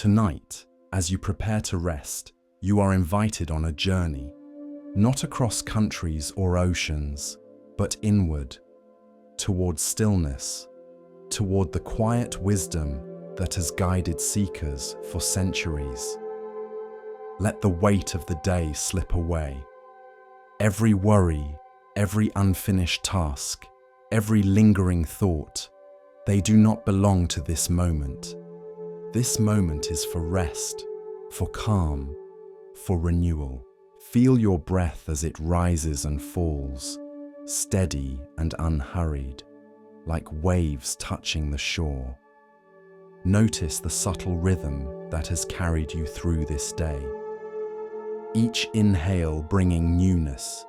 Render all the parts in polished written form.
Tonight, as you prepare to rest, you are invited on a journey, not across countries or oceans, but inward, toward stillness, toward the quiet wisdom that has guided seekers for centuries. Let the weight of the day slip away. Every worry, every unfinished task, every lingering thought, they do not belong to this moment. This moment is for rest, for calm, for renewal. Feel your breath as it rises and falls, steady and unhurried, like waves touching the shore. Notice the subtle rhythm that has carried you through this day. Each inhale bringing newness,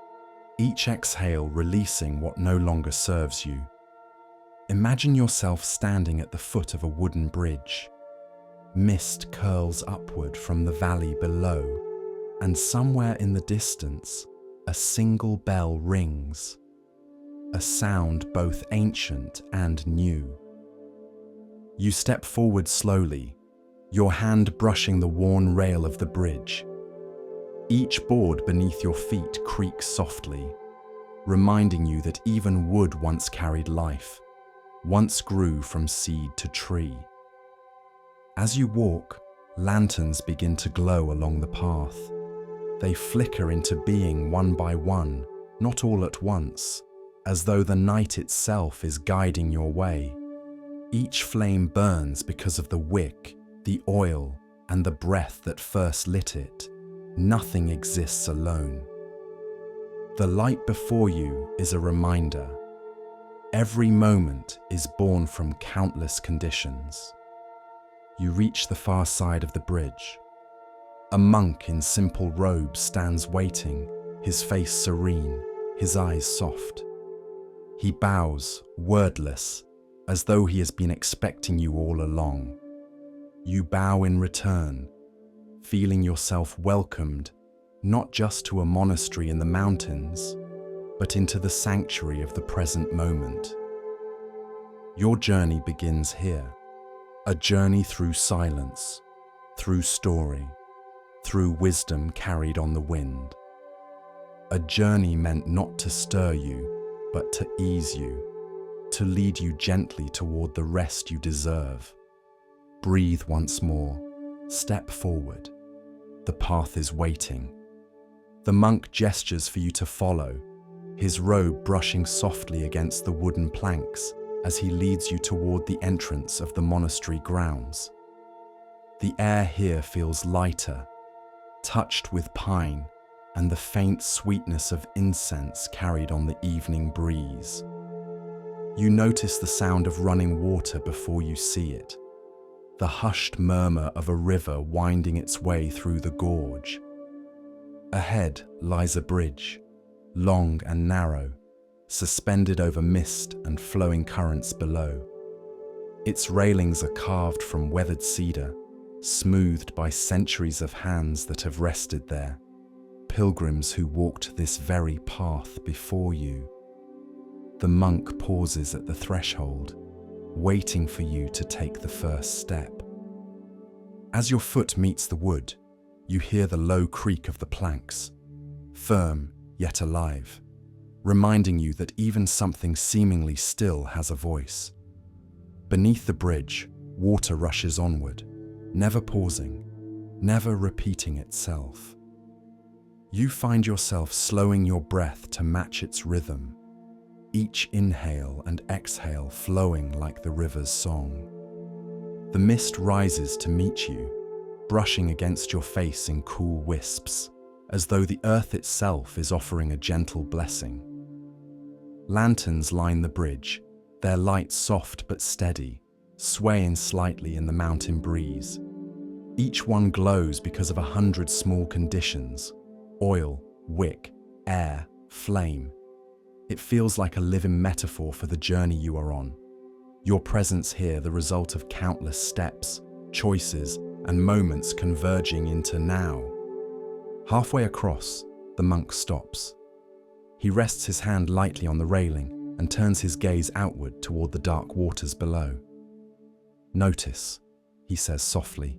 each exhale releasing what no longer serves you. Imagine yourself standing at the foot of a wooden bridge. Mist curls upward from the valley below, and somewhere in the distance, a single bell rings, a sound both ancient and new. You step forward slowly, your hand brushing the worn rail of the bridge. Each board beneath your feet creaks softly, reminding you that even wood once carried life, once grew from seed to tree. As you walk, lanterns begin to glow along the path. They flicker into being one by one, not all at once, as though the night itself is guiding your way. Each flame burns because of the wick, the oil, and the breath that first lit it. Nothing exists alone. The light before you is a reminder. Every moment is born from countless conditions. You reach the far side of the bridge. A monk in simple robes stands waiting, his face serene, his eyes soft. He bows, wordless, as though he has been expecting you all along. You bow in return, feeling yourself welcomed, not just to a monastery in the mountains, but into the sanctuary of the present moment. Your journey begins here, a journey through silence, through story, through wisdom carried on the wind. A journey meant not to stir you, but to ease you, to lead you gently toward the rest you deserve. Breathe once more, step forward. The path is waiting. The monk gestures for you to follow, his robe brushing softly against the wooden planks as he leads you toward the entrance of the monastery grounds. The air here feels lighter, touched with pine and the faint sweetness of incense carried on the evening breeze. You notice the sound of running water before you see it, the hushed murmur of a river winding its way through the gorge. Ahead lies a bridge, long and narrow, suspended over mist and flowing currents below. Its railings are carved from weathered cedar, smoothed by centuries of hands that have rested there, pilgrims who walked this very path before you. The monk pauses at the threshold, waiting for you to take the first step. As your foot meets the wood, you hear the low creak of the planks, firm yet alive, reminding you that even something seemingly still has a voice. Beneath the bridge, water rushes onward, never pausing, never repeating itself. You find yourself slowing your breath to match its rhythm, each inhale and exhale flowing like the river's song. The mist rises to meet you, brushing against your face in cool wisps, as though the earth itself is offering a gentle blessing. Lanterns line the bridge, their light soft but steady, swaying slightly in the mountain breeze. Each one glows because of 100 small conditions: oil, wick, air, flame. It feels like a living metaphor for the journey you are on. Your presence here the result of countless steps, choices, and moments converging into now. Halfway across, the monk stops. He rests his hand lightly on the railing and turns his gaze outward toward the dark waters below. "Notice," he says softly,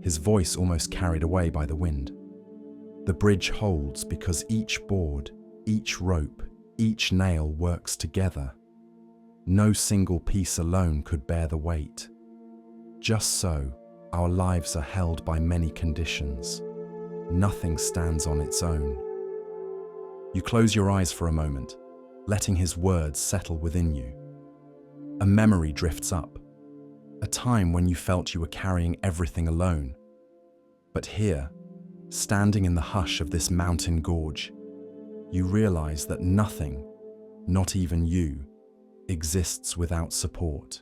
his voice almost carried away by the wind. The bridge holds because each board, each rope, each nail works together. No single piece alone could bear the weight. Just so, our lives are held by many conditions. Nothing stands on its own. You close your eyes for a moment, letting his words settle within you. A memory drifts up, a time when you felt you were carrying everything alone. But here, standing in the hush of this mountain gorge, you realize that nothing, not even you, exists without support.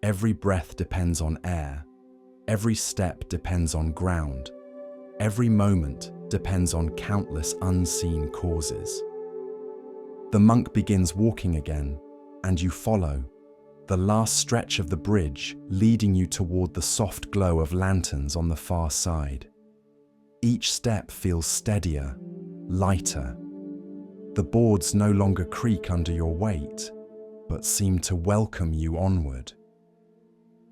Every breath depends on air, every step depends on ground, every moment depends on countless unseen causes. The monk begins walking again, and you follow, the last stretch of the bridge leading you toward the soft glow of lanterns on the far side. Each step feels steadier, lighter. The boards no longer creak under your weight, but seem to welcome you onward.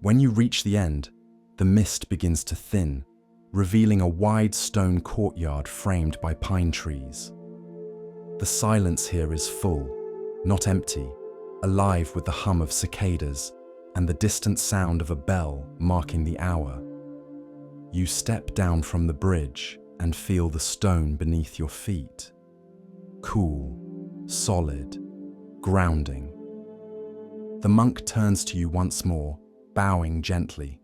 When you reach the end, the mist begins to thin, revealing a wide stone courtyard framed by pine trees. The silence here is full, not empty, alive with the hum of cicadas and the distant sound of a bell marking the hour. You step down from the bridge and feel the stone beneath your feet. Cool, solid, grounding. The monk turns to you once more, bowing gently.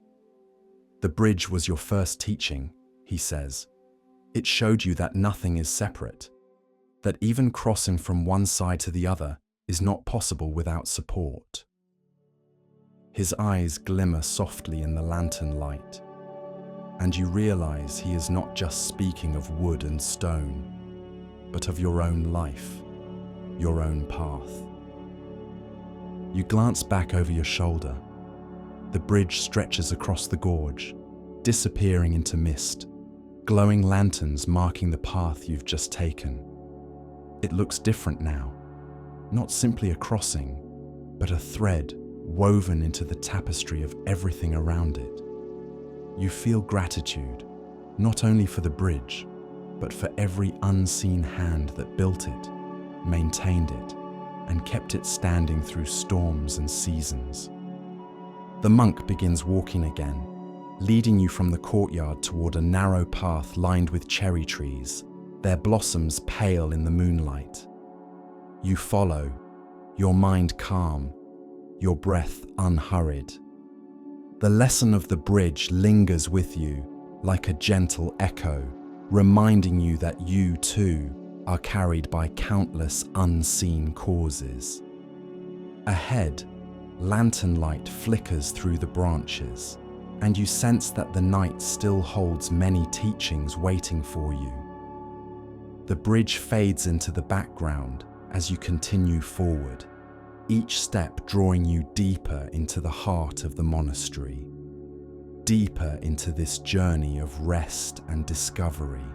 The bridge was your first teaching, he says. It showed you that nothing is separate, that even crossing from one side to the other is not possible without support. His eyes glimmer softly in the lantern light, and you realize he is not just speaking of wood and stone, but of your own life, your own path. You glance back over your shoulder. The bridge stretches across the gorge, disappearing into mist, glowing lanterns marking the path you've just taken. It looks different now, not simply a crossing, but a thread woven into the tapestry of everything around it. You feel gratitude, not only for the bridge, but for every unseen hand that built it, maintained it, and kept it standing through storms and seasons. The monk begins walking again, leading you from the courtyard toward a narrow path lined with cherry trees, their blossoms pale in the moonlight. You follow, your mind calm, your breath unhurried. The lesson of the bridge lingers with you like a gentle echo, reminding you that you too are carried by countless unseen causes. Ahead, lantern light flickers through the branches, and you sense that the night still holds many teachings waiting for you. The bridge fades into the background as you continue forward, each step drawing you deeper into the heart of the monastery, deeper into this journey of rest and discovery.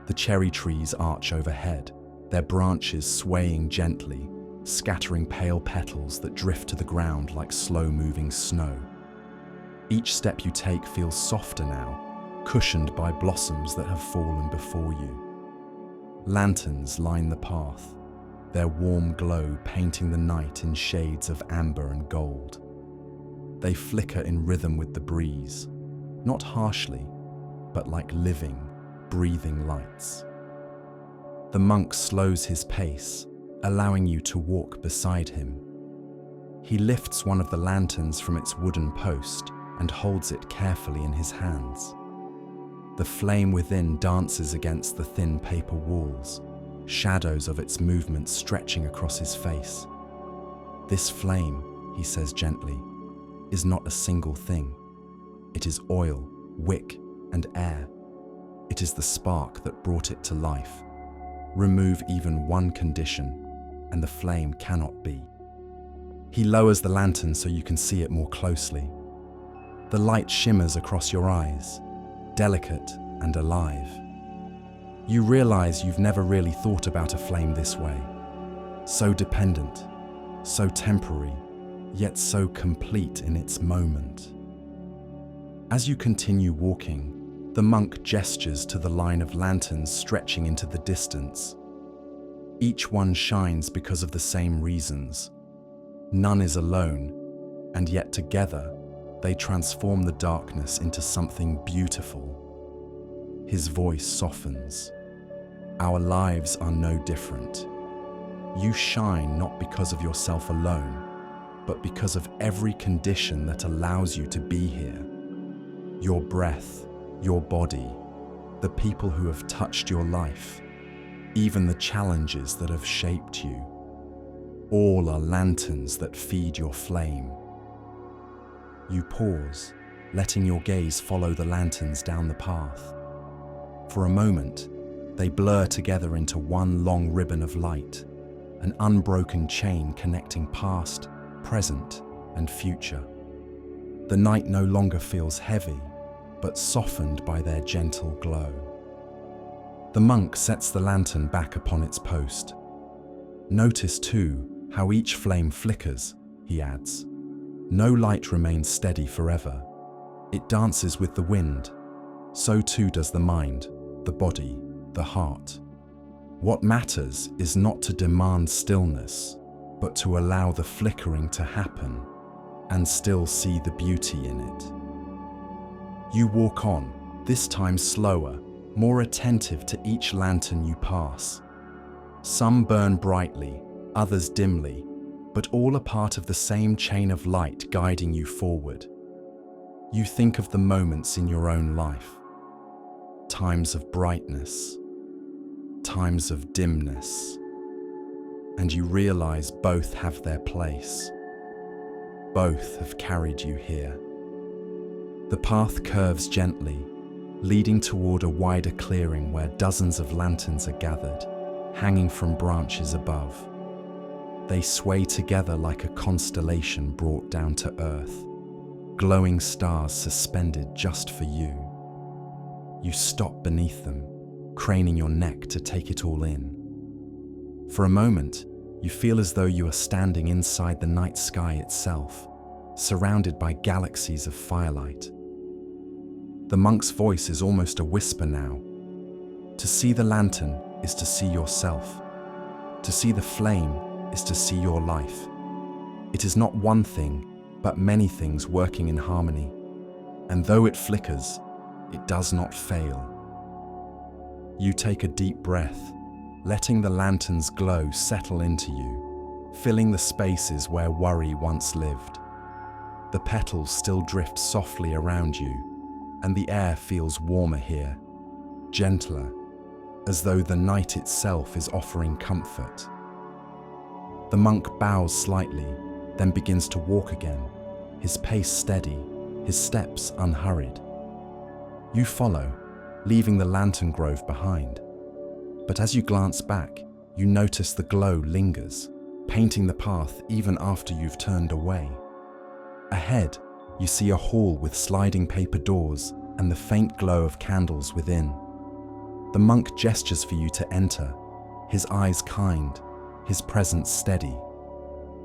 The cherry trees arch overhead, their branches swaying gently, scattering pale petals that drift to the ground like slow-moving snow. Each step you take feels softer now, cushioned by blossoms that have fallen before you. Lanterns line the path, their warm glow painting the night in shades of amber and gold. They flicker in rhythm with the breeze, not harshly, but like living, breathing lights. The monk slows his pace, allowing you to walk beside him. He lifts one of the lanterns from its wooden post and holds it carefully in his hands. The flame within dances against the thin paper walls, shadows of its movement stretching across his face. This flame, he says gently, is not a single thing. It is oil, wick, and air. It is the spark that brought it to life. Remove even one condition, and the flame cannot be. He lowers the lantern so you can see it more closely. The light shimmers across your eyes, delicate and alive. You realize you've never really thought about a flame this way. So dependent, so temporary, yet so complete in its moment. As you continue walking, the monk gestures to the line of lanterns stretching into the distance. Each one shines because of the same reasons. None is alone, and yet together, they transform the darkness into something beautiful. His voice softens. Our lives are no different. You shine not because of yourself alone, but because of every condition that allows you to be here. Your breath, your body, the people who have touched your life, even the challenges that have shaped you. All are lanterns that feed your flame. You pause, letting your gaze follow the lanterns down the path. For a moment, they blur together into one long ribbon of light, an unbroken chain connecting past, present, and future. The night no longer feels heavy, but softened by their gentle glow. The monk sets the lantern back upon its post. Notice too how each flame flickers, he adds. No light remains steady forever. It dances with the wind. So too does the mind, the body, the heart. What matters is not to demand stillness, but to allow the flickering to happen and still see the beauty in it. You walk on, this time slower, more attentive to each lantern you pass. Some burn brightly, others dimly, but all are part of the same chain of light guiding you forward. You think of the moments in your own life. Times of brightness, times of dimness, and you realize both have their place. Both have carried you here. The path curves gently, leading toward a wider clearing where dozens of lanterns are gathered, hanging from branches above. They sway together like a constellation brought down to earth, glowing stars suspended just for you. You stop beneath them, craning your neck to take it all in. For a moment, you feel as though you are standing inside the night sky itself, surrounded by galaxies of firelight. The monk's voice is almost a whisper now. To see the lantern is to see yourself. To see the flame is to see your life. It is not one thing, but many things working in harmony. And though it flickers, it does not fail. You take a deep breath, letting the lantern's glow settle into you, filling the spaces where worry once lived. The petals still drift softly around you, and the air feels warmer here, gentler, as though the night itself is offering comfort. The monk bows slightly, then begins to walk again, his pace steady, his steps unhurried. You follow, leaving the lantern grove behind. But as you glance back, you notice the glow lingers, painting the path even after you've turned away. Ahead, you see a hall with sliding paper doors and the faint glow of candles within. The monk gestures for you to enter, his eyes kind, his presence steady.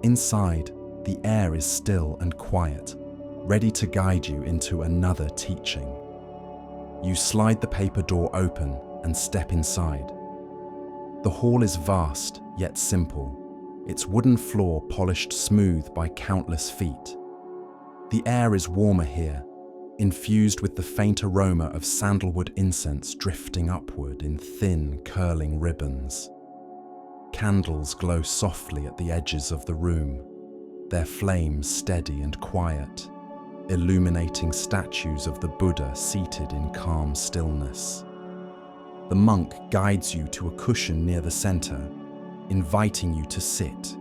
Inside, the air is still and quiet, ready to guide you into another teaching. You slide the paper door open and step inside. The hall is vast, yet simple, its wooden floor polished smooth by countless feet. The air is warmer here, infused with the faint aroma of sandalwood incense drifting upward in thin, curling ribbons. Candles glow softly at the edges of the room, their flames steady and quiet, illuminating statues of the Buddha seated in calm stillness. The monk guides you to a cushion near the center, inviting you to sit.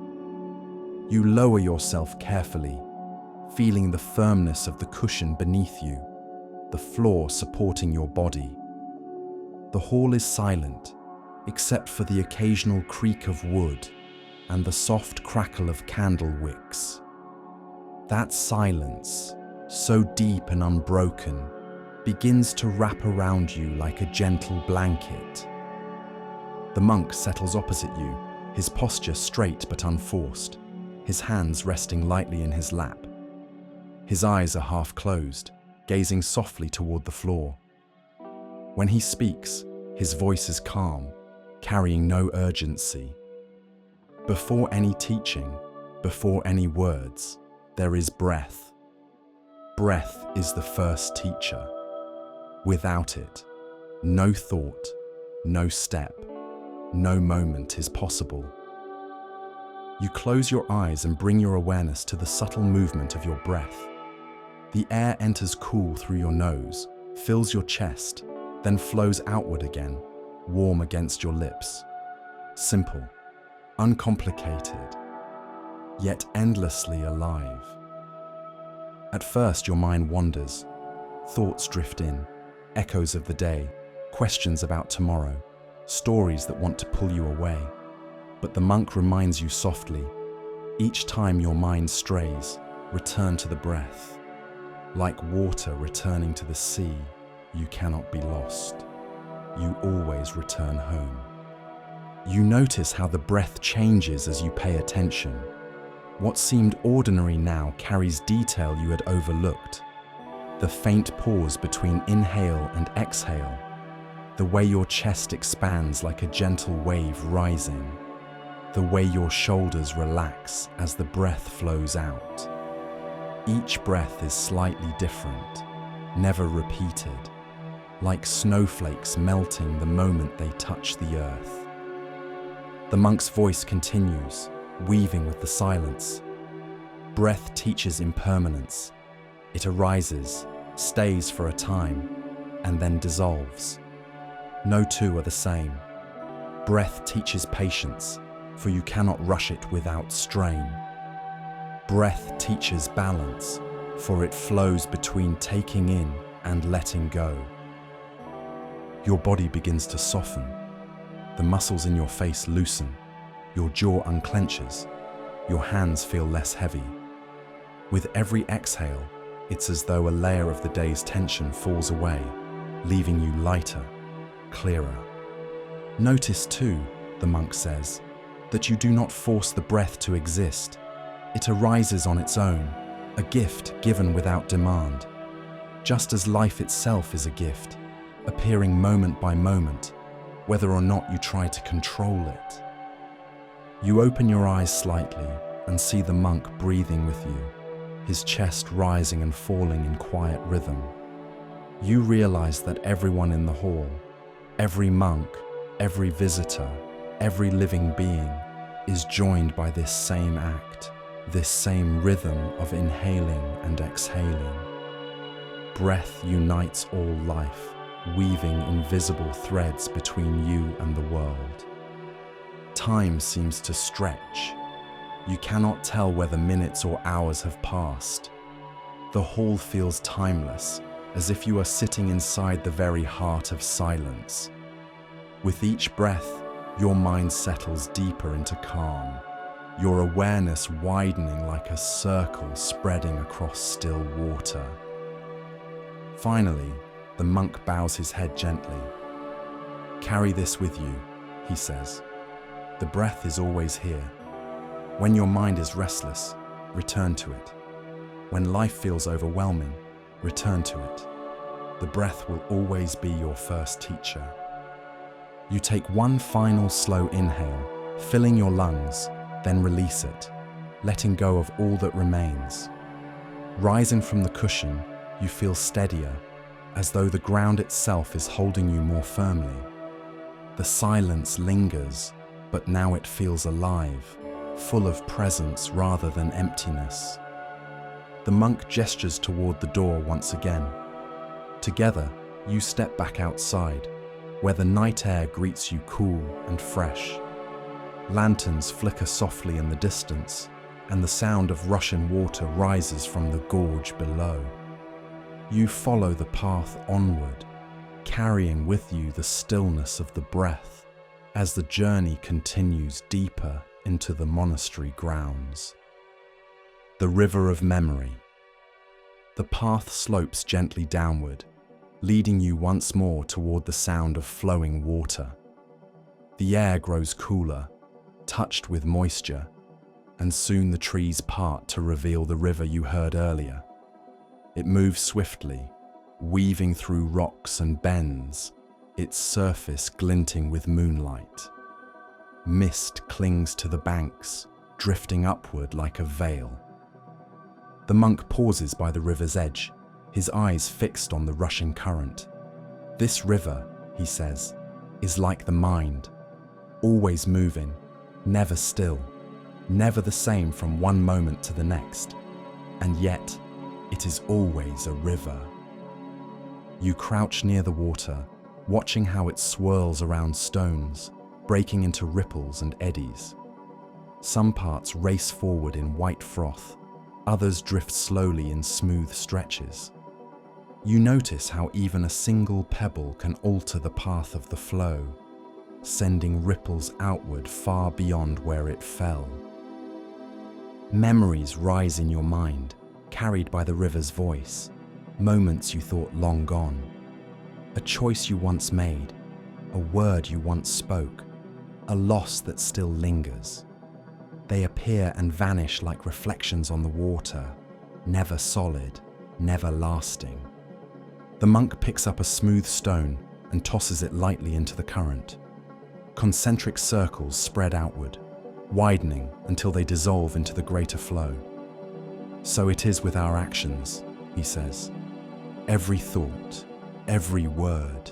You lower yourself carefully, feeling the firmness of the cushion beneath you, the floor supporting your body. The hall is silent, except for the occasional creak of wood and the soft crackle of candle wicks. That silence, so deep and unbroken, begins to wrap around you like a gentle blanket. The monk settles opposite you, his posture straight but unforced, his hands resting lightly in his lap. His eyes are half closed, gazing softly toward the floor. When he speaks, his voice is calm, carrying no urgency. Before any teaching, before any words, there is breath. Breath is the first teacher. Without it, no thought, no step, no moment is possible. You close your eyes and bring your awareness to the subtle movement of your breath. The air enters cool through your nose, fills your chest, then flows outward again, warm against your lips. Simple, uncomplicated, yet endlessly alive. At first, your mind wanders. Thoughts drift in, echoes of the day, questions about tomorrow, stories that want to pull you away. But the monk reminds you softly, each time your mind strays, return to the breath. Like water returning to the sea, you cannot be lost. You always return home. You notice how the breath changes as you pay attention. What seemed ordinary now carries detail you had overlooked. The faint pause between inhale and exhale, the way your chest expands like a gentle wave rising, the way your shoulders relax as the breath flows out. Each breath is slightly different, never repeated, like snowflakes melting the moment they touch the earth. The monk's voice continues, weaving with the silence. Breath teaches impermanence. It arises, stays for a time, and then dissolves. No two are the same. Breath teaches patience, for you cannot rush it without strain. Breath teaches balance, for it flows between taking in and letting go. Your body begins to soften. The muscles in your face loosen. Your jaw unclenches. Your hands feel less heavy. With every exhale, it's as though a layer of the day's tension falls away, leaving you lighter, clearer. Notice too, the monk says, that you do not force the breath to exist. It arises on its own, a gift given without demand. Just as life itself is a gift, appearing moment by moment, whether or not you try to control it. You open your eyes slightly and see the monk breathing with you, his chest rising and falling in quiet rhythm. You realize that everyone in the hall, every monk, every visitor, every living being, is joined by this same act, this same rhythm of inhaling and exhaling. Breath unites all life, weaving invisible threads between you and the world. Time seems to stretch. You cannot tell whether minutes or hours have passed. The hall feels timeless, as if you are sitting inside the very heart of silence. With each breath, your mind settles deeper into calm, your awareness widening like a circle spreading across still water. Finally, the monk bows his head gently. Carry this with you, he says. The breath is always here. When your mind is restless, return to it. When life feels overwhelming, return to it. The breath will always be your first teacher. You take one final slow inhale, filling your lungs, then release it, letting go of all that remains. Rising from the cushion, you feel steadier, as though the ground itself is holding you more firmly. The silence lingers, but now it feels alive, full of presence rather than emptiness. The monk gestures toward the door once again. Together, you step back outside, where the night air greets you cool and fresh. Lanterns flicker softly in the distance, and the sound of rushing water rises from the gorge below. You follow the path onward, carrying with you the stillness of the breath as the journey continues deeper into the monastery grounds. The river of memory. The path slopes gently downward, leading you once more toward the sound of flowing water. The air grows cooler, touched with moisture, and soon the trees part to reveal the river you heard earlier. It moves swiftly, weaving through rocks and bends, its surface glinting with moonlight. Mist clings to the banks, drifting upward like a veil. The monk pauses by the river's edge, his eyes fixed on the rushing current. This river, he says, is like the mind, always moving, never still, never the same from one moment to the next, and yet it is always a river. You crouch near the water, watching how it swirls around stones, breaking into ripples and eddies. Some parts race forward in white froth, others drift slowly in smooth stretches. You notice how even a single pebble can alter the path of the flow, sending ripples outward far beyond where it fell. Memories rise in your mind, carried by the river's voice, moments you thought long gone, a choice you once made, a word you once spoke, a loss that still lingers. They appear and vanish like reflections on the water, never solid, never lasting. The monk picks up a smooth stone and tosses it lightly into the current. Concentric circles spread outward, widening until they dissolve into the greater flow. So it is with our actions, he says. Every thought, every word,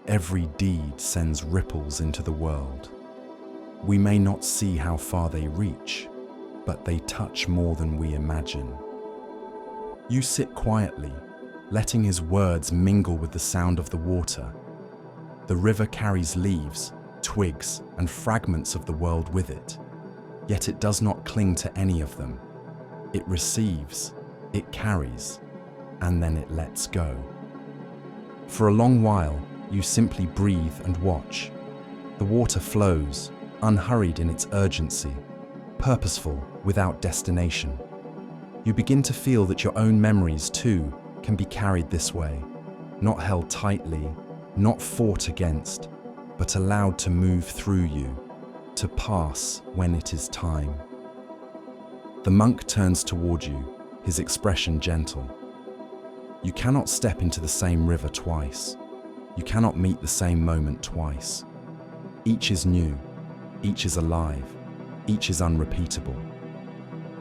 every deed sends ripples into the world. We may not see how far they reach, but they touch more than we imagine. You sit quietly, letting his words mingle with the sound of the water. The river carries leaves, twigs, and fragments of the world with it, yet it does not cling to any of them. It receives, it carries, and then it lets go. For a long while, you simply breathe and watch. The water flows, unhurried in its urgency, purposeful without destination. You begin to feel that your own memories, too, can be carried this way, not held tightly, not fought against, but allowed to move through you, to pass when it is time. The monk turns toward you, his expression gentle. You cannot step into the same river twice. You cannot meet the same moment twice. Each is new, each is alive, each is unrepeatable.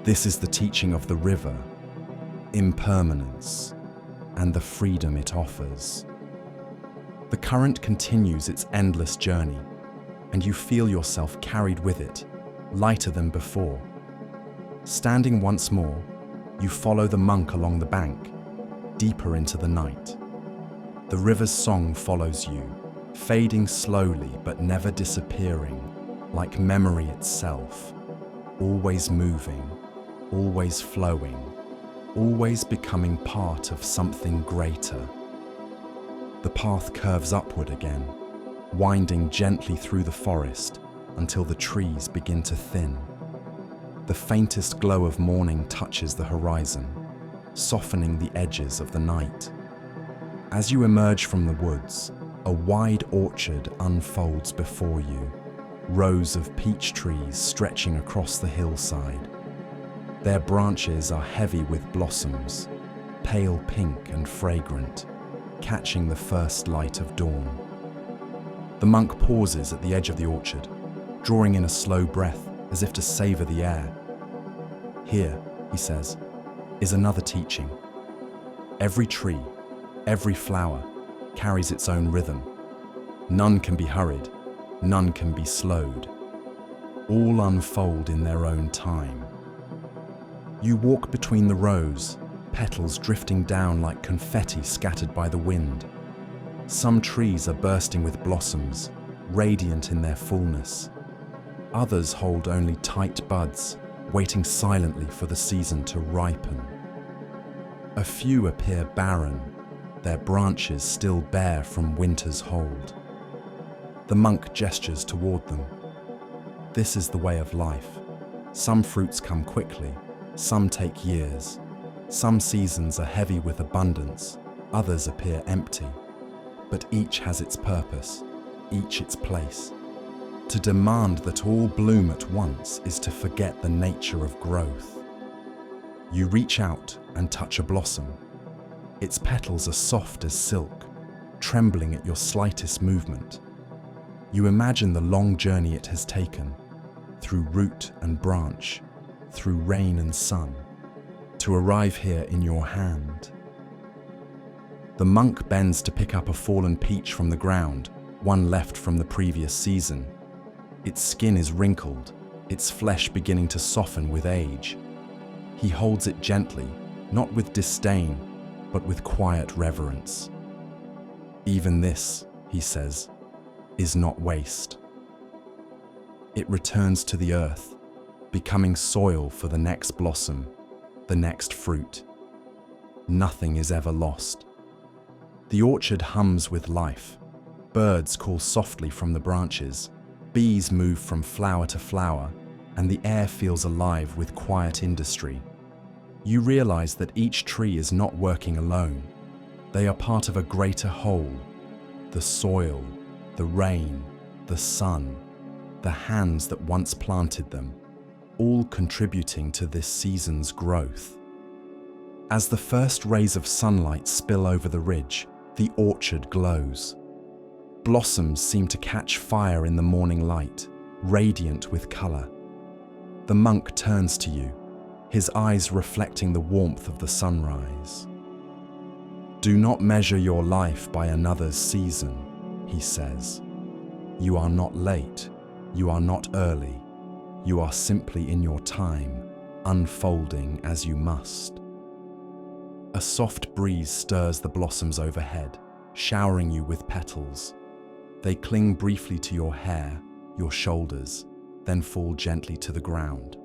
This is the teaching of the river, impermanence, and the freedom it offers. The current continues its endless journey, and you feel yourself carried with it, lighter than before. Standing once more, you follow the monk along the bank, deeper into the night. The river's song follows you, fading slowly but never disappearing, like memory itself, always moving, always flowing, always becoming part of something greater. The path curves upward again, winding gently through the forest until the trees begin to thin. The faintest glow of morning touches the horizon, softening the edges of the night. As you emerge from the woods, a wide orchard unfolds before you, rows of peach trees stretching across the hillside. Their branches are heavy with blossoms, pale pink and fragrant, catching the first light of dawn. The monk pauses at the edge of the orchard, drawing in a slow breath as if to savor the air. Here, he says, is another teaching. Every tree, every flower carries its own rhythm. None can be hurried, none can be slowed. All unfold in their own time. You walk between the rows, petals drifting down like confetti scattered by the wind. Some trees are bursting with blossoms, radiant in their fullness. Others hold only tight buds, waiting silently for the season to ripen. A few appear barren, their branches still bare from winter's hold. The monk gestures toward them. This is the way of life. Some fruits come quickly, some take years. Some seasons are heavy with abundance, others appear empty. But each has its purpose, each its place. To demand that all bloom at once is to forget the nature of growth. You reach out and touch a blossom. Its petals are soft as silk, trembling at your slightest movement. You imagine the long journey it has taken, through root and branch, through rain and sun, to arrive here in your hand. The monk bends to pick up a fallen peach from the ground, one left from the previous season. Its skin is wrinkled, its flesh beginning to soften with age. He holds it gently, not with disdain, but with quiet reverence. Even this, he says, is not waste. It returns to the earth, becoming soil for the next blossom, the next fruit. Nothing is ever lost. The orchard hums with life. Birds call softly from the branches. Bees move from flower to flower, and the air feels alive with quiet industry. You realize that each tree is not working alone. They are part of a greater whole. The soil, the rain, the sun, the hands that once planted them, all contributing to this season's growth. As the first rays of sunlight spill over the ridge, the orchard glows. Blossoms seem to catch fire in the morning light, radiant with color. The monk turns to you, his eyes reflecting the warmth of the sunrise. Do not measure your life by another's season, he says. You are not late, you are not early, you are simply in your time, unfolding as you must. A soft breeze stirs the blossoms overhead, showering you with petals. They cling briefly to your hair, your shoulders, then fall gently to the ground.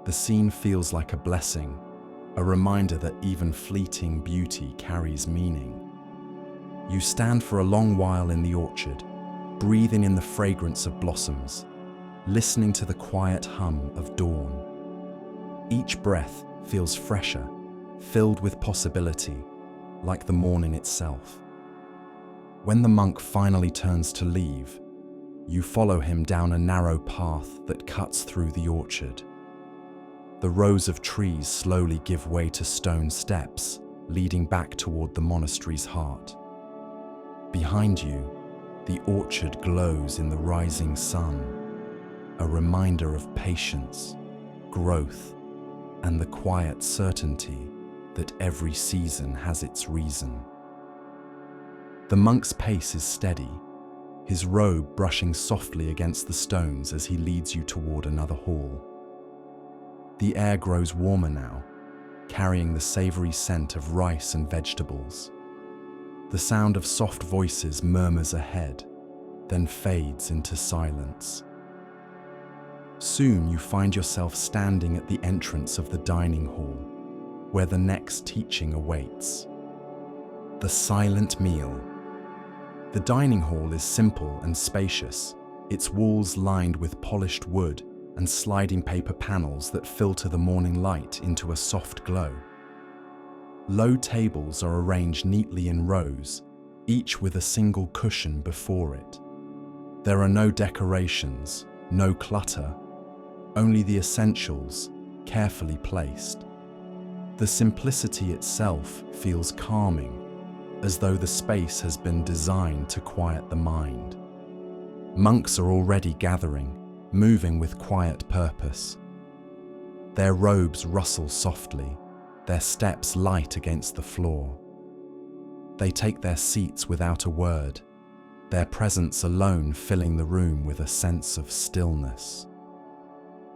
The scene feels like a blessing, a reminder that even fleeting beauty carries meaning. You stand for a long while in the orchard, breathing in the fragrance of blossoms, listening to the quiet hum of dawn. Each breath feels fresher, filled with possibility, like the morning itself. When the monk finally turns to leave, you follow him down a narrow path that cuts through the orchard. The rows of trees slowly give way to stone steps, leading back toward the monastery's heart. Behind you, the orchard glows in the rising sun, a reminder of patience, growth, and the quiet certainty that every season has its reason. The monk's pace is steady, his robe brushing softly against the stones as he leads you toward another hall. The air grows warmer now, carrying the savory scent of rice and vegetables. The sound of soft voices murmurs ahead, then fades into silence. Soon you find yourself standing at the entrance of the dining hall, where the next teaching awaits. The silent meal. The dining hall is simple and spacious, its walls lined with polished wood and sliding paper panels that filter the morning light into a soft glow. Low tables are arranged neatly in rows, each with a single cushion before it. There are no decorations, no clutter, only the essentials, carefully placed. The simplicity itself feels calming, as though the space has been designed to quiet the mind. Monks are already gathering, moving with quiet purpose. Their robes rustle softly, their steps light against the floor. They take their seats without a word, their presence alone filling the room with a sense of stillness.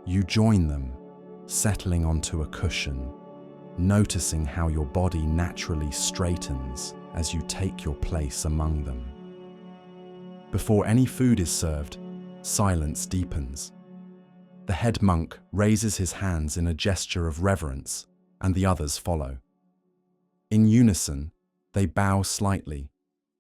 You join them, settling onto a cushion, noticing how your body naturally straightens as you take your place among them. Before any food is served, silence deepens. The head monk raises his hands in a gesture of reverence, and the others follow. In unison, they bow slightly,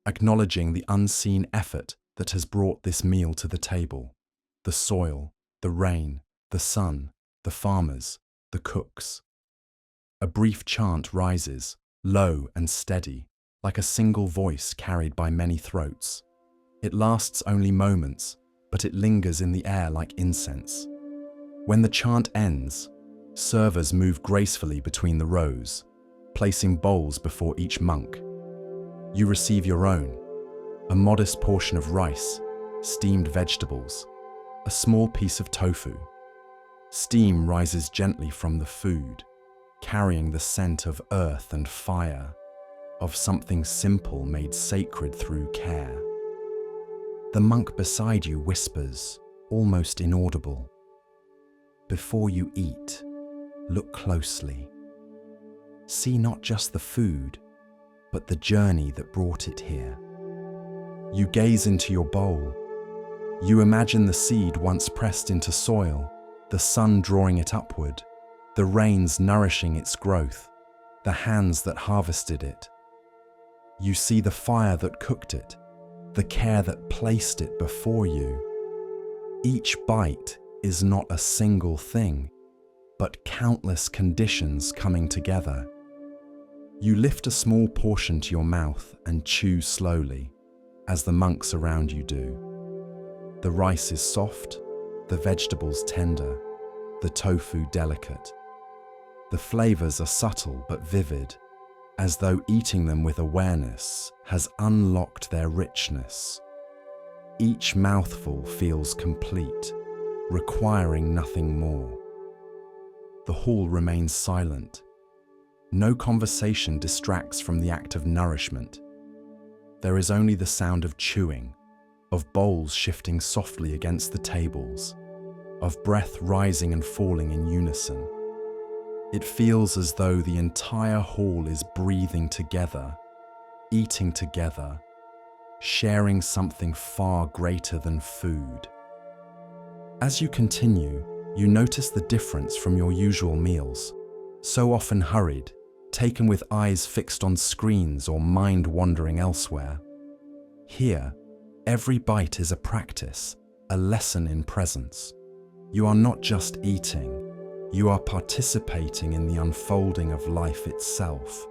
acknowledging the unseen effort that has brought this meal to the table: the soil, the rain, the sun, the farmers, the cooks. A brief chant rises, low and steady, like a single voice carried by many throats. It lasts only moments, but it lingers in the air like incense. When the chant ends, servers move gracefully between the rows. placing bowls before each monk. You receive your own, a modest portion of rice, steamed vegetables, a small piece of tofu. Steam rises gently from the food, carrying the scent of earth and fire, of something simple made sacred through care. The monk beside you whispers, almost inaudible, "Before you eat, look closely. See not just the food, but the journey that brought it here." You gaze into your bowl. You imagine the seed once pressed into soil, the sun drawing it upward, the rains nourishing its growth, the hands that harvested it. You see the fire that cooked it, the care that placed it before you. Each bite is not a single thing, but countless conditions coming together. You lift a small portion to your mouth and chew slowly, as the monks around you do. The rice is soft, the vegetables tender, the tofu delicate. The flavors are subtle but vivid, as though eating them with awareness has unlocked their richness. Each mouthful feels complete, requiring nothing more. The hall remains silent. No conversation distracts from the act of nourishment. There is only the sound of chewing, of bowls shifting softly against the tables, of breath rising and falling in unison. It feels as though the entire hall is breathing together, eating together, sharing something far greater than food. As you continue, you notice the difference from your usual meals, so often hurried, taken with eyes fixed on screens or mind wandering elsewhere. Here, every bite is a practice, a lesson in presence. You are not just eating, you are participating in the unfolding of life itself.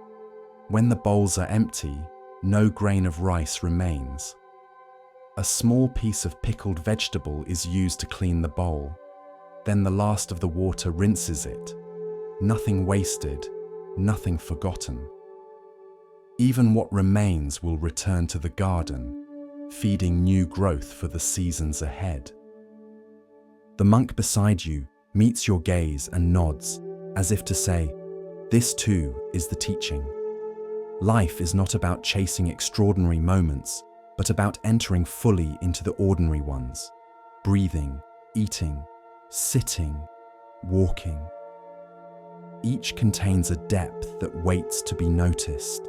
When the bowls are empty, no grain of rice remains. A small piece of pickled vegetable is used to clean the bowl. Then the last of the water rinses it. Nothing wasted, nothing forgotten. Even what remains will return to the garden, feeding new growth for the seasons ahead. The monk beside you meets your gaze and nods, as if to say, "This too is the teaching." Life is not about chasing extraordinary moments, but about entering fully into the ordinary ones, breathing, eating, sitting, walking. Each contains a depth that waits to be noticed.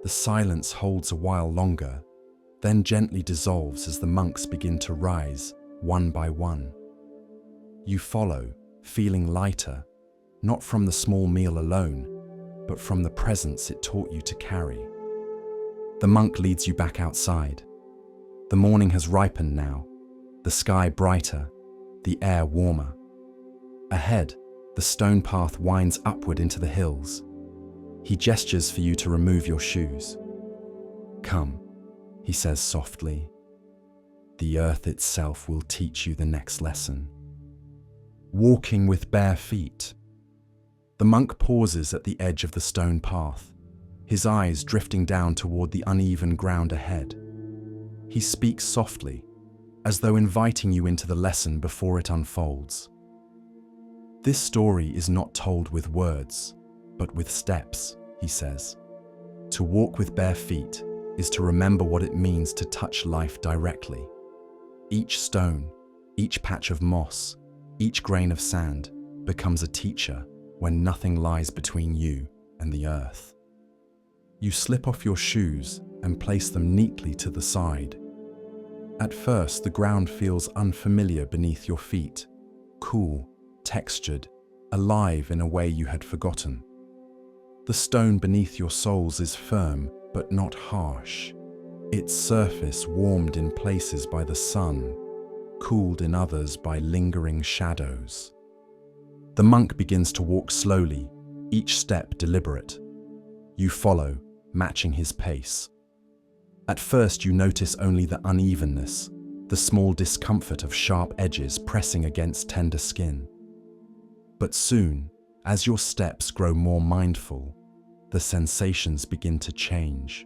The silence holds a while longer, then gently dissolves as the monks begin to rise, one by one. You follow, feeling lighter, not from the small meal alone, but from the presence it taught you to carry. The monk leads you back outside. The morning has ripened now, the sky brighter, the air warmer. Ahead, the stone path winds upward into the hills. He gestures for you to remove your shoes. "Come," he says softly. "The earth itself will teach you the next lesson." Walking with bare feet. The monk pauses at the edge of the stone path, his eyes drifting down toward the uneven ground ahead. He speaks softly, as though inviting you into the lesson before it unfolds. "This story is not told with words, but with steps," he says. "To walk with bare feet is to remember what it means to touch life directly. Each stone, each patch of moss, each grain of sand becomes a teacher when nothing lies between you and the earth." You slip off your shoes and place them neatly to the side. At first, the ground feels unfamiliar beneath your feet, cool, textured, alive in a way you had forgotten. The stone beneath your soles is firm but not harsh, its surface warmed in places by the sun, cooled in others by lingering shadows. The monk begins to walk slowly, each step deliberate. You follow, matching his pace. At first you notice only the unevenness, the small discomfort of sharp edges pressing against tender skin. But soon, as your steps grow more mindful, the sensations begin to change.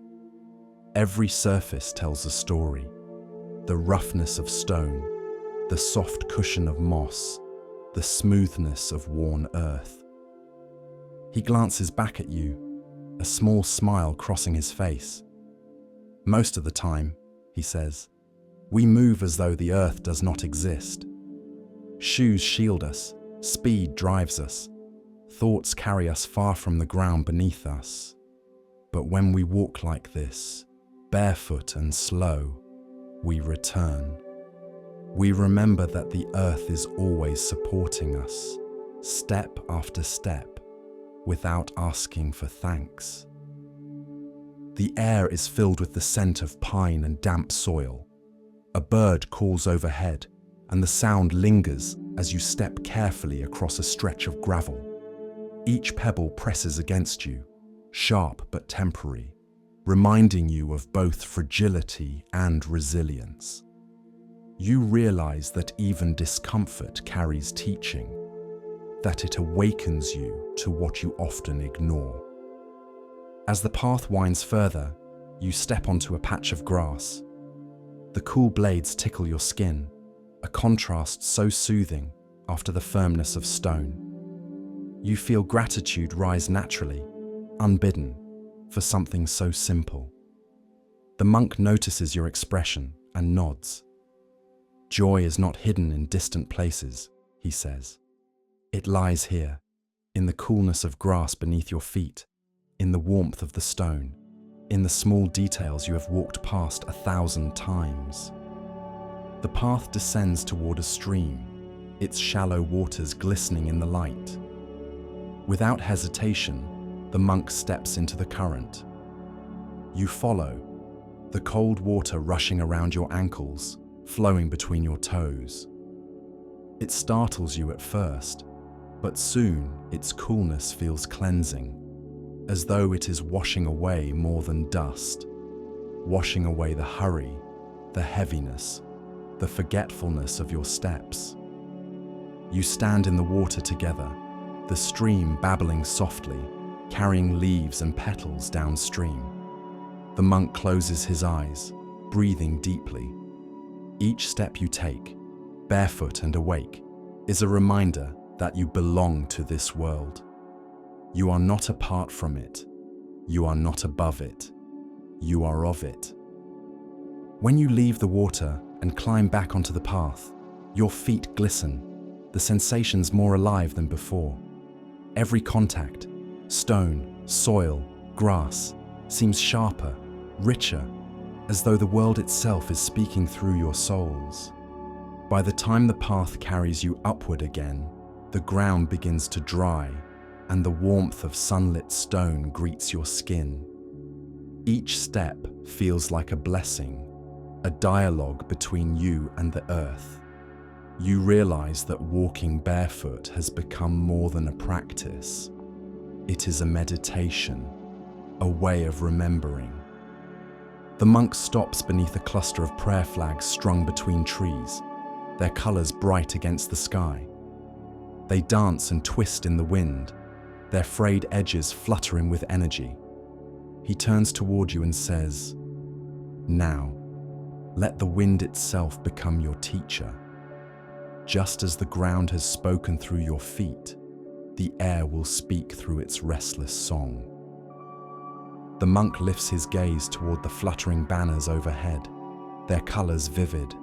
Every surface tells a story. The roughness of stone, the soft cushion of moss, the smoothness of worn earth. He glances back at you, a small smile crossing his face. Most of the time, he says, we move as though the earth does not exist. Shoes shield us, speed drives us, thoughts carry us far from the ground beneath us. But when we walk like this, barefoot and slow, we return. We remember that the earth is always supporting us, step after step, without asking for thanks. The air is filled with the scent of pine and damp soil. A bird calls overhead, and the sound lingers as you step carefully across a stretch of gravel. Each pebble presses against you, sharp but temporary, reminding you of both fragility and resilience. You realize that even discomfort carries teaching, that it awakens you to what you often ignore. As the path winds further, you step onto a patch of grass. The cool blades tickle your skin, a contrast so soothing after the firmness of stone. You feel gratitude rise naturally, unbidden, for something so simple. The monk notices your expression and nods. Joy is not hidden in distant places, he says. It lies here, in the coolness of grass beneath your feet, in the warmth of the stone, in the small details you have walked past 1,000 times. The path descends toward a stream, its shallow waters glistening in the light. Without hesitation, the monk steps into the current. You follow, the cold water rushing around your ankles, flowing between your toes. It startles you at first, but soon its coolness feels cleansing, as though it is washing away more than dust, washing away the hurry, the heaviness, the forgetfulness of your steps. You stand in the water together, the stream babbling softly, carrying leaves and petals downstream. The monk closes his eyes, breathing deeply. Each step you take, barefoot and awake, is a reminder that you belong to this world. You are not apart from it. You are not above it. You are of it. When you leave the water and climb back onto the path, your feet glisten, the sensations more alive than before. Every contact, stone, soil, grass, seems sharper, richer, as though the world itself is speaking through your souls. By the time the path carries you upward again, the ground begins to dry, and the warmth of sunlit stone greets your skin. Each step feels like a blessing, a dialogue between you and the earth. You realize that walking barefoot has become more than a practice. It is a meditation, a way of remembering. The monk stops beneath a cluster of prayer flags strung between trees, their colors bright against the sky. They dance and twist in the wind, their frayed edges fluttering with energy. He turns toward you and says, "Now, let the wind itself become your teacher. Just as the ground has spoken through your feet, the air will speak through its restless song." The monk lifts his gaze toward the fluttering banners overhead, their colors vivid,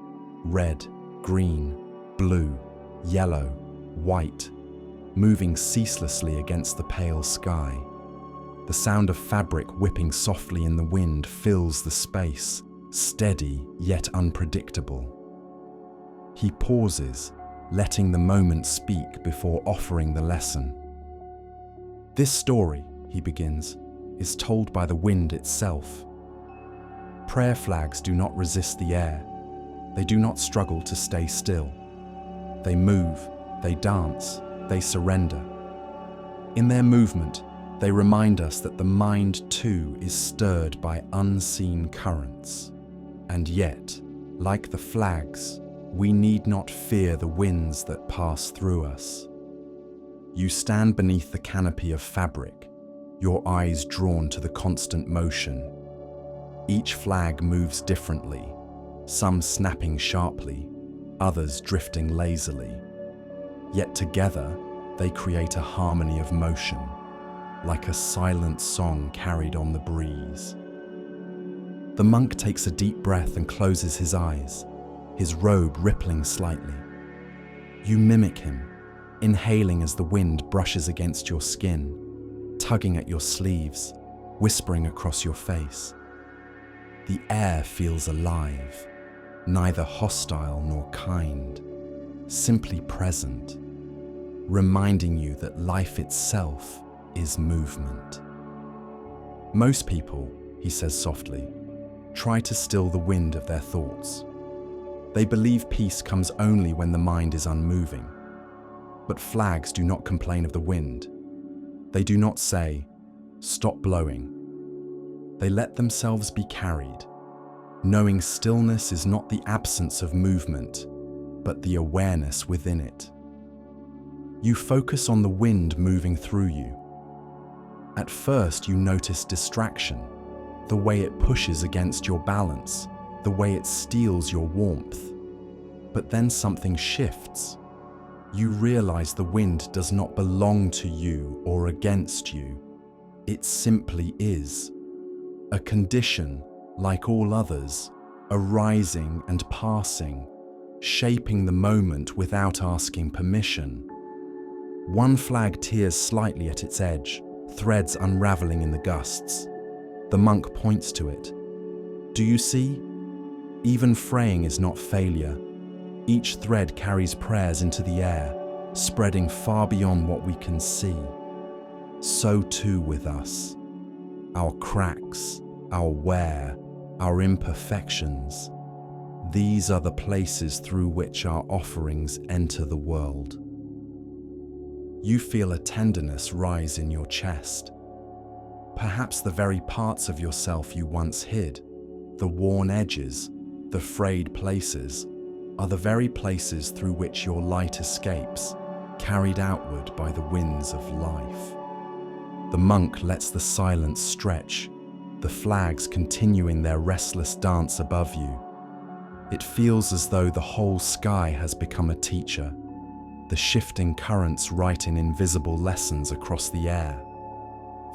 red, green, blue, yellow, white, moving ceaselessly against the pale sky. The sound of fabric whipping softly in the wind fills the space, steady yet unpredictable. He pauses, letting the moment speak before offering the lesson. "This story," he begins, "is told by the wind itself. Prayer flags do not resist the air. They do not struggle to stay still. They move, they dance, they surrender. In their movement, they remind us that the mind too is stirred by unseen currents. And yet, like the flags, we need not fear the winds that pass through us." You stand beneath the canopy of fabric, your eyes drawn to the constant motion. Each flag moves differently, some snapping sharply, others drifting lazily. Yet together, they create a harmony of motion, like a silent song carried on the breeze. The monk takes a deep breath and closes his eyes, his robe rippling slightly. You mimic him, inhaling as the wind brushes against your skin, tugging at your sleeves, whispering across your face. The air feels alive, neither hostile nor kind, simply present, reminding you that life itself is movement. Most people, he says softly, try to still the wind of their thoughts. They believe peace comes only when the mind is unmoving. But flags do not complain of the wind. They do not say, "Stop blowing." They let themselves be carried, knowing stillness is not the absence of movement, but the awareness within it. You focus on the wind moving through you. At first, you notice distraction, the way it pushes against your balance, the way it steals your warmth. But then something shifts. You realize the wind does not belong to you or against you. It simply is. A condition, like all others, arising and passing, shaping the moment without asking permission. One flag tears slightly at its edge, threads unraveling in the gusts. The monk points to it. Do you see? Even fraying is not failure. Each thread carries prayers into the air, spreading far beyond what we can see. So too with us. Our cracks, our wear, our imperfections. These are the places through which our offerings enter the world. You feel a tenderness rise in your chest. Perhaps the very parts of yourself you once hid, the worn edges, the frayed places, are the very places through which your light escapes, carried outward by the winds of life. The monk lets the silence stretch, the flags continuing their restless dance above you. It feels as though the whole sky has become a teacher, the shifting currents writing invisible lessons across the air.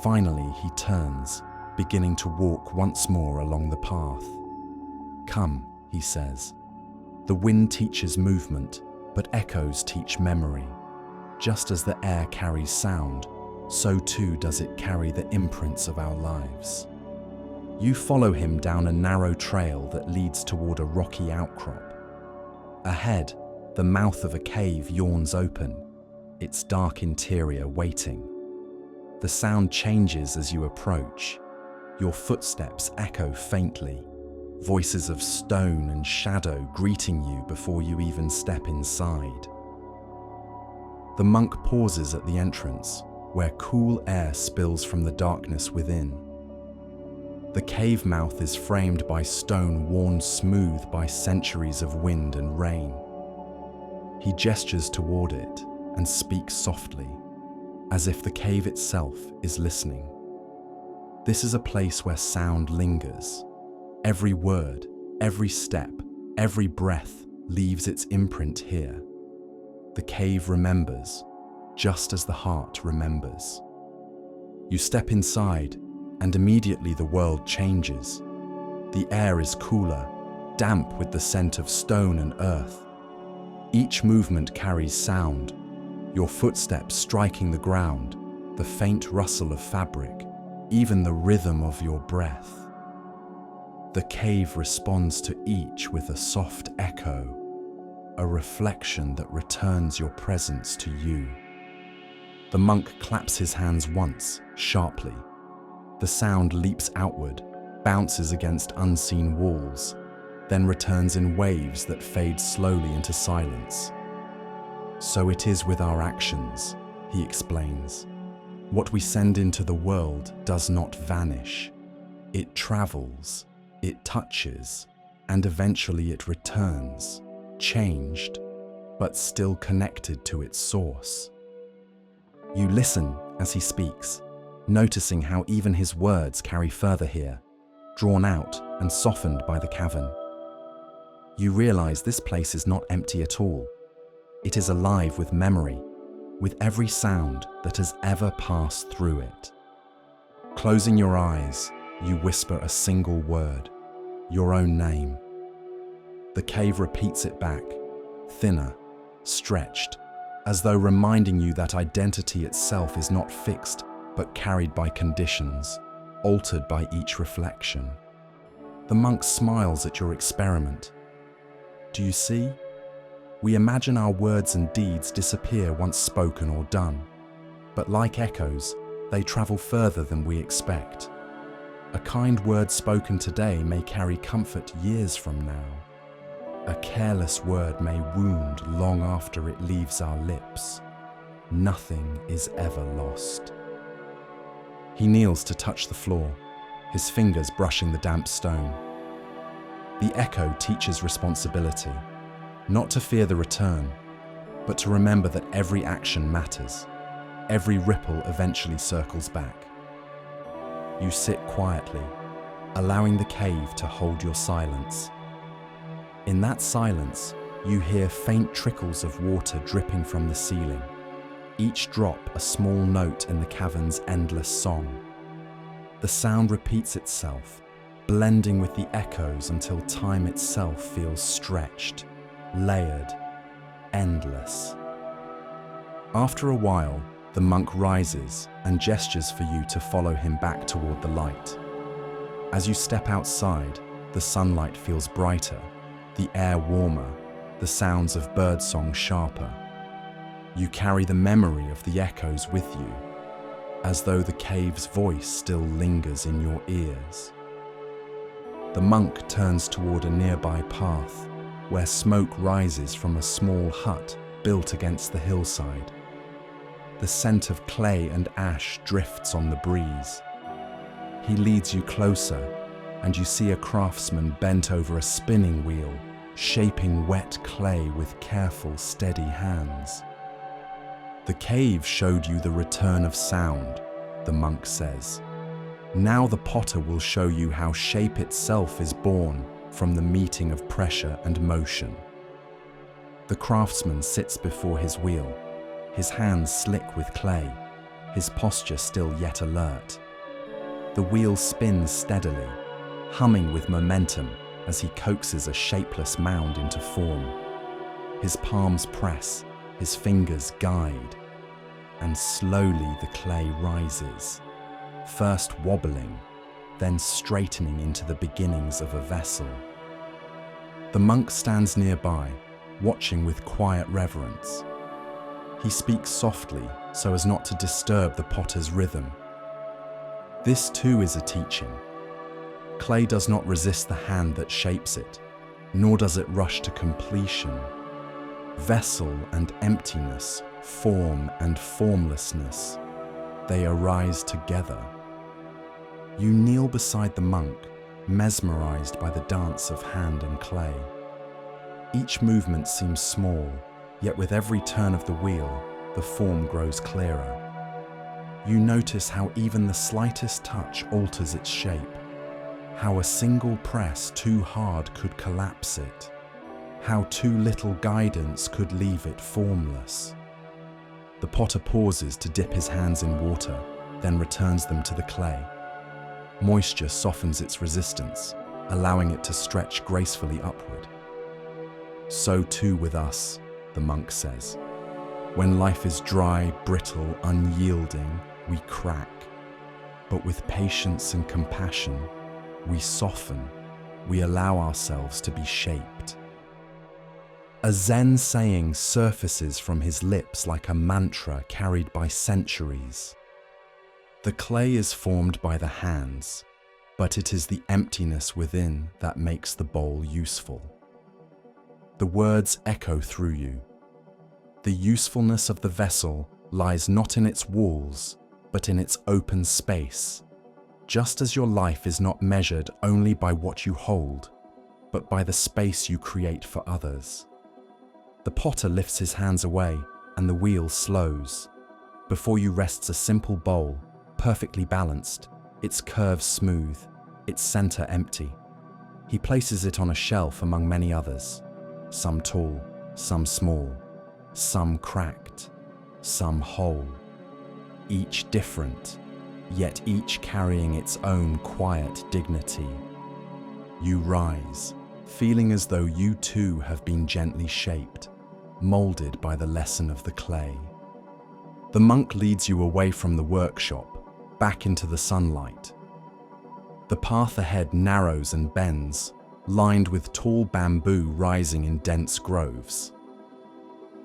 Finally, he turns, beginning to walk once more along the path. Come, he says. The wind teaches movement, but echoes teach memory. Just as the air carries sound, so too does it carry the imprints of our lives. You follow him down a narrow trail that leads toward a rocky outcrop. Ahead, the mouth of a cave yawns open, its dark interior waiting. The sound changes as you approach. Your footsteps echo faintly, voices of stone and shadow greeting you before you even step inside. The monk pauses at the entrance, where cool air spills from the darkness within. The cave mouth is framed by stone worn smooth by centuries of wind and rain. He gestures toward it and speaks softly, as if the cave itself is listening. This is a place where sound lingers. Every word, every step, every breath leaves its imprint here. The cave remembers, just as the heart remembers. You step inside, and immediately the world changes. The air is cooler, damp with the scent of stone and earth. Each movement carries sound, your footsteps striking the ground, the faint rustle of fabric, even the rhythm of your breath. The cave responds to each with a soft echo, a reflection that returns your presence to you. The monk claps his hands once, sharply. The sound leaps outward, bounces against unseen walls, then returns in waves that fade slowly into silence. So it is with our actions, he explains. What we send into the world does not vanish. It travels, it touches, and eventually it returns, changed, but still connected to its source. You listen as he speaks, noticing how even his words carry further here, drawn out and softened by the cavern. You realize this place is not empty at all. It is alive with memory, with every sound that has ever passed through it. Closing your eyes, you whisper a single word, your own name. The cave repeats it back, thinner, stretched, as though reminding you that identity itself is not fixed, but carried by conditions, altered by each reflection. The monk smiles at your experiment. Do you see? We imagine our words and deeds disappear once spoken or done, but like echoes, they travel further than we expect. A kind word spoken today may carry comfort years from now. A careless word may wound long after it leaves our lips. Nothing is ever lost. He kneels to touch the floor, his fingers brushing the damp stone. The echo teaches responsibility, not to fear the return, but to remember that every action matters. Every ripple eventually circles back. You sit quietly, allowing the cave to hold your silence. In that silence, you hear faint trickles of water dripping from the ceiling, each drop a small note in the cavern's endless song. The sound repeats itself, blending with the echoes until time itself feels stretched, layered, endless. After a while, the monk rises and gestures for you to follow him back toward the light. As you step outside, the sunlight feels brighter, the air warmer, the sounds of birdsong sharper. You carry the memory of the echoes with you, as though the cave's voice still lingers in your ears. The monk turns toward a nearby path, where smoke rises from a small hut built against the hillside. The scent of clay and ash drifts on the breeze. He leads you closer, and you see a craftsman bent over a spinning wheel, shaping wet clay with careful, steady hands. The cave showed you the return of sound, the monk says. Now the potter will show you how shape itself is born from the meeting of pressure and motion. The craftsman sits before his wheel, his hands slick with clay, his posture still yet alert. The wheel spins steadily, humming with momentum as he coaxes a shapeless mound into form. His palms press, his fingers guide, and slowly the clay rises, first wobbling, then straightening into the beginnings of a vessel. The monk stands nearby, watching with quiet reverence. He speaks softly so as not to disturb the potter's rhythm. This too is a teaching. Clay does not resist the hand that shapes it, nor does it rush to completion. Vessel and emptiness, form and formlessness, they arise together. You kneel beside the monk, mesmerized by the dance of hand and clay. Each movement seems small, yet with every turn of the wheel, the form grows clearer. You notice how even the slightest touch alters its shape, how a single press too hard could collapse it, how too little guidance could leave it formless. The potter pauses to dip his hands in water, then returns them to the clay. Moisture softens its resistance, allowing it to stretch gracefully upward. So too with us, the monk says. When life is dry, brittle, unyielding, we crack. But with patience and compassion, we soften, we allow ourselves to be shaped. A Zen saying surfaces from his lips like a mantra carried by centuries. The clay is formed by the hands, but it is the emptiness within that makes the bowl useful. The words echo through you. The usefulness of the vessel lies not in its walls, but in its open space, just as your life is not measured only by what you hold, but by the space you create for others. The potter lifts his hands away, and the wheel slows. Before you rests a simple bowl, perfectly balanced, its curves smooth, its center empty. He places it on a shelf among many others, some tall, some small, some cracked, some whole, each different, yet each carrying its own quiet dignity. You rise, feeling as though you too have been gently shaped, molded by the lesson of the clay. The monk leads you away from the workshop, back into the sunlight. The path ahead narrows and bends, lined with tall bamboo rising in dense groves.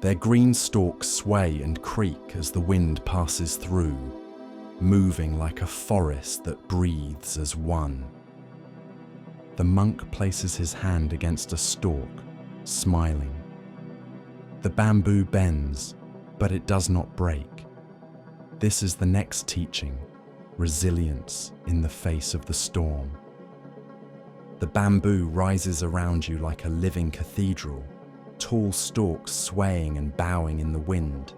Their green stalks sway and creak as the wind passes through, moving like a forest that breathes as one. The monk places his hand against a stalk, smiling. The bamboo bends, but it does not break. This is the next teaching, resilience in the face of the storm. The bamboo rises around you like a living cathedral, tall stalks swaying and bowing in the wind.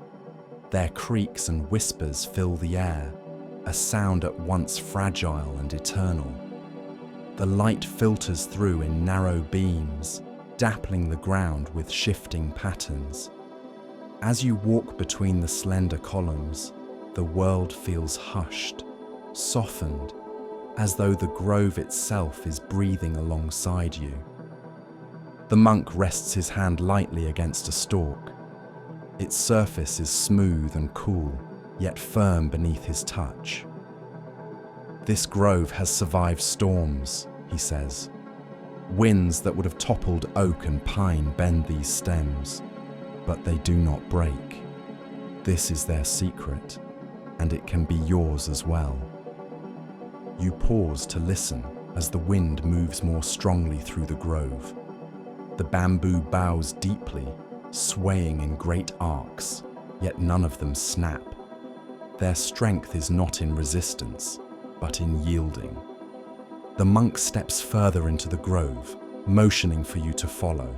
Their creaks and whispers fill the air, a sound at once fragile and eternal. The light filters through in narrow beams, dappling the ground with shifting patterns. As you walk between the slender columns, the world feels hushed, softened, as though the grove itself is breathing alongside you. The monk rests his hand lightly against a stalk. Its surface is smooth and cool, yet firm beneath his touch. This grove has survived storms, he says. Winds that would have toppled oak and pine bend these stems, but they do not break. This is their secret, and it can be yours as well. You pause to listen as the wind moves more strongly through the grove. The bamboo bows deeply, swaying in great arcs, yet none of them snap. Their strength is not in resistance, but in yielding. The monk steps further into the grove, motioning for you to follow.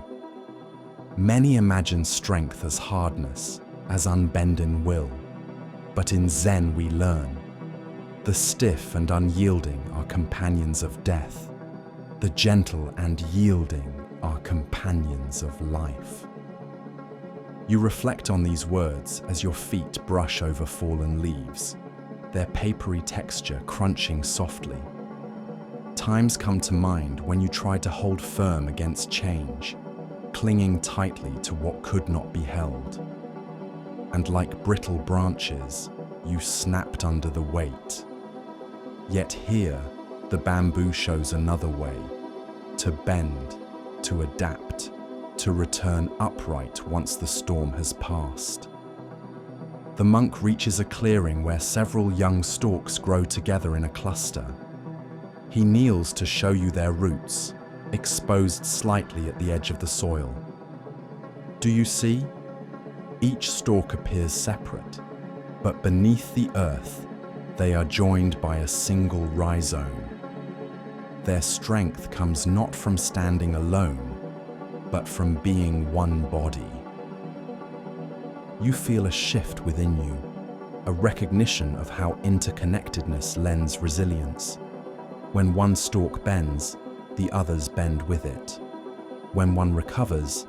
Many imagine strength as hardness, as unbending will, but in Zen we learn. The stiff and unyielding are companions of death. The gentle and yielding are companions of life. You reflect on these words as your feet brush over fallen leaves, their papery texture crunching softly. Times come to mind when you tried to hold firm against change, clinging tightly to what could not be held. And like brittle branches, you snapped under the weight. Yet here, the bamboo shows another way, to bend, to adapt, to return upright once the storm has passed. The monk reaches a clearing where several young stalks grow together in a cluster. He kneels to show you their roots, exposed slightly at the edge of the soil. Do you see? Each stalk appears separate, but beneath the earth, they are joined by a single rhizome. Their strength comes not from standing alone, but from being one body. You feel a shift within you, a recognition of how interconnectedness lends resilience. When one stalk bends, the others bend with it. When one recovers,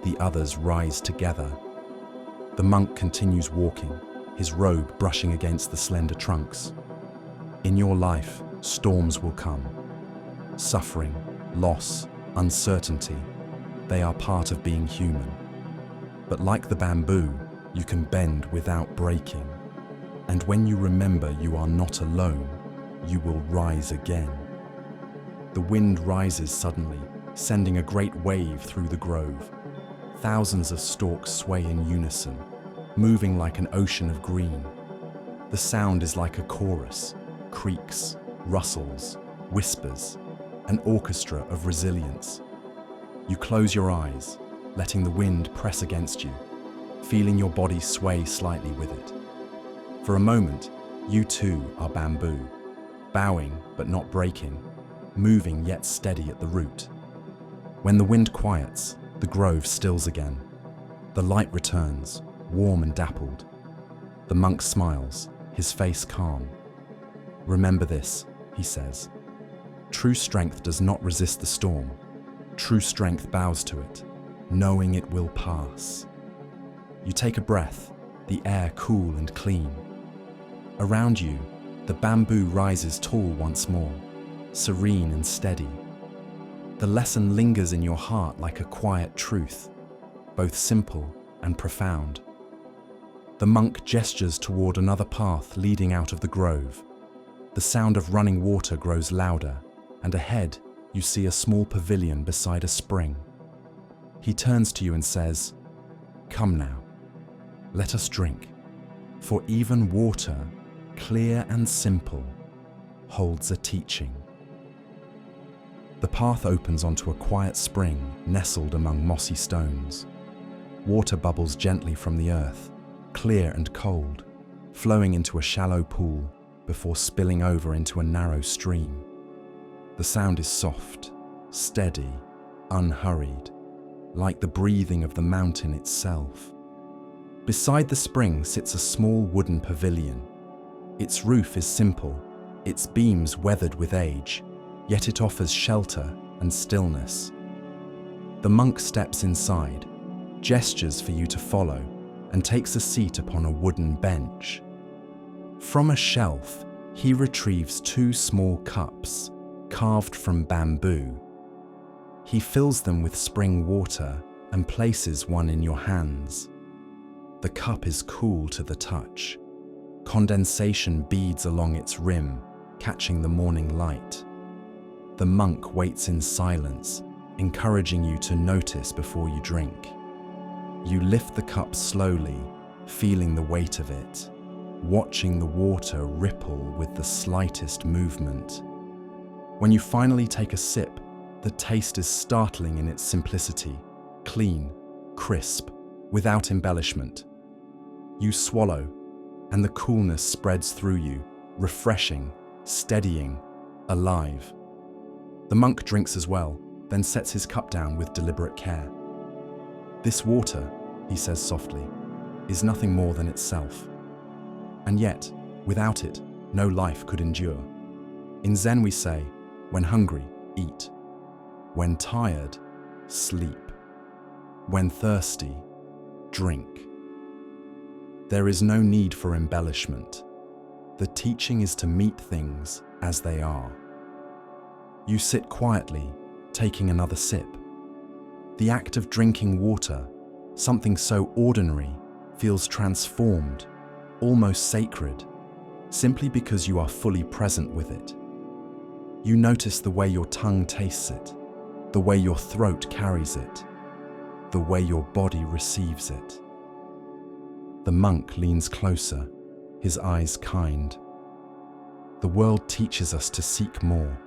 the others rise together. The monk continues walking, his robe brushing against the slender trunks. In your life, storms will come. Suffering, loss, uncertainty, they are part of being human. But like the bamboo, you can bend without breaking. And when you remember you are not alone, you will rise again. The wind rises suddenly, sending a great wave through the grove. Thousands of stalks sway in unison, moving like an ocean of green. The sound is like a chorus, creaks, rustles, whispers, an orchestra of resilience. You close your eyes, letting the wind press against you, feeling your body sway slightly with it. For a moment, you too are bamboo, bowing but not breaking, moving yet steady at the root. When the wind quiets, the grove stills again. The light returns, warm and dappled. The monk smiles, his face calm. Remember this, he says. True strength does not resist the storm. True strength bows to it, knowing it will pass. You take a breath, the air cool and clean. Around you, the bamboo rises tall once more, serene and steady. The lesson lingers in your heart like a quiet truth, both simple and profound. The monk gestures toward another path leading out of the grove. The sound of running water grows louder, and ahead you see a small pavilion beside a spring. He turns to you and says, "Come now, let us drink, for even water, clear and simple, holds a teaching." The path opens onto a quiet spring nestled among mossy stones. Water bubbles gently from the earth, clear and cold, flowing into a shallow pool before spilling over into a narrow stream. The sound is soft, steady, unhurried, like the breathing of the mountain itself. Beside the spring sits a small wooden pavilion. Its roof is simple, its beams weathered with age, yet it offers shelter and stillness. The monk steps inside, gestures for you to follow, and takes a seat upon a wooden bench. From a shelf, he retrieves 2 small cups, carved from bamboo. He fills them with spring water and places one in your hands. The cup is cool to the touch. Condensation beads along its rim, catching the morning light. The monk waits in silence, encouraging you to notice before you drink. You lift the cup slowly, feeling the weight of it, watching the water ripple with the slightest movement. When you finally take a sip, the taste is startling in its simplicity, clean, crisp, without embellishment. You swallow, and the coolness spreads through you, refreshing, steadying, alive. The monk drinks as well, then sets his cup down with deliberate care. "This water," he says softly, "is nothing more than itself. And yet, without it, no life could endure. In Zen we say, when hungry, eat. When tired, sleep. When thirsty, drink." There is no need for embellishment. The teaching is to meet things as they are. You sit quietly, taking another sip. The act of drinking water, something so ordinary, feels transformed, almost sacred, simply because you are fully present with it. You notice the way your tongue tastes it, the way your throat carries it, the way your body receives it. The monk leans closer, his eyes kind. The world teaches us to seek more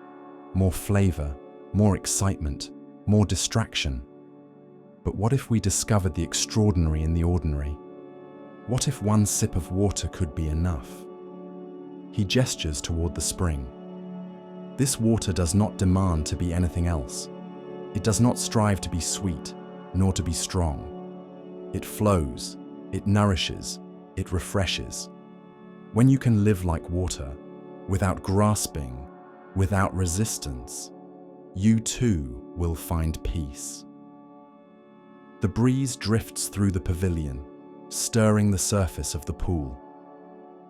flavor, more excitement, more distraction. But what if we discovered the extraordinary in the ordinary? What if one sip of water could be enough? He gestures toward the spring. This water does not demand to be anything else. It does not strive to be sweet, nor to be strong. It flows, it nourishes, it refreshes. When you can live like water, without grasping, without resistance, you too will find peace. The breeze drifts through the pavilion, stirring the surface of the pool.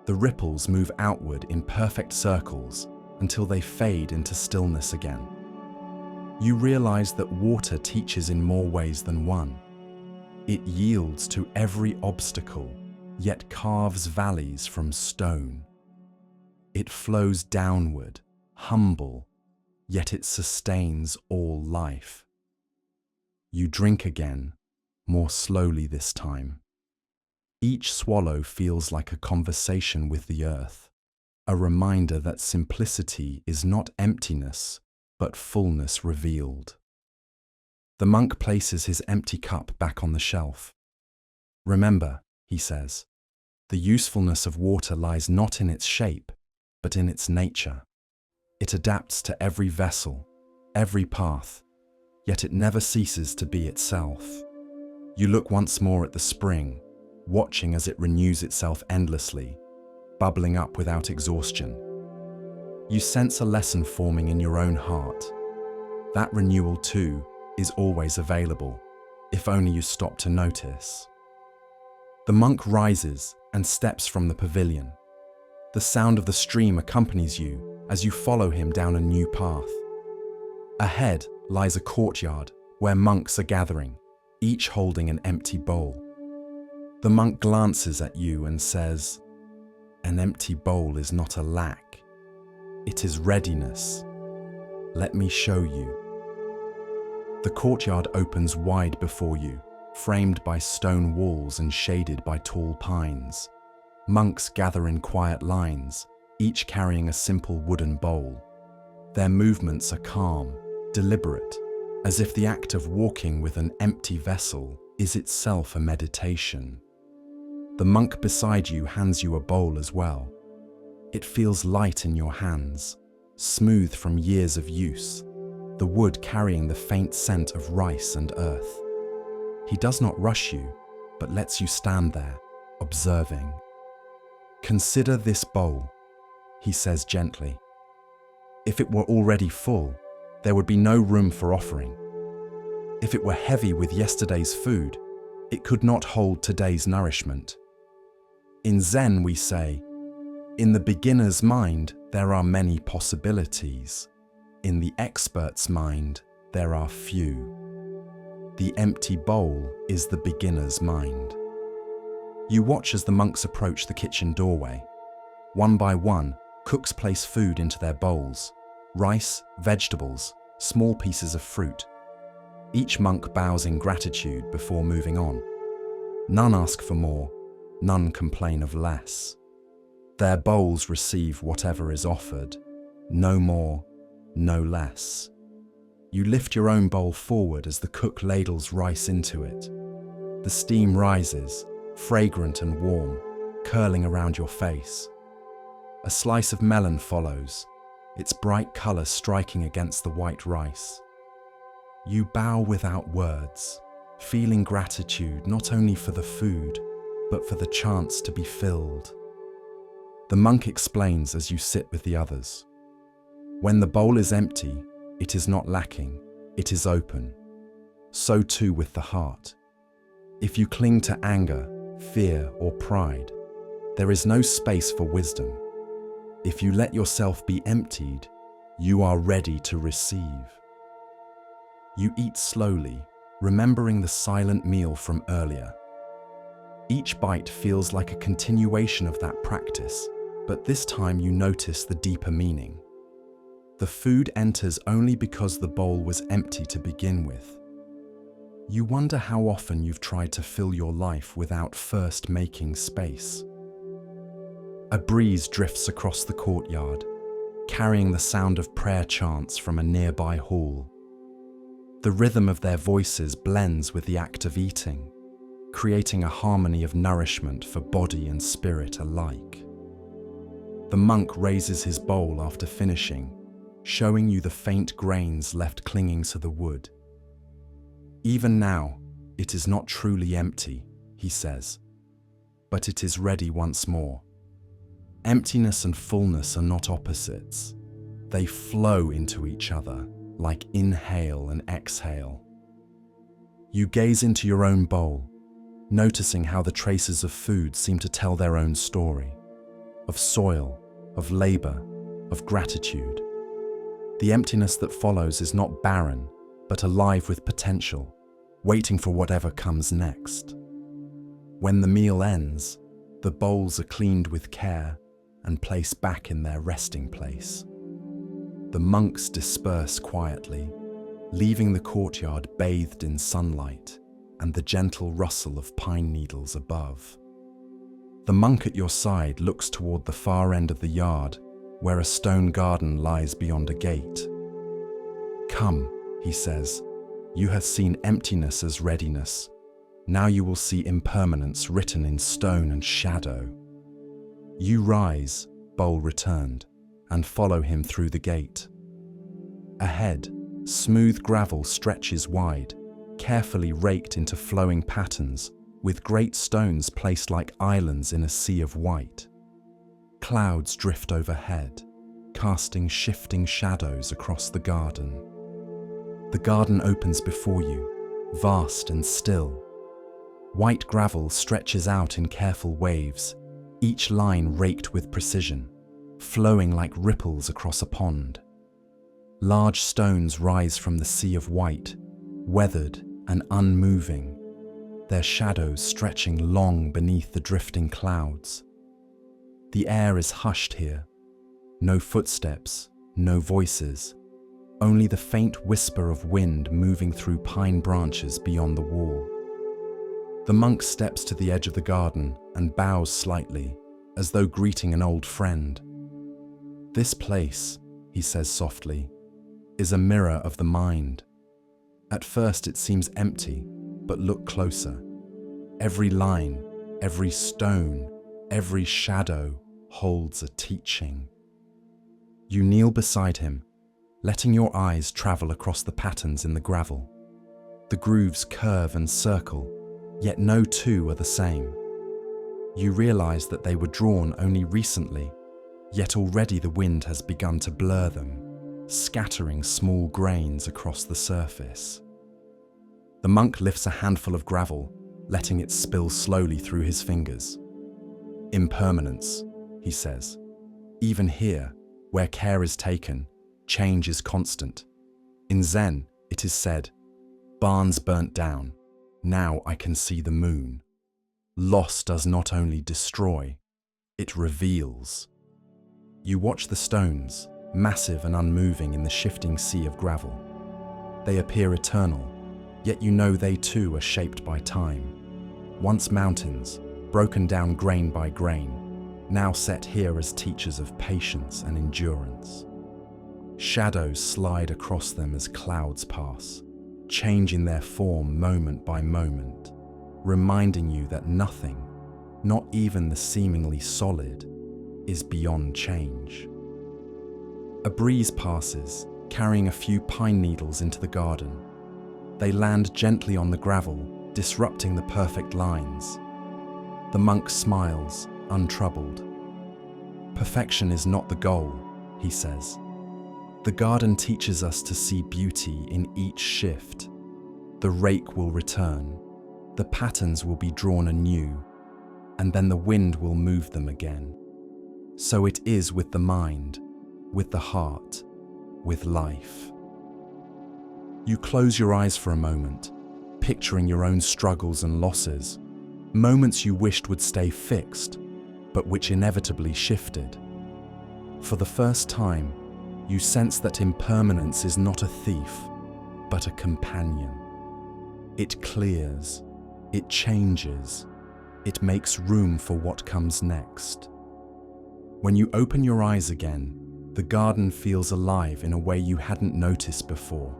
The ripples move outward in perfect circles until they fade into stillness again. You realize that water teaches in more ways than one. It yields to every obstacle, yet carves valleys from stone. It flows downward, humble, yet it sustains all life. You drink again, more slowly this time. Each swallow feels like a conversation with the earth, a reminder that simplicity is not emptiness, but fullness revealed. The monk places his empty cup back on the shelf. "Remember," he says, "the usefulness of water lies not in its shape, but in its nature. It adapts to every vessel, every path, yet it never ceases to be itself." You look once more at the spring, watching as it renews itself endlessly, bubbling up without exhaustion. You sense a lesson forming in your own heart. That renewal too is always available, if only you stop to notice. The monk rises and steps from the pavilion. The sound of the stream accompanies you as you follow him down a new path. Ahead lies a courtyard where monks are gathering, each holding an empty bowl. The monk glances at you and says, "An empty bowl is not a lack. It is readiness. Let me show you." The courtyard opens wide before you, framed by stone walls and shaded by tall pines. Monks gather in quiet lines, each carrying a simple wooden bowl. Their movements are calm, deliberate, as if the act of walking with an empty vessel is itself a meditation. The monk beside you hands you a bowl as well. It feels light in your hands, smooth from years of use, the wood carrying the faint scent of rice and earth. He does not rush you, but lets you stand there, observing. "Consider this bowl," he says gently. "If it were already full, there would be no room for offering. If it were heavy with yesterday's food, it could not hold today's nourishment. In Zen we say, in the beginner's mind there are many possibilities. In the expert's mind there are few. The empty bowl is the beginner's mind." You watch as the monks approach the kitchen doorway. One by one, cooks place food into their bowls: rice, vegetables, small pieces of fruit. Each monk bows in gratitude before moving on. None ask for more, none complain of less. Their bowls receive whatever is offered, no more, no less. You lift your own bowl forward as the cook ladles rice into it. The steam rises, fragrant and warm, curling around your face. A slice of melon follows, its bright colour striking against the white rice. You bow without words, feeling gratitude not only for the food, but for the chance to be filled. The monk explains as you sit with the others. When the bowl is empty, it is not lacking, it is open. So too with the heart. If you cling to anger, fear, or pride, there is no space for wisdom. If you let yourself be emptied, you are ready to receive. You eat slowly, remembering the silent meal from earlier. Each bite feels like a continuation of that practice, but this time you notice the deeper meaning. The food enters only because the bowl was empty to begin with. You wonder how often you've tried to fill your life without first making space. A breeze drifts across the courtyard, carrying the sound of prayer chants from a nearby hall. The rhythm of their voices blends with the act of eating, creating a harmony of nourishment for body and spirit alike. The monk raises his bowl after finishing, showing you the faint grains left clinging to the wood. "Even now, it is not truly empty," he says, "but it is ready once more." Emptiness and fullness are not opposites. They flow into each other, like inhale and exhale. You gaze into your own bowl, noticing how the traces of food seem to tell their own story, of soil, of labor, of gratitude. The emptiness that follows is not barren, but alive with potential, waiting for whatever comes next. When the meal ends, the bowls are cleaned with care and placed back in their resting place. The monks disperse quietly, leaving the courtyard bathed in sunlight and the gentle rustle of pine needles above. The monk at your side looks toward the far end of the yard, where a stone garden lies beyond a gate. "Come," he says, "you have seen emptiness as readiness. Now you will see impermanence written in stone and shadow." You rise, bowl returned, and follow him through the gate. Ahead, smooth gravel stretches wide, carefully raked into flowing patterns, with great stones placed like islands in a sea of white. Clouds drift overhead, casting shifting shadows across the garden. The garden opens before you, vast and still. White gravel stretches out in careful waves, each line raked with precision, flowing like ripples across a pond. Large stones rise from the sea of white, weathered and unmoving, their shadows stretching long beneath the drifting clouds. The air is hushed here. No footsteps, no voices, only the faint whisper of wind moving through pine branches beyond the wall. The monk steps to the edge of the garden and bows slightly, as though greeting an old friend. "This place," he says softly, "is a mirror of the mind. At first it seems empty, but look closer. Every line, every stone, every shadow holds a teaching." You kneel beside him, letting your eyes travel across the patterns in the gravel. The grooves curve and circle, yet no two are the same. You realize that they were drawn only recently, yet already the wind has begun to blur them, scattering small grains across the surface. The monk lifts a handful of gravel, letting it spill slowly through his fingers. "Impermanence," he says. "Even here, where care is taken, change is constant. In Zen, it is said, 'Barns burnt down, now I can see the moon.' Loss does not only destroy, it reveals." You watch the stones, massive and unmoving in the shifting sea of gravel. They appear eternal, yet you know they too are shaped by time. Once mountains, broken down grain by grain, now set here as teachers of patience and endurance. Shadows slide across them as clouds pass, changing their form moment by moment, reminding you that nothing, not even the seemingly solid, is beyond change. A breeze passes, carrying a few pine needles into the garden. They land gently on the gravel, disrupting the perfect lines. The monk smiles, untroubled. "Perfection is not the goal," he says. "The garden teaches us to see beauty in each shift. The rake will return, the patterns will be drawn anew, and then the wind will move them again. So it is with the mind, with the heart, with life." You close your eyes for a moment, picturing your own struggles and losses, moments you wished would stay fixed, but which inevitably shifted. For the first time, you sense that impermanence is not a thief, but a companion. It clears, it changes, it makes room for what comes next. When you open your eyes again, the garden feels alive in a way you hadn't noticed before.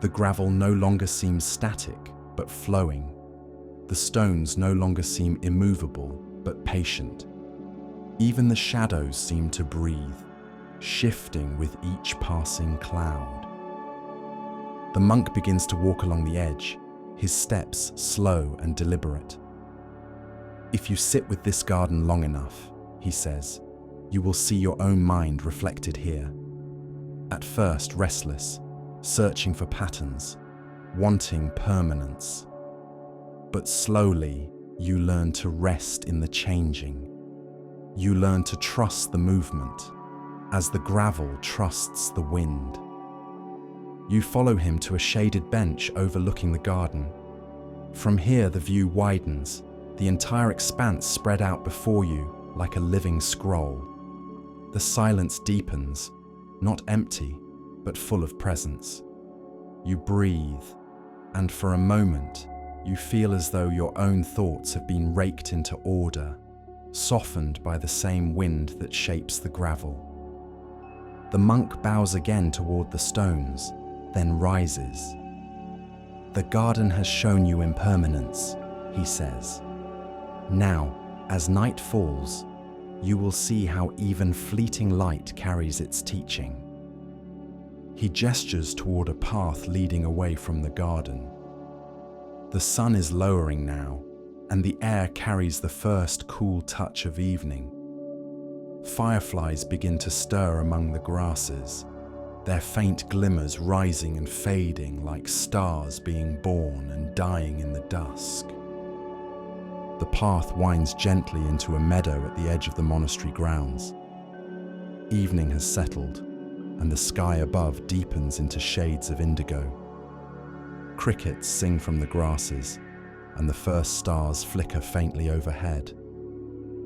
The gravel no longer seems static, but flowing. The stones no longer seem immovable, but patient. Even the shadows seem to breathe, shifting with each passing cloud. The monk begins to walk along the edge, his steps slow and deliberate. "If you sit with this garden long enough," he says, "you will see your own mind reflected here. At first restless, searching for patterns, wanting permanence. But slowly, you learn to rest in the changing. You learn to trust the movement, as the gravel trusts the wind." You follow him to a shaded bench overlooking the garden. From here, the view widens, the entire expanse spread out before you like a living scroll. The silence deepens, not empty, but full of presence. You breathe, and for a moment, you feel as though your own thoughts have been raked into order, softened by the same wind that shapes the gravel. The monk bows again toward the stones, then rises. "The garden has shown you impermanence," he says. "Now, as night falls, you will see how even fleeting light carries its teaching." He gestures toward a path leading away from the garden. The sun is lowering now, and the air carries the first cool touch of evening. fireflies begin to stir among the grasses, their faint glimmers rising and fading like stars being born and dying in the dusk. The path winds gently into a meadow at the edge of the monastery grounds. Evening has settled, and the sky above deepens into shades of indigo. Crickets sing from the grasses, and the first stars flicker faintly overhead.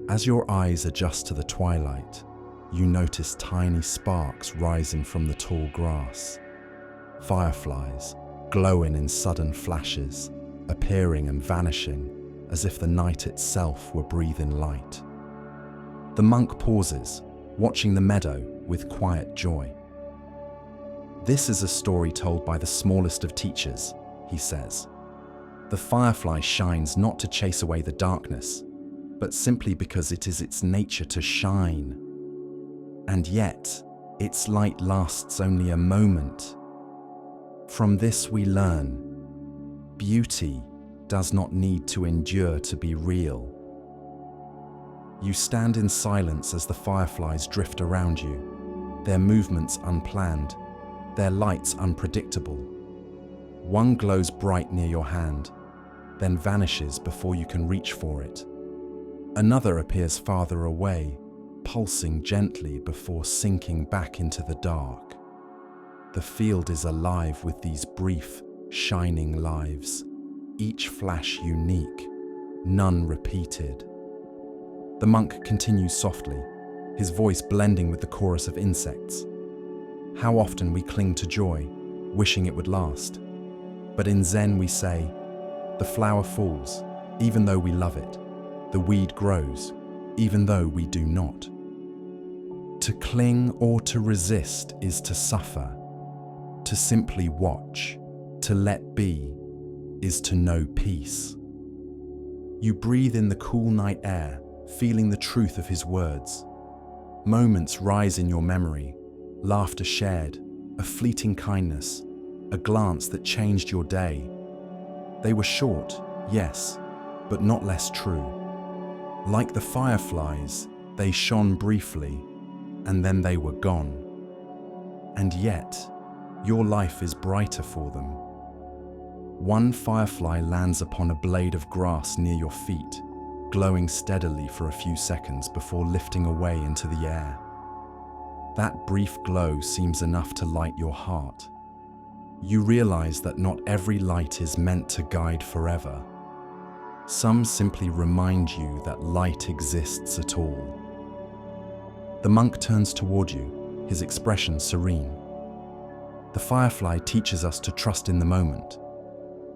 As your eyes adjust to the twilight, you notice tiny sparks rising from the tall grass. Fireflies, glowing in sudden flashes, appearing and vanishing as if the night itself were breathing light. The monk pauses, watching the meadow with quiet joy. "This is a story told by the smallest of teachers," he says. "The firefly shines not to chase away the darkness, but simply because it is its nature to shine. And yet, its light lasts only a moment. From this we learn, beauty does not need to endure to be real." You stand in silence as the fireflies drift around you, their movements unplanned, their lights unpredictable. One glows bright near your hand, then vanishes before you can reach for it. Another appears farther away, pulsing gently before sinking back into the dark. The field is alive with these brief, shining lives, each flash unique, none repeated. The monk continues softly, his voice blending with the chorus of insects. How often we cling to joy, wishing it would last. But in Zen we say, the flower falls, even though we love it. The weed grows, even though we do not. To cling or to resist is to suffer. To simply watch, to let be, is to know peace. You breathe in the cool night air, feeling the truth of his words. Moments rise in your memory, laughter shared, a fleeting kindness, a glance that changed your day. They were short, yes, but not less true. Like the fireflies, they shone briefly, and then they were gone. And yet, your life is brighter for them. One firefly lands upon a blade of grass near your feet, glowing steadily for a few seconds before lifting away into the air. That brief glow seems enough to light your heart. You realize that not every light is meant to guide forever. Some simply remind you that light exists at all. The monk turns toward you, his expression serene. The firefly teaches us to trust in the moment.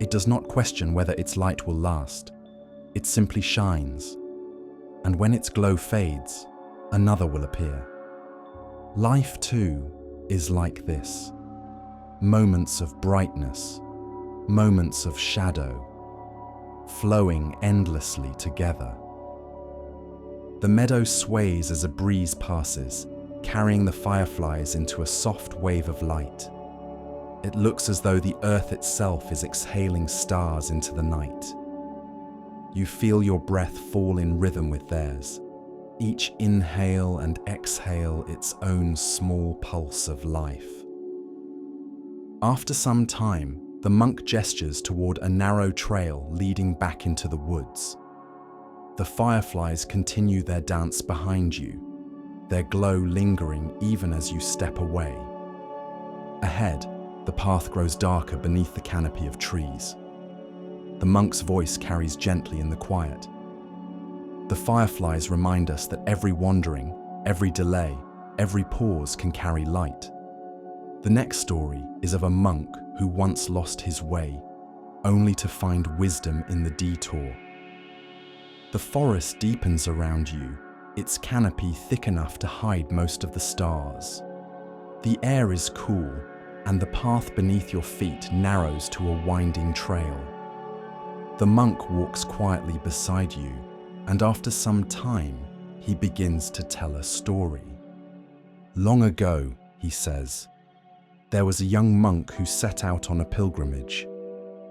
It does not question whether its light will last. It simply shines. And when its glow fades, another will appear. Life, too, is like this. Moments of brightness, moments of shadow, flowing endlessly together. The meadow sways as a breeze passes, carrying the fireflies into a soft wave of light. It looks as though the earth itself is exhaling stars into the night. You feel your breath fall in rhythm with theirs, each inhale and exhale its own small pulse of life. After some time, the monk gestures toward a narrow trail leading back into the woods. The fireflies continue their dance behind you, their glow lingering even as you step away. Ahead, the path grows darker beneath the canopy of trees. The monk's voice carries gently in the quiet. The fireflies remind us that every wandering, every delay, every pause can carry light. The next story is of a monk who once lost his way, only to find wisdom in the detour. The forest deepens around you, its canopy thick enough to hide most of the stars. The air is cool, and the path beneath your feet narrows to a winding trail. The monk walks quietly beside you, and after some time, he begins to tell a story. Long ago, he says, there was a young monk who set out on a pilgrimage.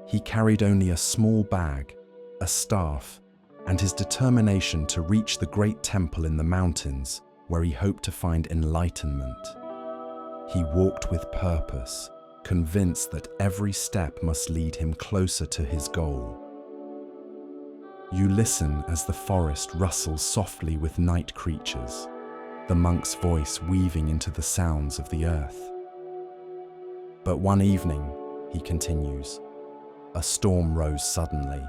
He carried only a small bag, a staff, and his determination to reach the great temple in the mountains where he hoped to find enlightenment. He walked with purpose, convinced that every step must lead him closer to his goal. You listen as the forest rustles softly with night creatures, the monk's voice weaving into the sounds of the earth. But one evening, he continues, a storm rose suddenly.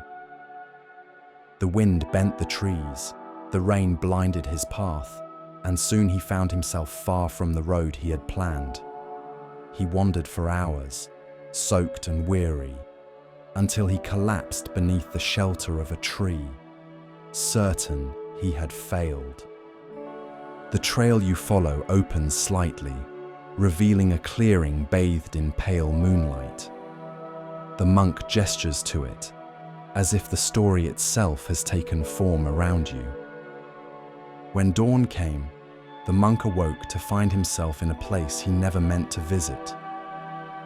The wind bent the trees, the rain blinded his path, and soon he found himself far from the road he had planned. He wandered for hours, soaked and weary, until he collapsed beneath the shelter of a tree, certain he had failed. The trail you follow opens slightly, revealing a clearing bathed in pale moonlight. The monk gestures to it, as if the story itself has taken form around you. When dawn came, the monk awoke to find himself in a place he never meant to visit.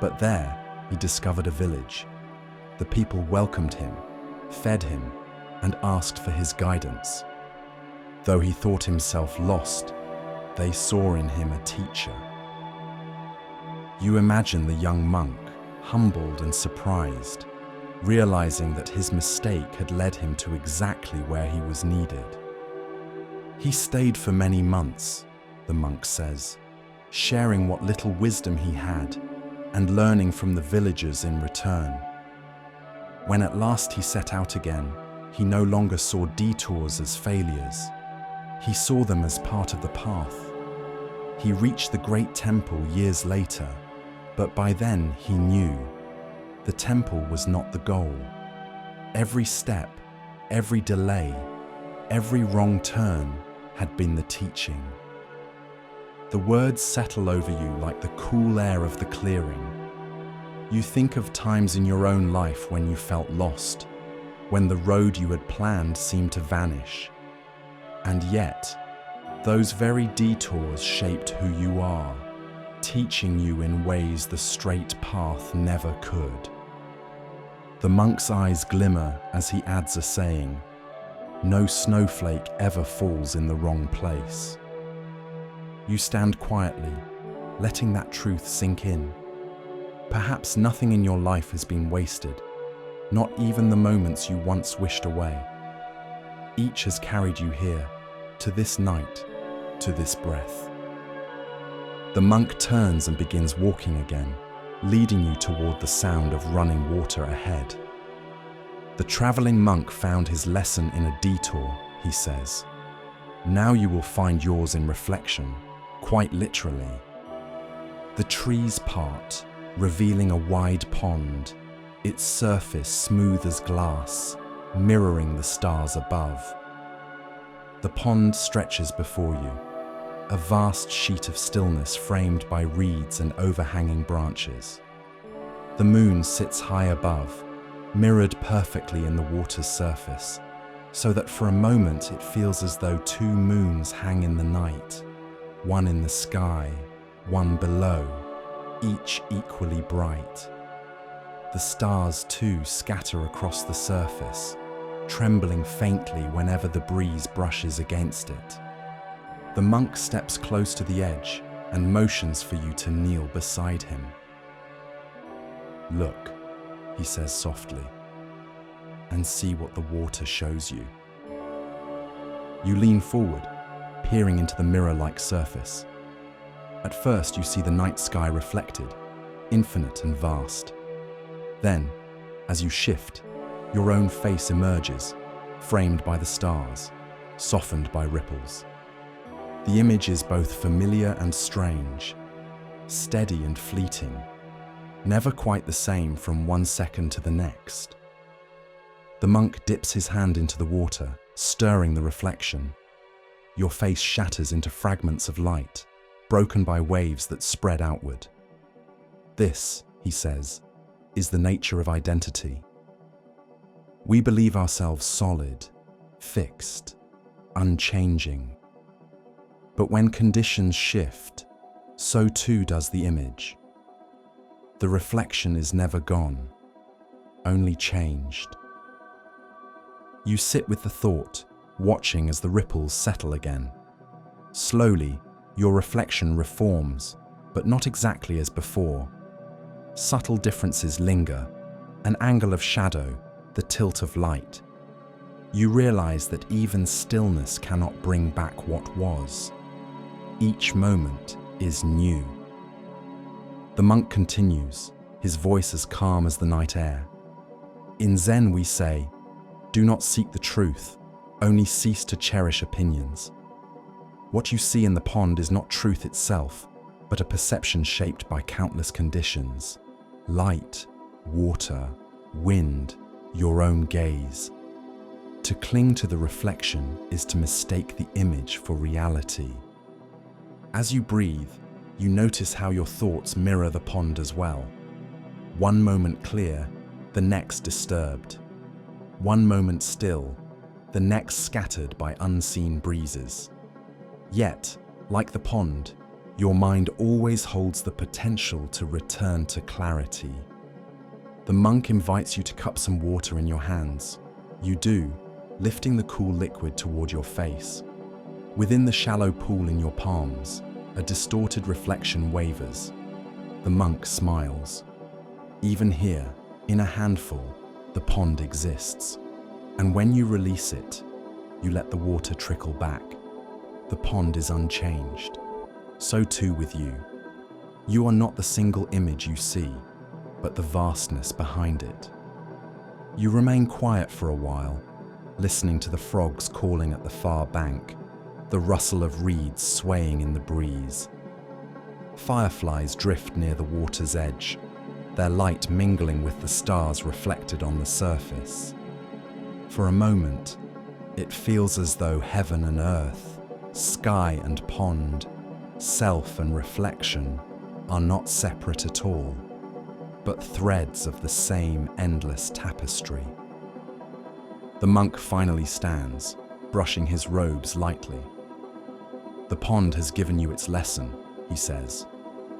But there, he discovered a village. The people welcomed him, fed him, and asked for his guidance. Though he thought himself lost, they saw in him a teacher. You imagine the young monk, humbled and surprised, realizing that his mistake had led him to exactly where he was needed. He stayed for many months, the monk says, sharing what little wisdom he had and learning from the villagers in return. When at last he set out again, he no longer saw detours as failures. He saw them as part of the path. He reached the great temple years later, but by then he knew the temple was not the goal. Every step, every delay, every wrong turn had been the teaching. The words settle over you like the cool air of the clearing. You think of times in your own life when you felt lost, when the road you had planned seemed to vanish. And yet, those very detours shaped who you are, teaching you in ways the straight path never could. The monk's eyes glimmer as he adds a saying, "No snowflake ever falls in the wrong place." You stand quietly, letting that truth sink in. Perhaps nothing in your life has been wasted, not even the moments you once wished away. Each has carried you here, to this night, to this breath. The monk turns and begins walking again, leading you toward the sound of running water ahead. The traveling monk found his lesson in a detour, he says. Now you will find yours in reflection, quite literally. The trees part, revealing a wide pond, its surface smooth as glass, mirroring the stars above. The pond stretches before you, a vast sheet of stillness framed by reeds and overhanging branches. The moon sits high above, mirrored perfectly in the water's surface, so that for a moment it feels as though two moons hang in the night, one in the sky, one below, each equally bright. The stars too scatter across the surface, trembling faintly whenever the breeze brushes against it. The monk steps close to the edge and motions for you to kneel beside him. "Look," he says softly, "and see what the water shows you." You lean forward, peering into the mirror-like surface. At first you see the night sky reflected, infinite and vast. Then, as you shift, your own face emerges, framed by the stars, softened by ripples. The image is both familiar and strange, steady and fleeting, never quite the same from one second to the next. The monk dips his hand into the water, stirring the reflection. Your face shatters into fragments of light, broken by waves that spread outward. This, he says, is the nature of identity. We believe ourselves solid, fixed, unchanging. But when conditions shift, so too does the image. The reflection is never gone, only changed. You sit with the thought, watching as the ripples settle again. Slowly, your reflection reforms, but not exactly as before. Subtle differences linger, an angle of shadow, the tilt of light. You realize that even stillness cannot bring back what was. Each moment is new. The monk continues, his voice as calm as the night air. In Zen we say, do not seek the truth, only cease to cherish opinions. What you see in the pond is not truth itself, but a perception shaped by countless conditions. Light, water, wind, your own gaze. To cling to the reflection is to mistake the image for reality. As you breathe, you notice how your thoughts mirror the pond as well. One moment clear, the next disturbed. One moment still, the next scattered by unseen breezes. Yet, like the pond, your mind always holds the potential to return to clarity. The monk invites you to cup some water in your hands. You do, lifting the cool liquid toward your face. Within the shallow pool in your palms, a distorted reflection wavers. The monk smiles. Even here, in a handful, the pond exists. And when you release it, you let the water trickle back. The pond is unchanged. So too with you. You are not the single image you see, but the vastness behind it. You remain quiet for a while, listening to the frogs calling at the far bank, the rustle of reeds swaying in the breeze. Fireflies drift near the water's edge, their light mingling with the stars reflected on the surface. For a moment, it feels as though heaven and earth, sky and pond, self and reflection are not separate at all, but threads of the same endless tapestry. The monk finally stands, brushing his robes lightly. The pond has given you its lesson, he says.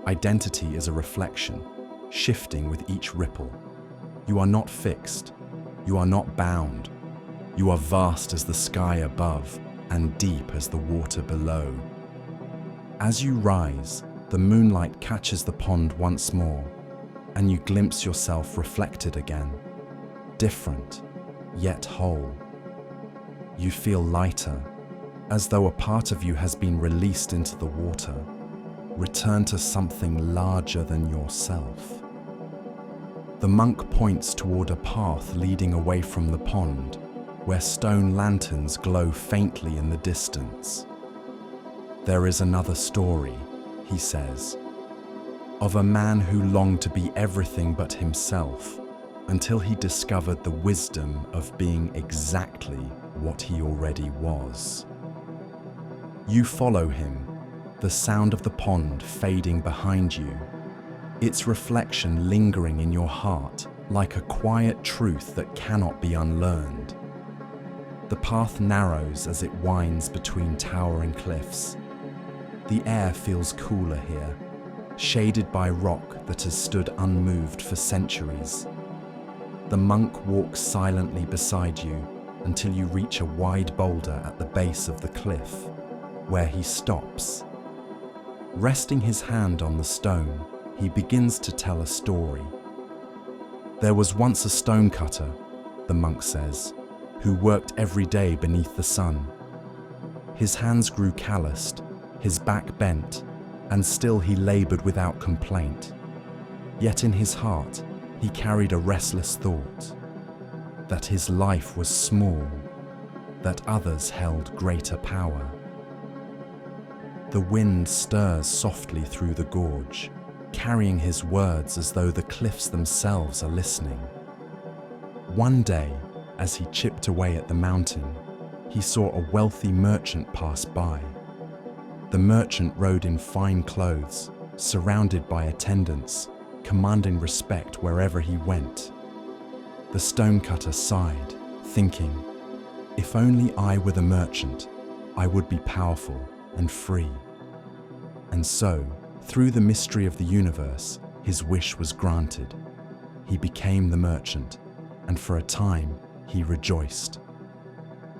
Identity is a reflection, shifting with each ripple. You are not fixed. You are not bound. You are vast as the sky above and deep as the water below. As you rise, the moonlight catches the pond once more, and you glimpse yourself reflected again, different, yet whole. You feel lighter, as though a part of you has been released into the water, return to something larger than yourself. The monk points toward a path leading away from the pond, where stone lanterns glow faintly in the distance. There is another story, he says, of a man who longed to be everything but himself until he discovered the wisdom of being exactly what he already was. You follow him, the sound of the pond fading behind you, its reflection lingering in your heart like a quiet truth that cannot be unlearned. The path narrows as it winds between towering cliffs. The air feels cooler here, shaded by rock that has stood unmoved for centuries. The monk walks silently beside you until you reach a wide boulder at the base of the cliff, where he stops. Resting his hand on the stone, he begins to tell a story. There was once a stonecutter, the monk says, who worked every day beneath the sun. His hands grew calloused, his back bent, and still he labored without complaint. Yet in his heart, he carried a restless thought, that his life was small, that others held greater power. The wind stirs softly through the gorge, carrying his words as though the cliffs themselves are listening. One day, as he chipped away at the mountain, he saw a wealthy merchant pass by. The merchant rode in fine clothes, surrounded by attendants, commanding respect wherever he went. The stonecutter sighed, thinking, if only I were the merchant, I would be powerful and free. And so, through the mystery of the universe, his wish was granted. He became the merchant, and for a time, he rejoiced.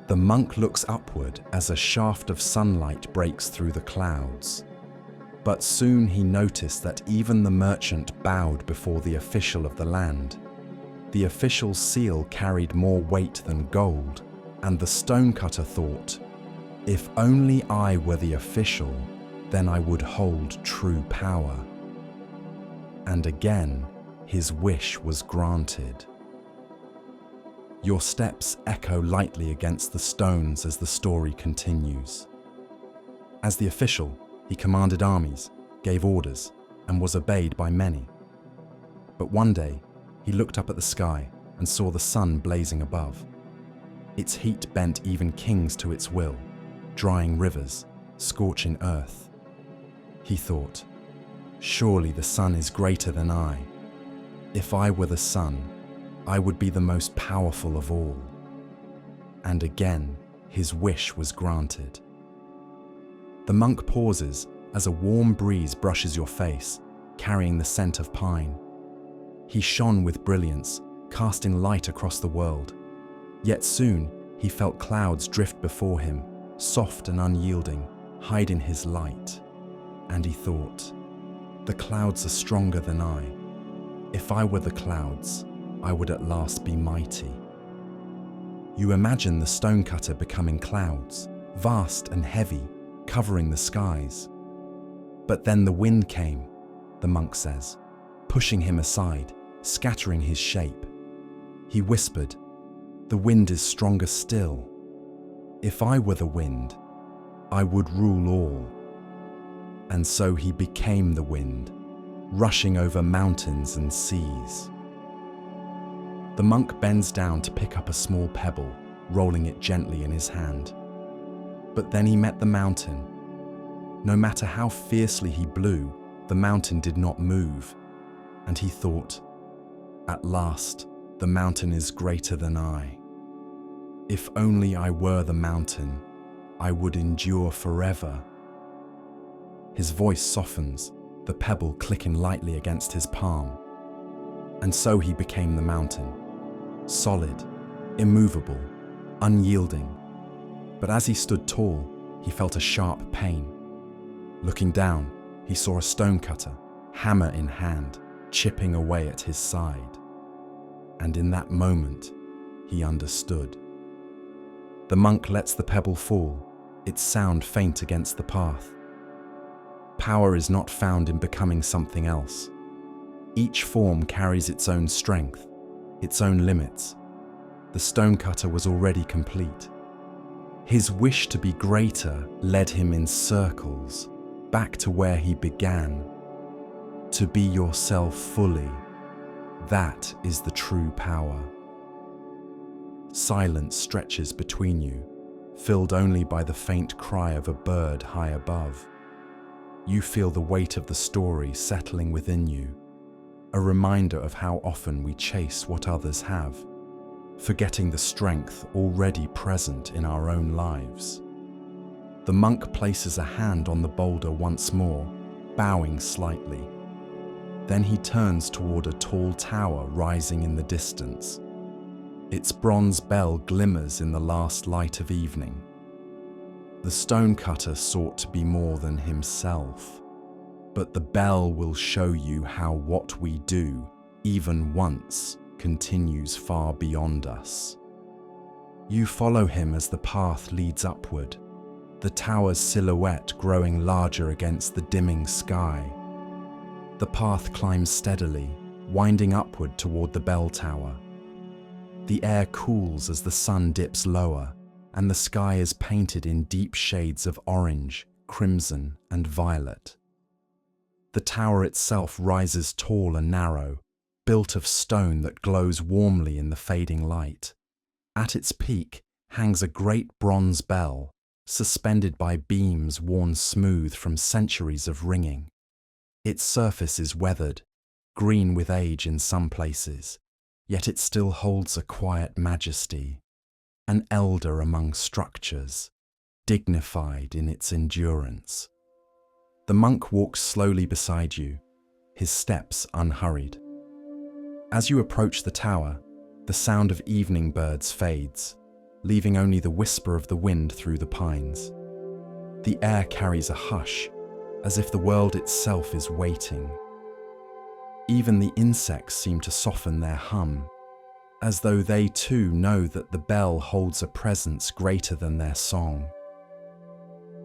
The monk looks upward as a shaft of sunlight breaks through the clouds. But soon he noticed that even the merchant bowed before the official of the land. The official's seal carried more weight than gold, and the stonecutter thought, "If only I were the official, then I would hold true power." And again, his wish was granted. Your steps echo lightly against the stones as the story continues. As the official, he commanded armies, gave orders, and was obeyed by many. But one day, he looked up at the sky and saw the sun blazing above. Its heat bent even kings to its will, drying rivers, scorching earth. He thought, "Surely the sun is greater than I. If I were the sun, I would be the most powerful of all." And again, his wish was granted. The monk pauses as a warm breeze brushes your face, carrying the scent of pine. He shone with brilliance, casting light across the world. Yet soon, he felt clouds drift before him, soft and unyielding, hiding his light. And he thought, "The clouds are stronger than I. If I were the clouds, I would at last be mighty." You imagine the stonecutter becoming clouds, vast and heavy, covering the skies. But then the wind came, the monk says, pushing him aside, scattering his shape. He whispered, "The wind is stronger still. If I were the wind, I would rule all." And so he became the wind, rushing over mountains and seas. The monk bends down to pick up a small pebble, rolling it gently in his hand. But then he met the mountain. No matter how fiercely he blew, the mountain did not move. And he thought, "At last, the mountain is greater than I. If only I were the mountain, I would endure forever." His voice softens, the pebble clicking lightly against his palm. And so he became the mountain, solid, immovable, unyielding. But as he stood tall, he felt a sharp pain. Looking down, he saw a stonecutter, hammer in hand, chipping away at his side. And in that moment, he understood. The monk lets the pebble fall, its sound faint against the path. Power is not found in becoming something else. Each form carries its own strength, its own limits. The stonecutter was already complete. His wish to be greater led him in circles, back to where he began. To be yourself fully, that is the true power. Silence stretches between you, filled only by the faint cry of a bird high above. You feel the weight of the story settling within you, a reminder of how often we chase what others have, forgetting the strength already present in our own lives. The monk places a hand on the boulder once more, bowing slightly. Then he turns toward a tall tower rising in the distance. Its bronze bell glimmers in the last light of evening. The stonecutter sought to be more than himself, but the bell will show you how what we do, even once, continues far beyond us. You follow him as the path leads upward, the tower's silhouette growing larger against the dimming sky. The path climbs steadily, winding upward toward the bell tower. The air cools as the sun dips lower, and the sky is painted in deep shades of orange, crimson, and violet. The tower itself rises tall and narrow, built of stone that glows warmly in the fading light. At its peak hangs a great bronze bell, suspended by beams worn smooth from centuries of ringing. Its surface is weathered, green with age in some places, yet it still holds a quiet majesty, an elder among structures, dignified in its endurance. The monk walks slowly beside you, his steps unhurried. As you approach the tower, the sound of evening birds fades. leaving only the whisper of the wind through the pines. The air carries a hush, as if the world itself is waiting. Even the insects seem to soften their hum, as though they too know that the bell holds a presence greater than their song.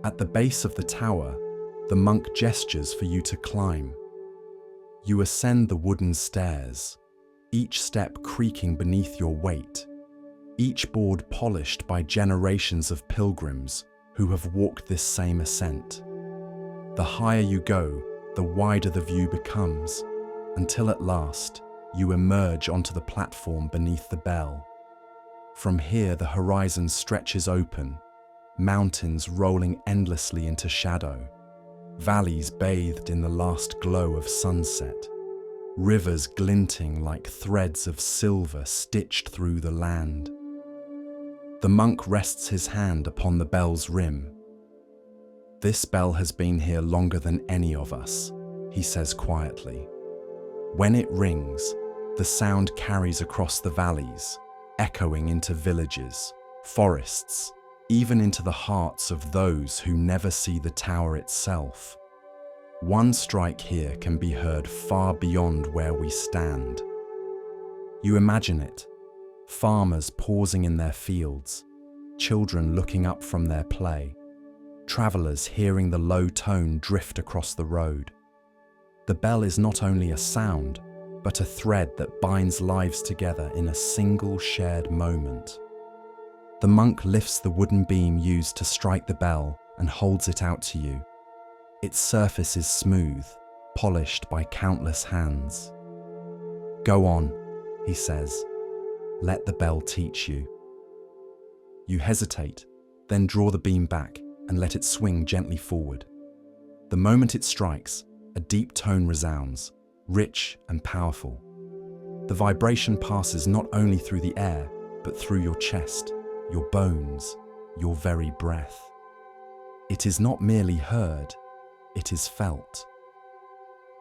At the base of the tower, the monk gestures for you to climb. You ascend the wooden stairs, each step creaking beneath your weight, each board polished by generations of pilgrims who have walked this same ascent. The higher you go, the wider the view becomes, until at last you emerge onto the platform beneath the bell. From here, the horizon stretches open, mountains rolling endlessly into shadow, valleys bathed in the last glow of sunset, rivers glinting like threads of silver stitched through the land. The monk rests his hand upon the bell's rim. "This bell has been here longer than any of us," he says quietly. When it rings, the sound carries across the valleys, echoing into villages, forests, even into the hearts of those who never see the tower itself. One strike here can be heard far beyond where we stand. You imagine it, farmers pausing in their fields, children looking up from their play, travelers hearing the low tone drift across the road. The bell is not only a sound, but a thread that binds lives together in a single shared moment. The monk lifts the wooden beam used to strike the bell and holds it out to you. Its surface is smooth, polished by countless hands. "Go on," he says. "Let the bell teach you." You hesitate, then draw the beam back and let it swing gently forward. The moment it strikes, a deep tone resounds, rich and powerful. The vibration passes not only through the air, but through your chest, your bones, your very breath. It is not merely heard, it is felt.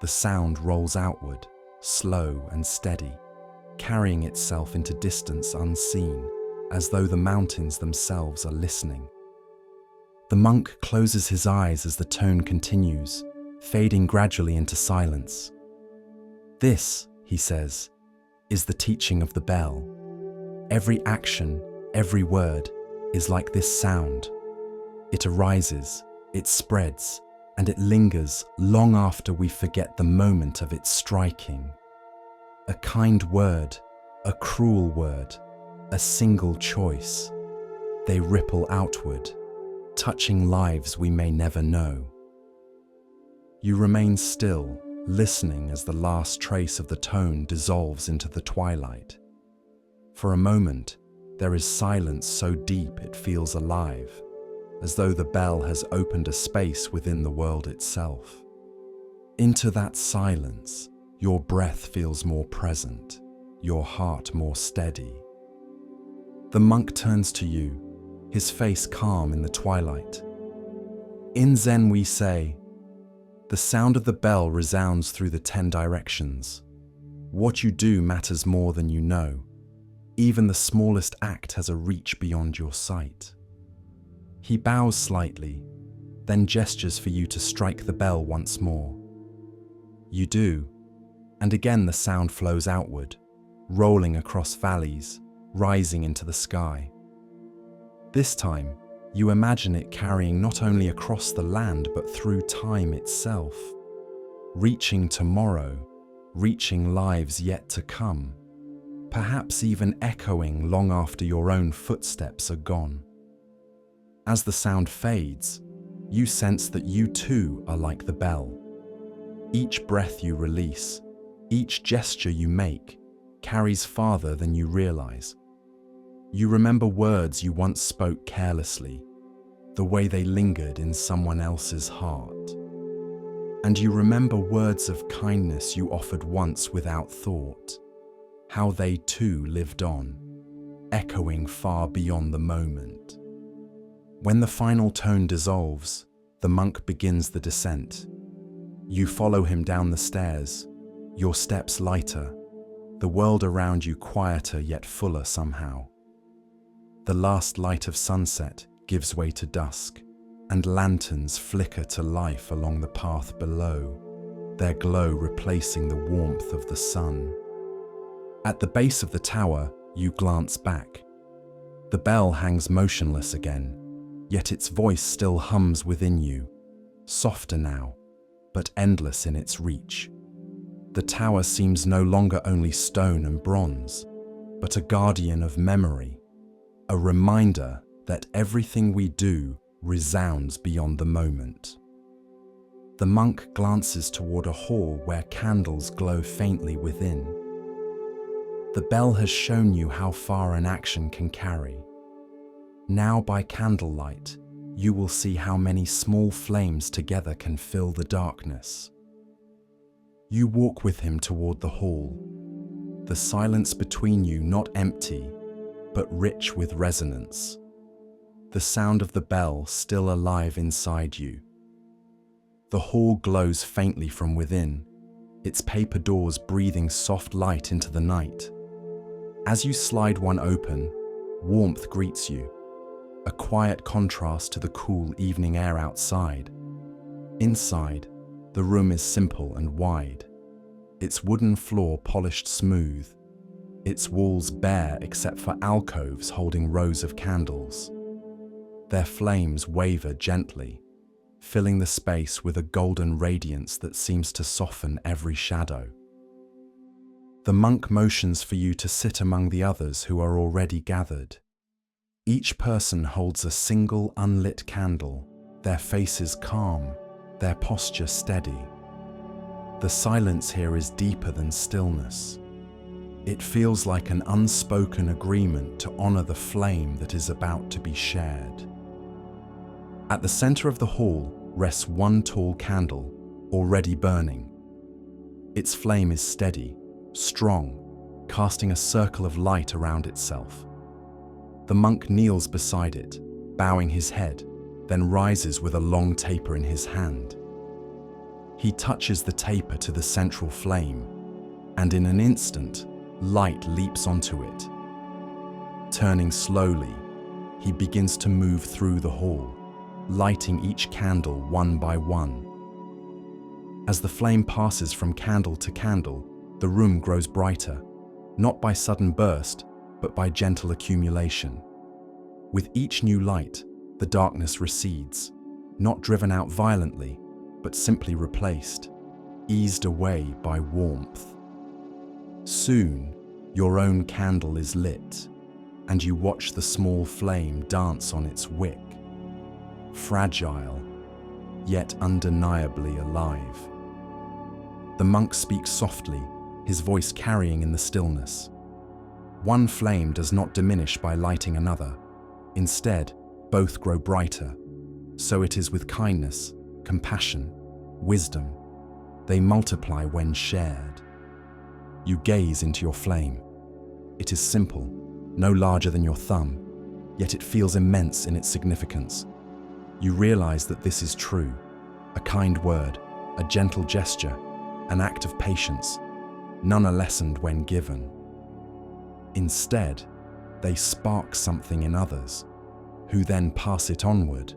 The sound rolls outward, slow and steady, carrying itself into distance unseen, as though the mountains themselves are listening. The monk closes his eyes as the tone continues, fading gradually into silence. "This," he says, "is the teaching of the bell. Every action, every word, is like this sound. It arises, it spreads, and it lingers long after we forget the moment of its striking. A kind word, a cruel word, a single choice. They ripple outward, touching lives we may never know." You remain still, listening as the last trace of the tone dissolves into the twilight. For a moment, there is silence so deep it feels alive, as though the bell has opened a space within the world itself. Into that silence, your breath feels more present, your heart more steady. The monk turns to you, his face calm in the twilight. In Zen we say, "The sound of the bell resounds through the 10 directions. What you do matters more than you know. Even the smallest act has a reach beyond your sight." He bows slightly, then gestures for you to strike the bell once more. You do, and again the sound flows outward, rolling across valleys, rising into the sky. This time, you imagine it carrying not only across the land but through time itself, reaching tomorrow, reaching lives yet to come, perhaps even echoing long after your own footsteps are gone. As the sound fades, you sense that you too are like the bell. Each breath you release, each gesture you make, carries farther than you realize. You remember words you once spoke carelessly, the way they lingered in someone else's heart. And you remember words of kindness you offered once without thought, how they too lived on, echoing far beyond the moment. When the final tone dissolves, the monk begins the descent. You follow him down the stairs, your steps lighter, the world around you quieter yet fuller somehow. The last light of sunset gives way to dusk, and lanterns flicker to life along the path below, their glow replacing the warmth of the sun. At the base of the tower, you glance back. The bell hangs motionless again, yet its voice still hums within you, softer now, but endless in its reach. The tower seems no longer only stone and bronze, but a guardian of memory, a reminder that everything we do resounds beyond the moment. The monk glances toward a hall where candles glow faintly within. The bell has shown you how far an action can carry. Now by candlelight, you will see how many small flames together can fill the darkness. You walk with him toward the hall, the silence between you not empty, but rich with resonance. The sound of the bell still alive inside you. The hall glows faintly from within, its paper doors breathing soft light into the night. As you slide one open, warmth greets you, a quiet contrast to the cool evening air outside. Inside, the room is simple and wide, its wooden floor polished smooth, its walls bare except for alcoves holding rows of candles. Their flames waver gently, filling the space with a golden radiance that seems to soften every shadow. The monk motions for you to sit among the others who are already gathered. Each person holds a single unlit candle, their faces calm, their posture steady. The silence here is deeper than stillness. It feels like an unspoken agreement to honor the flame that is about to be shared. At the center of the hall rests one tall candle, already burning. Its flame is steady, strong, casting a circle of light around itself. The monk kneels beside it, bowing his head, then rises with a long taper in his hand. He touches the taper to the central flame, and in an instant, light leaps onto it. Turning slowly, he begins to move through the hall, lighting each candle one by one. As the flame passes from candle to candle, the room grows brighter, not by sudden burst, but by gentle accumulation. With each new light, the darkness recedes, not driven out violently, but simply replaced, eased away by warmth. Soon, your own candle is lit, and you watch the small flame dance on its wick, fragile, yet undeniably alive. The monk speaks softly, his voice carrying in the stillness. One flame does not diminish by lighting another. Instead, both grow brighter. So it is with kindness, compassion, wisdom. They multiply when shared. You gaze into your flame. It is simple, no larger than your thumb, yet it feels immense in its significance. You realize that this is true. A kind word, a gentle gesture, an act of patience, none are lessened when given. Instead, they spark something in others, who then pass it onward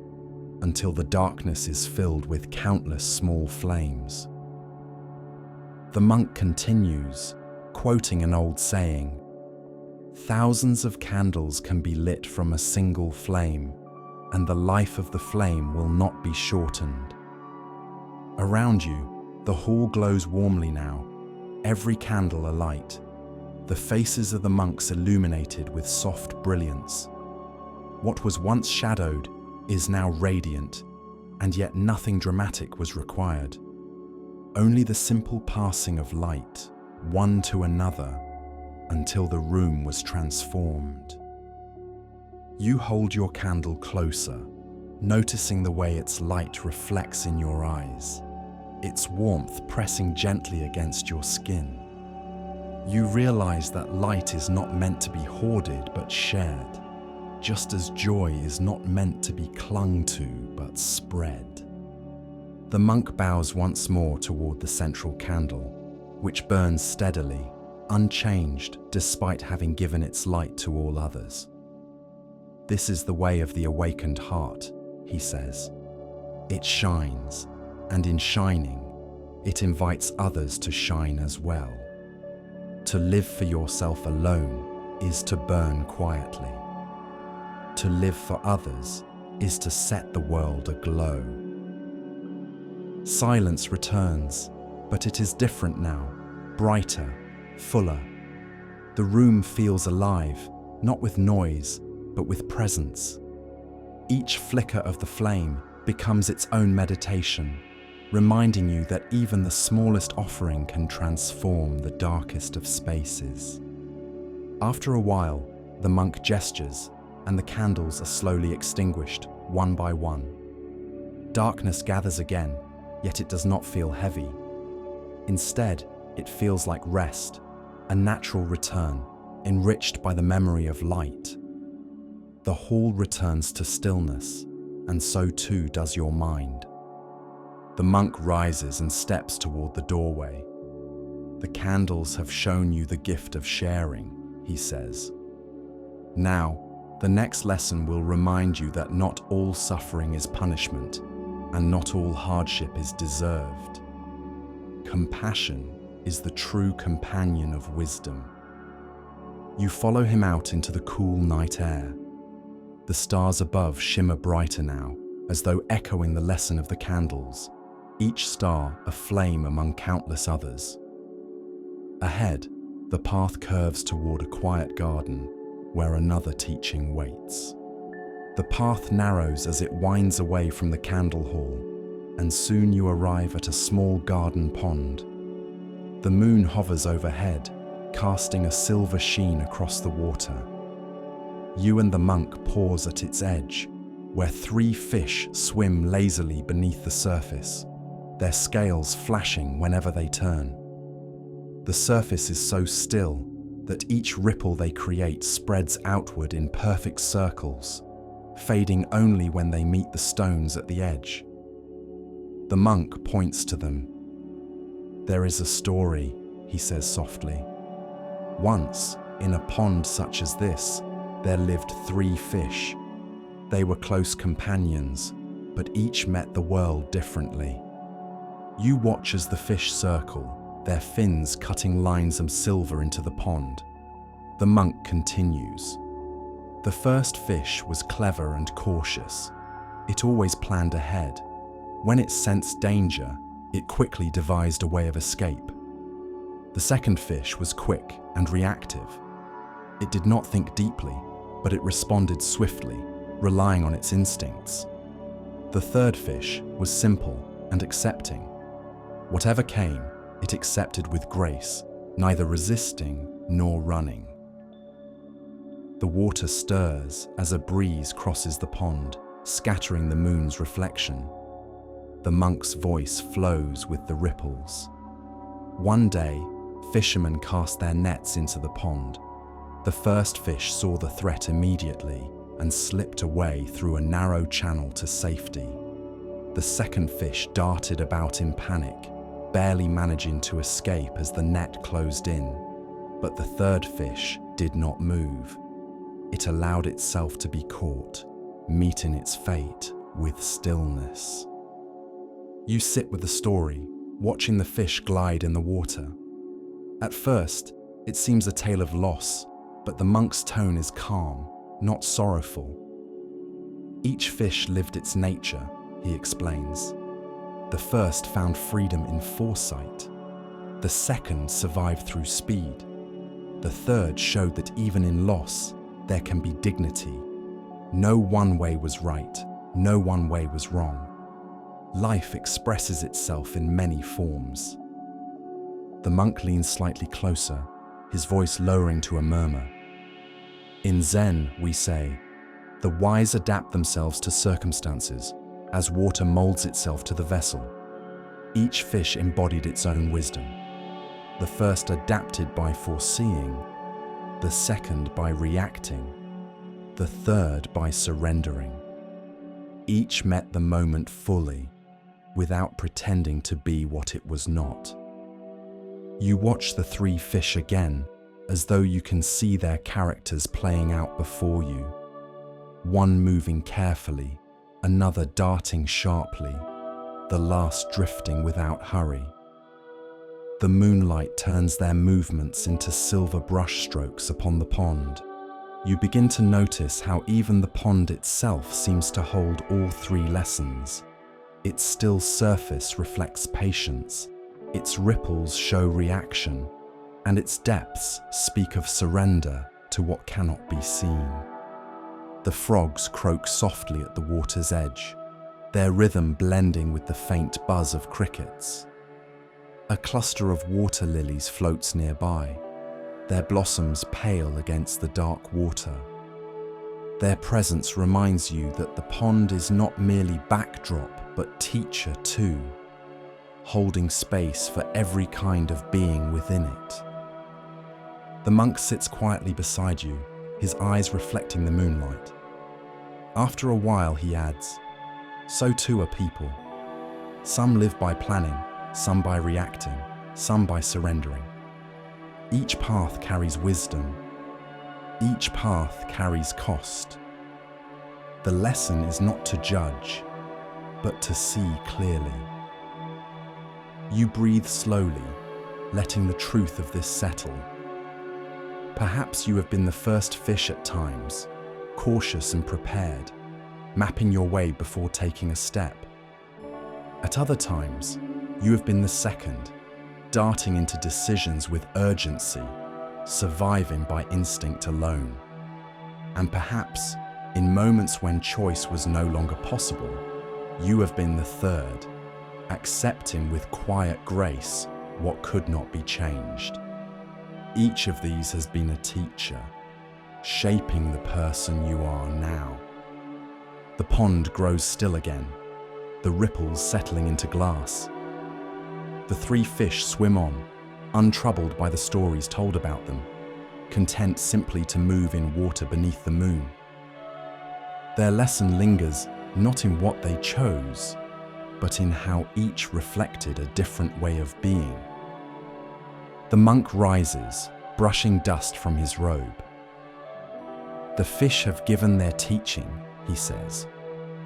until the darkness is filled with countless small flames. The monk continues, quoting an old saying, "Thousands of candles can be lit from a single flame, and the life of the flame will not be shortened." Around you, the hall glows warmly now, every candle alight, the faces of the monks illuminated with soft brilliance. What was once shadowed is now radiant, and yet nothing dramatic was required. Only the simple passing of light, one to another, until the room was transformed. You hold your candle closer, noticing the way its light reflects in your eyes, its warmth pressing gently against your skin. You realize that light is not meant to be hoarded but shared, just as joy is not meant to be clung to but spread. The monk bows once more toward the central candle, which burns steadily, unchanged despite having given its light to all others. This is the way of the awakened heart, he says. It shines, and in shining, it invites others to shine as well. To live for yourself alone is to burn quietly. To live for others is to set the world aglow. Silence returns, but it is different now, brighter, fuller. The room feels alive, not with noise, but with presence. Each flicker of the flame becomes its own meditation, reminding you that even the smallest offering can transform the darkest of spaces. After a while, the monk gestures, and the candles are slowly extinguished, one by one. Darkness gathers again, yet it does not feel heavy. Instead, it feels like rest, a natural return, enriched by the memory of light. The hall returns to stillness, and so too does your mind. The monk rises and steps toward the doorway. The candles have shown you the gift of sharing, he says. Now, the next lesson will remind you that not all suffering is punishment, and not all hardship is deserved. Compassion is the true companion of wisdom. You follow him out into the cool night air. The stars above shimmer brighter now, as though echoing the lesson of the candles, each star a flame among countless others. Ahead, the path curves toward a quiet garden, where another teaching waits. The path narrows as it winds away from the candle hall, and soon you arrive at a small garden pond. The moon hovers overhead, casting a silver sheen across the water. You and the monk pause at its edge, where 3 fish swim lazily beneath the surface, their scales flashing whenever they turn. The surface is so still that each ripple they create spreads outward in perfect circles, fading only when they meet the stones at the edge. The monk points to them. There is a story, he says softly. Once, in a pond such as this, there lived 3 fish. They were close companions, but each met the world differently. You watch as the fish circle, their fins cutting lines of silver into the pond. The monk continues. The first fish was clever and cautious. It always planned ahead. When it sensed danger, it quickly devised a way of escape. The second fish was quick and reactive. It did not think deeply, but it responded swiftly, relying on its instincts. The third fish was simple and accepting. Whatever came, it accepted with grace, neither resisting nor running. The water stirs as a breeze crosses the pond, scattering the moon's reflection. The monk's voice flows with the ripples. One day, fishermen cast their nets into the pond. The first fish saw the threat immediately and slipped away through a narrow channel to safety. The second fish darted about in panic, barely managing to escape as the net closed in. But the third fish did not move. It allowed itself to be caught, meeting its fate with stillness. You sit with the story, watching the fish glide in the water. At first, it seems a tale of loss, but the monk's tone is calm, not sorrowful. Each fish lived its nature, he explains. The first found freedom in foresight. The second survived through speed. The third showed that even in loss, there can be dignity. No one way was right, no one way was wrong. Life expresses itself in many forms. The monk leans slightly closer, his voice lowering to a murmur. In Zen, we say, the wise adapt themselves to circumstances, as water molds itself to the vessel. Each fish embodied its own wisdom. The first adapted by foreseeing, the second by reacting, the third by surrendering. Each met the moment fully, without pretending to be what it was not. You watch the 3 fish again, as though you can see their characters playing out before you. one moving carefully, another darting sharply, the last drifting without hurry. The moonlight turns their movements into silver brushstrokes upon the pond. You begin to notice how even the pond itself seems to hold all three lessons. Its still surface reflects patience, its ripples show reaction, and its depths speak of surrender to what cannot be seen. The frogs croak softly at the water's edge, their rhythm blending with the faint buzz of crickets. A cluster of water lilies floats nearby, their blossoms pale against the dark water. Their presence reminds you that the pond is not merely backdrop, but teacher too, holding space for every kind of being within it. The monk sits quietly beside you, his eyes reflecting the moonlight. After a while, he adds, "So too are people. Some live by planning, some by reacting, some by surrendering. Each path carries wisdom. Each path carries cost. The lesson is not to judge, but to see clearly." You breathe slowly, letting the truth of this settle. Perhaps you have been the first fish at times, cautious and prepared, mapping your way before taking a step. At other times, you have been the second, darting into decisions with urgency, surviving by instinct alone. And perhaps, in moments when choice was no longer possible, you have been the third, accepting with quiet grace what could not be changed. Each of these has been a teacher, shaping the person you are now. The pond grows still again, the ripples settling into glass. The three fish swim on, untroubled by the stories told about them, content simply to move in water beneath the moon. Their lesson lingers not in what they chose, but in how each reflected a different way of being. The monk rises, brushing dust from his robe. "The fish have given their teaching," he says.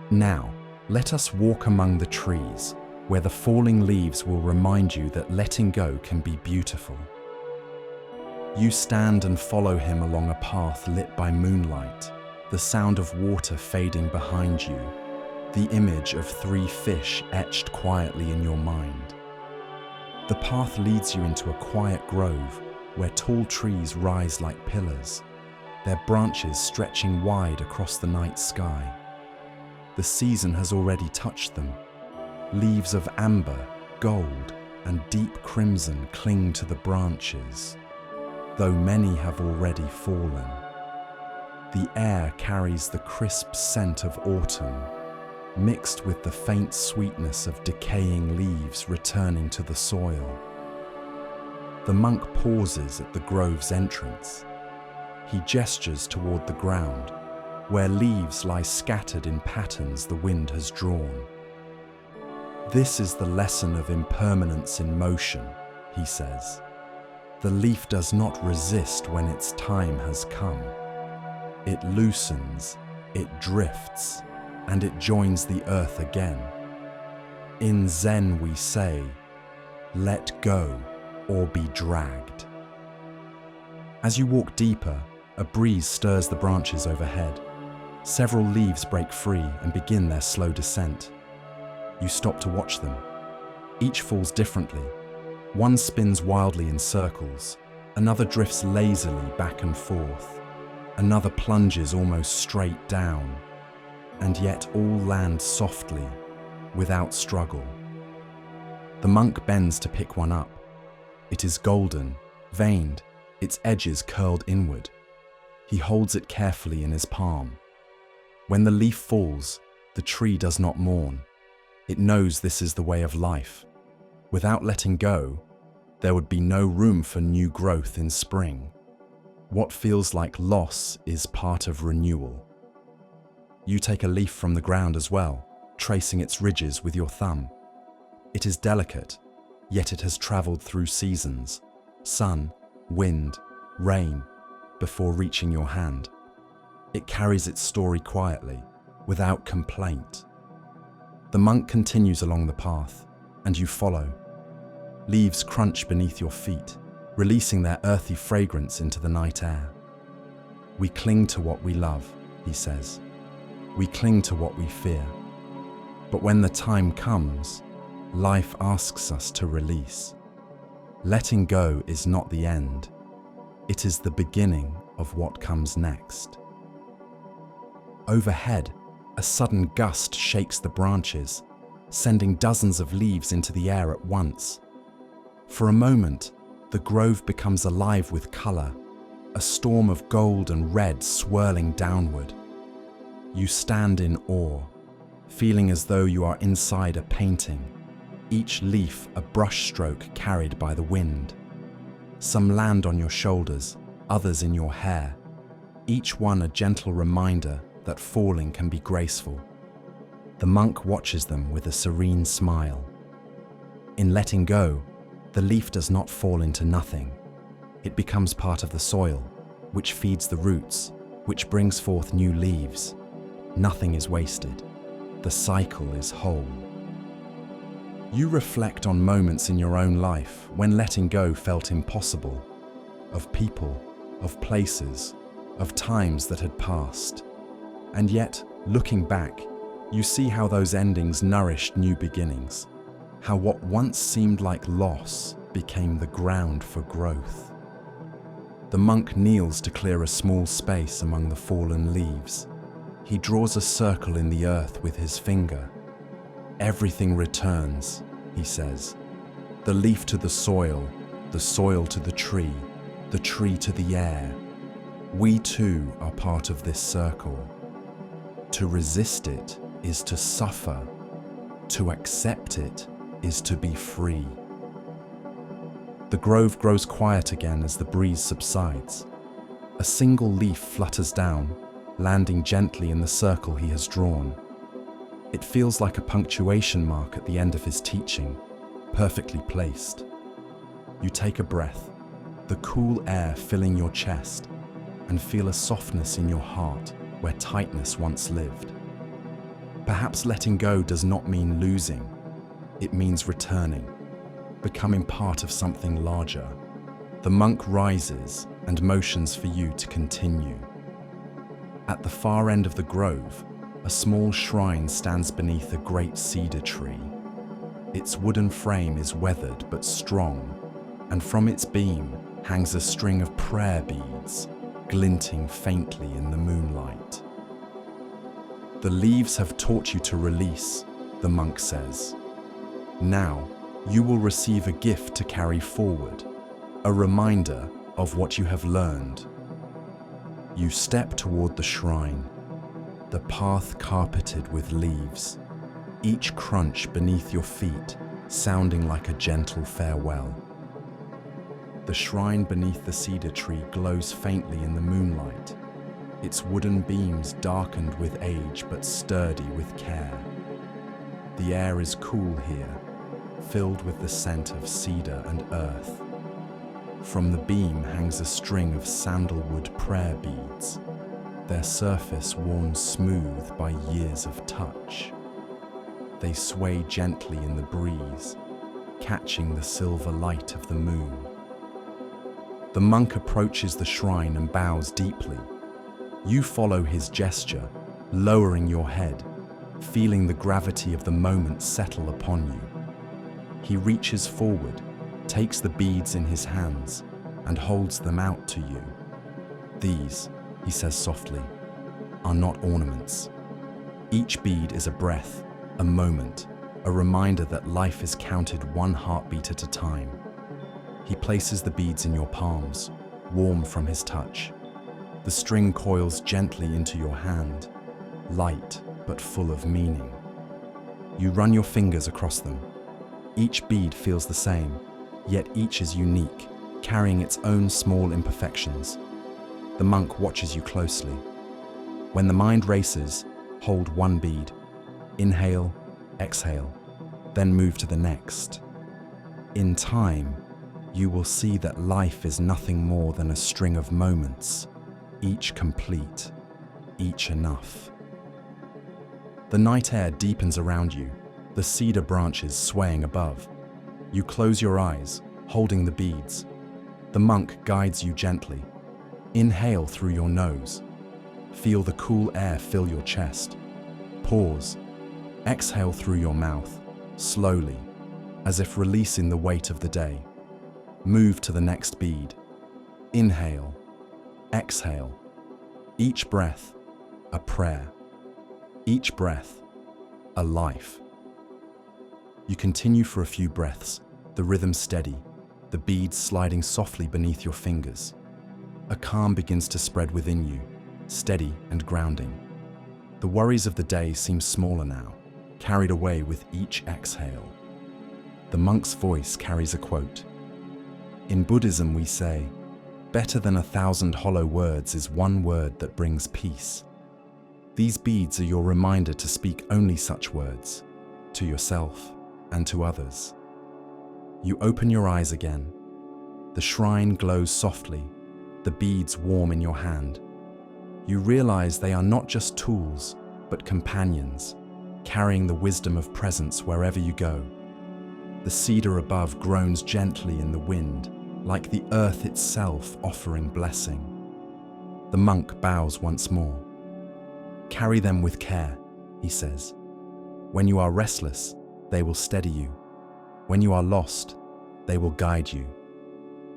"Now, let us walk among the trees, where the falling leaves will remind you that letting go can be beautiful." You stand and follow him along a path lit by moonlight, the sound of water fading behind you, the image of three fish etched quietly in your mind. The path leads you into a quiet grove where tall trees rise like pillars, their branches stretching wide across the night sky. The season has already touched them. Leaves of amber, gold, and deep crimson cling to the branches, though many have already fallen. The air carries the crisp scent of autumn, mixed with the faint sweetness of decaying leaves returning to the soil. The monk pauses at the grove's entrance. He gestures toward the ground, where leaves lie scattered in patterns the wind has drawn. "This is the lesson of impermanence in motion," he says. "The leaf does not resist when its time has come. It loosens, it drifts, and it joins the earth again. In Zen we say, 'Let go or be dragged.'" As you walk deeper, a breeze stirs the branches overhead. Several leaves break free and begin their slow descent. You stop to watch them. Each falls differently. One spins wildly in circles, another drifts lazily back and forth, another plunges almost straight down, and yet all land softly, without struggle. The monk bends to pick one up. It is golden, veined, its edges curled inward. He holds it carefully in his palm. When the leaf falls, the tree does not mourn. It knows this is the way of life. Without letting go, there would be no room for new growth in spring. What feels like loss is part of renewal. You take a leaf from the ground as well, tracing its ridges with your thumb. It is delicate, yet it has traveled through seasons, sun, wind, rain, before reaching your hand. It carries its story quietly, without complaint. The monk continues along the path, and you follow. Leaves crunch beneath your feet, releasing their earthy fragrance into the night air. We cling to what we love, he says. We cling to what we fear. But when the time comes, life asks us to release. Letting go is not the end. It is the beginning of what comes next. Overhead, a sudden gust shakes the branches, sending dozens of leaves into the air at once. For a moment, the grove becomes alive with color, a storm of gold and red swirling downward. You stand in awe, feeling as though you are inside a painting, each leaf a brushstroke carried by the wind. Some land on your shoulders, others in your hair, each one a gentle reminder that falling can be graceful. The monk watches them with a serene smile. In letting go, the leaf does not fall into nothing. It becomes part of the soil, which feeds the roots, which brings forth new leaves. Nothing is wasted. The cycle is whole. You reflect on moments in your own life when letting go felt impossible, of people, of places, of times that had passed. And yet, looking back, you see how those endings nourished new beginnings, how what once seemed like loss became the ground for growth. The monk kneels to clear a small space among the fallen leaves. He draws a circle in the earth with his finger. Everything returns, he says. The leaf to the soil to the tree to the air. We too are part of this circle. To resist it is to suffer. To accept it is to be free. The grove grows quiet again as the breeze subsides. A single leaf flutters down, landing gently in the circle he has drawn. It feels like a punctuation mark at the end of his teaching, perfectly placed. You take a breath, the cool air filling your chest, and feel a softness in your heart where tightness once lived. Perhaps letting go does not mean losing. It means returning, becoming part of something larger. The monk rises and motions for you to continue. At the far end of the grove, a small shrine stands beneath a great cedar tree. Its wooden frame is weathered but strong, and from its beam hangs a string of prayer beads, glinting faintly in the moonlight. The leaves have taught you to release, the monk says. Now, you will receive a gift to carry forward, a reminder of what you have learned. You step toward the shrine, the path carpeted with leaves, each crunch beneath your feet sounding like a gentle farewell. The shrine beneath the cedar tree glows faintly in the moonlight, its wooden beams darkened with age but sturdy with care. The air is cool here, filled with the scent of cedar and earth. From the beam hangs a string of sandalwood prayer beads, their surface worn smooth by years of touch. They sway gently in the breeze, catching the silver light of the moon. The monk approaches the shrine and bows deeply. You follow his gesture, lowering your head, feeling the gravity of the moment settle upon you. He reaches forward, takes the beads in his hands, and holds them out to you. These, he says softly, are not ornaments. Each bead is a breath, a moment, a reminder that life is counted one heartbeat at a time. He places the beads in your palms, warm from his touch. The string coils gently into your hand, light but full of meaning. You run your fingers across them. Each bead feels the same, yet each is unique, carrying its own small imperfections. The monk watches you closely. When the mind races, hold one bead. Inhale, exhale, then move to the next. In time, you will see that life is nothing more than a string of moments, each complete. each enough. The night air deepens around you, the cedar branches swaying above. You close your eyes, holding the beads. The monk guides you gently. Inhale through your nose. Feel the cool air fill your chest. Pause. Exhale through your mouth, slowly, as if releasing the weight of the day. Move to the next bead. Inhale. Exhale. Each breath, a prayer. Each breath, a life. You continue for a few breaths, the rhythm steady, the beads sliding softly beneath your fingers. A calm begins to spread within you, steady and grounding. The worries of the day seem smaller now, carried away with each exhale. The monk's voice carries a quote. In Buddhism we say, better than 1,000 hollow words is one word that brings peace. These beads are your reminder to speak only such words, to yourself and to others. You open your eyes again. The shrine glows softly, the beads warm in your hand. You realize they are not just tools, but companions, carrying the wisdom of presence wherever you go. The cedar above groans gently in the wind, like the earth itself offering blessing. The monk bows once more. Carry them with care, he says. When you are restless, they will steady you. When you are lost, they will guide you.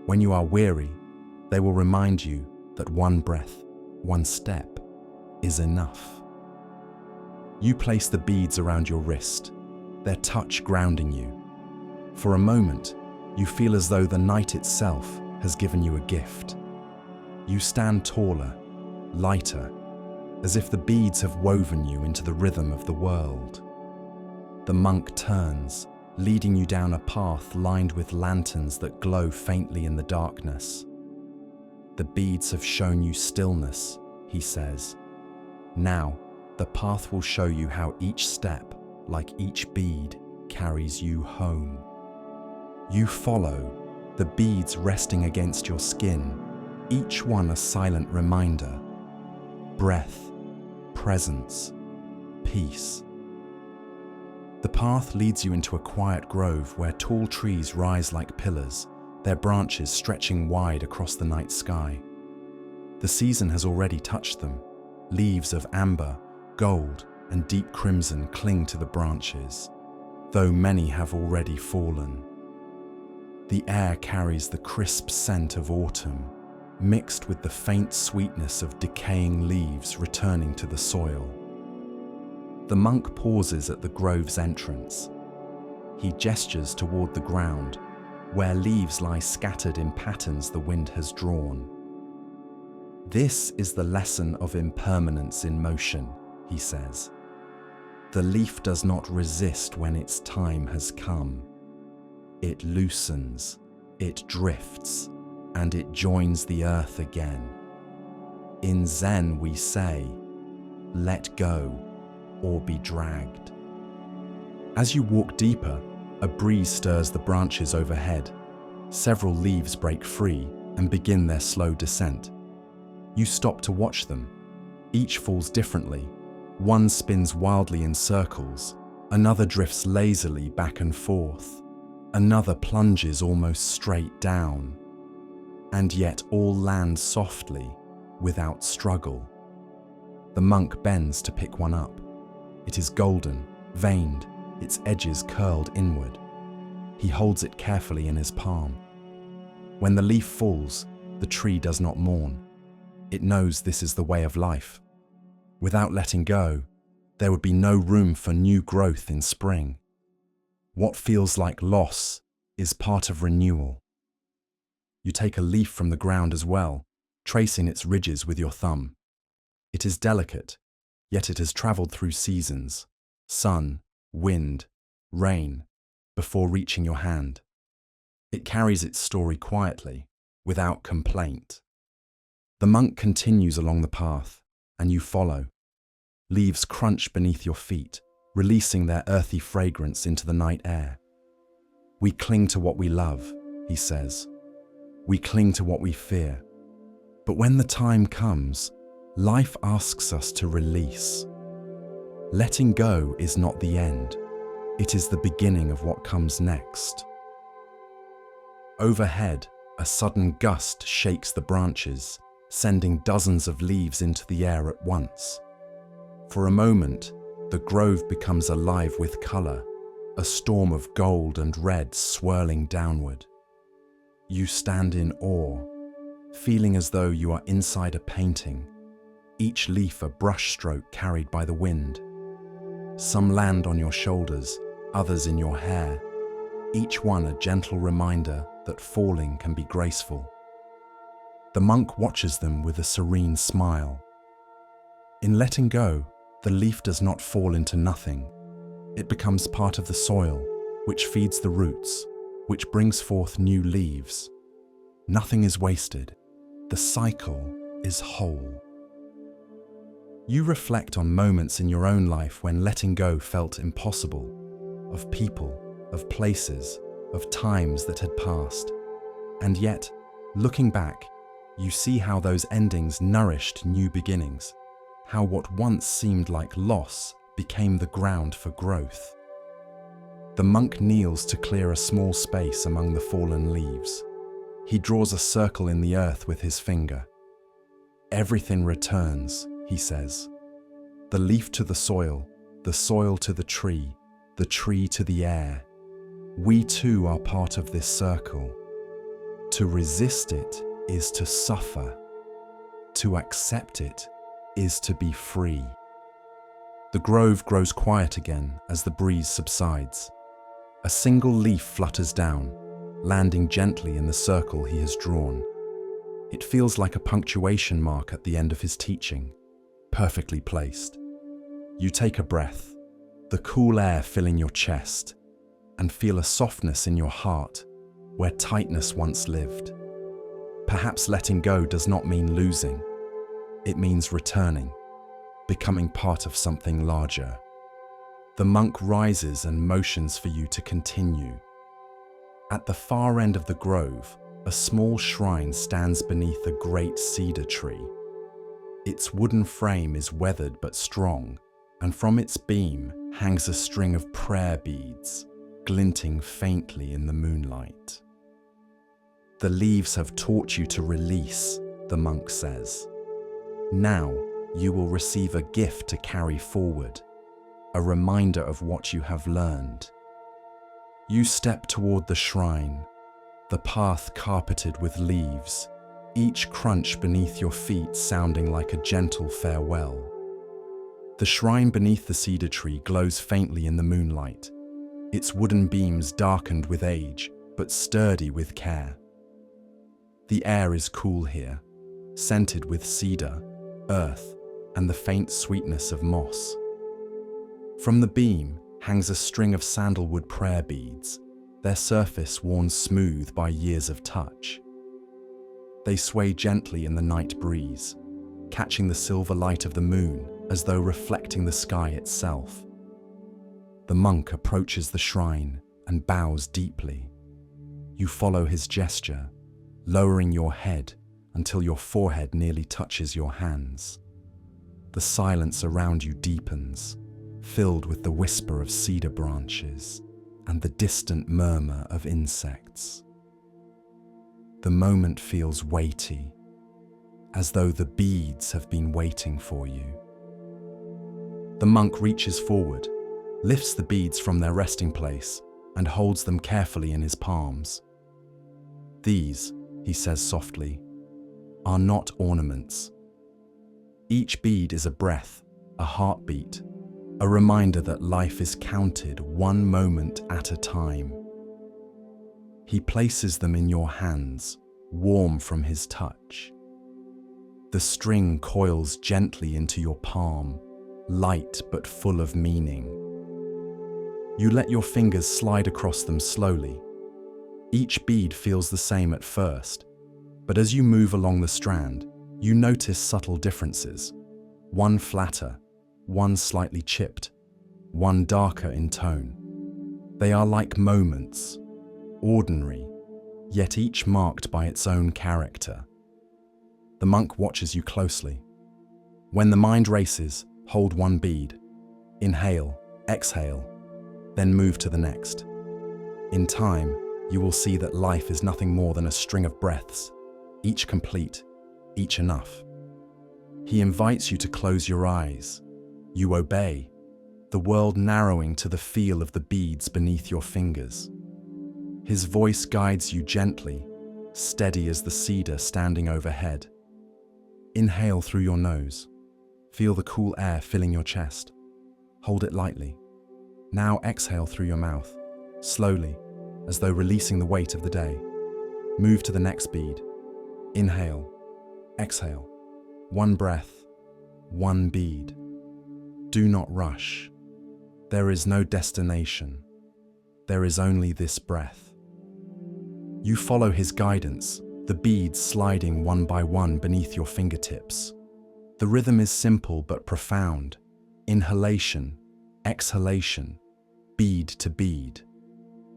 When you are weary, they will remind you that one breath, one step, is enough. You place the beads around your wrist, their touch grounding you. For a moment, you feel as though the night itself has given you a gift. You stand taller, lighter, as if the beads have woven you into the rhythm of the world. The monk turns, leading you down a path lined with lanterns that glow faintly in the darkness. The beads have shown you stillness, he says. Now, the path will show you how each step, like each bead, carries you home. You follow, the beads resting against your skin, each one a silent reminder. Breath, presence, peace. The path leads you into a quiet grove where tall trees rise like pillars, their branches stretching wide across the night sky. The season has already touched them. Leaves of amber, gold, and deep crimson cling to the branches, though many have already fallen. The air carries the crisp scent of autumn, mixed with the faint sweetness of decaying leaves returning to the soil. The monk pauses at the grove's entrance. He gestures toward the ground, where leaves lie scattered in patterns the wind has drawn. This is the lesson of impermanence in motion, he says. The leaf does not resist when its time has come. It loosens, it drifts, and it joins the earth again. In Zen we say, let go or be dragged. As you walk deeper, a breeze stirs the branches overhead. Several leaves break free and begin their slow descent. You stop to watch them. Each falls differently. One spins wildly in circles, another drifts lazily back and forth, another plunges almost straight down. And yet all land softly, without struggle. The monk bends to pick one up. It is golden, veined, its edges curled inward. He holds it carefully in his palm. When the leaf falls, the tree does not mourn. It knows this is the way of life. Without letting go, there would be no room for new growth in spring. What feels like loss is part of renewal. You take a leaf from the ground as well, tracing its ridges with your thumb. It is delicate, yet it has traveled through seasons, sun, wind, rain, before reaching your hand. It carries its story quietly, without complaint. The monk continues along the path, and you follow. Leaves crunch beneath your feet, releasing their earthy fragrance into the night air. We cling to what we love, he says. We cling to what we fear. But when the time comes, Life asks us to release. Letting go is not the end. It is the beginning of what comes next. Overhead, a sudden gust shakes the branches, sending dozens of leaves into the air at once. For a moment, the grove becomes alive with color, a storm of gold and red swirling downward. You stand in awe, feeling as though you are inside a painting, each leaf a brushstroke carried by the wind. Some land on your shoulders, others in your hair, each one a gentle reminder that falling can be graceful. The monk watches them with a serene smile. In letting go, the leaf does not fall into nothing. It becomes part of the soil, which feeds the roots, which brings forth new leaves. Nothing is wasted. The cycle is whole. You reflect on moments in your own life when letting go felt impossible, of people, of places, of times that had passed. And yet, looking back, you see how those endings nourished new beginnings, how what once seemed like loss became the ground for growth. The monk kneels to clear a small space among the fallen leaves. He draws a circle in the earth with his finger. Everything returns, he says. The leaf to the soil to the tree to the air. We too are part of this circle. To resist it is to suffer. To accept it is to be free. The grove grows quiet again as the breeze subsides. A single leaf flutters down, landing gently in the circle he has drawn. It feels like a punctuation mark at the end of his teaching, perfectly placed. You take a breath, the cool air filling your chest, and feel a softness in your heart where tightness once lived. Perhaps letting go does not mean losing. It means returning, becoming part of something larger. The monk rises and motions for you to continue. At the far end of the grove, a small shrine stands beneath a great cedar tree. Its wooden frame is weathered but strong, and from its beam hangs a string of prayer beads, glinting faintly in the moonlight. The leaves have taught you to release, the monk says. Now you will receive a gift to carry forward, a reminder of what you have learned. You step toward the shrine, the path carpeted with leaves, each crunch beneath your feet sounding like a gentle farewell. The shrine beneath the cedar tree glows faintly in the moonlight, its wooden beams darkened with age, but sturdy with care. The air is cool here, scented with cedar, earth, and the faint sweetness of moss. From the beam hangs a string of sandalwood prayer beads, their surface worn smooth by years of touch. They sway gently in the night breeze, catching the silver light of the moon as though reflecting the sky itself. The monk approaches the shrine and bows deeply. You follow his gesture, lowering your head until your forehead nearly touches your hands. The silence around you deepens, filled with the whisper of cedar branches and the distant murmur of insects. The moment feels weighty, as though the beads have been waiting for you. The monk reaches forward, lifts the beads from their resting place, and holds them carefully in his palms. These, he says softly, are not ornaments. Each bead is a breath, a heartbeat, a reminder that life is counted one moment at a time. He places them in your hands, warm from his touch. The string coils gently into your palm, light but full of meaning. You let your fingers slide across them slowly. Each bead feels the same at first, but as you move along the strand, you notice subtle differences. One flatter, one slightly chipped, one darker in tone. They are like moments, ordinary, yet each marked by its own character. The monk watches you closely. When the mind races, hold one bead. Inhale, exhale, then move to the next. In time, you will see that life is nothing more than a string of breaths, each complete, each enough. He invites you to close your eyes. You obey, the world narrowing to the feel of the beads beneath your fingers. His voice guides you gently, steady as the cedar standing overhead. Inhale through your nose. Feel the cool air filling your chest. Hold it lightly. Now exhale through your mouth, slowly, as though releasing the weight of the day. Move to the next bead. Inhale, exhale. One breath, one bead. Do not rush. There is no destination. There is only this breath. You follow his guidance, the beads sliding one by one beneath your fingertips. The rhythm is simple but profound. Inhalation, exhalation, bead to bead.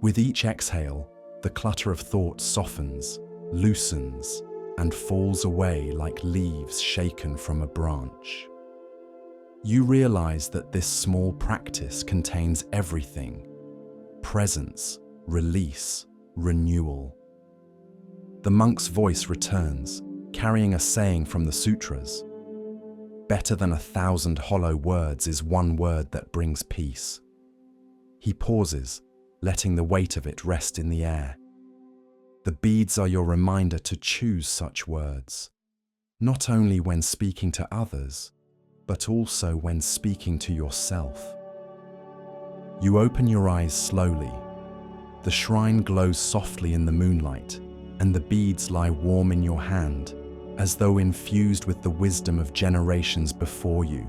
With each exhale, the clutter of thought softens, loosens, and falls away like leaves shaken from a branch. You realize that this small practice contains everything: presence, release, renewal. The monk's voice returns, carrying a saying from the sutras. Better than 1,000 hollow words is one word that brings peace. He pauses, letting the weight of it rest in the air. The beads are your reminder to choose such words, not only when speaking to others, but also when speaking to yourself. You open your eyes slowly. The shrine glows softly in the moonlight, and the beads lie warm in your hand, as though infused with the wisdom of generations before you.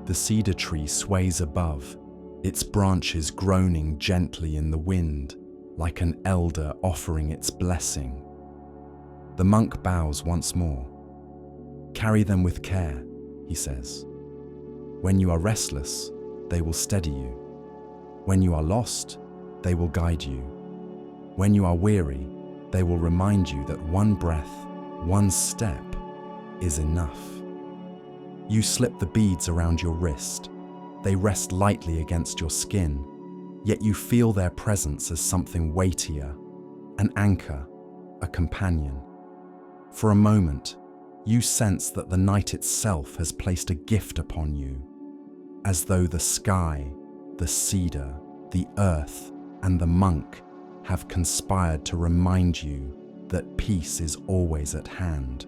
The cedar tree sways above, its branches groaning gently in the wind, like an elder offering its blessing. The monk bows once more. Carry them with care, he says. When you are restless, they will steady you. When you are lost, they will guide you. When you are weary, they will remind you that one breath, one step, is enough. You slip the beads around your wrist. They rest lightly against your skin, yet you feel their presence as something weightier, an anchor, a companion. For a moment, you sense that the night itself has placed a gift upon you, as though the sky, the cedar, the earth, and the monk have conspired to remind you that peace is always at hand.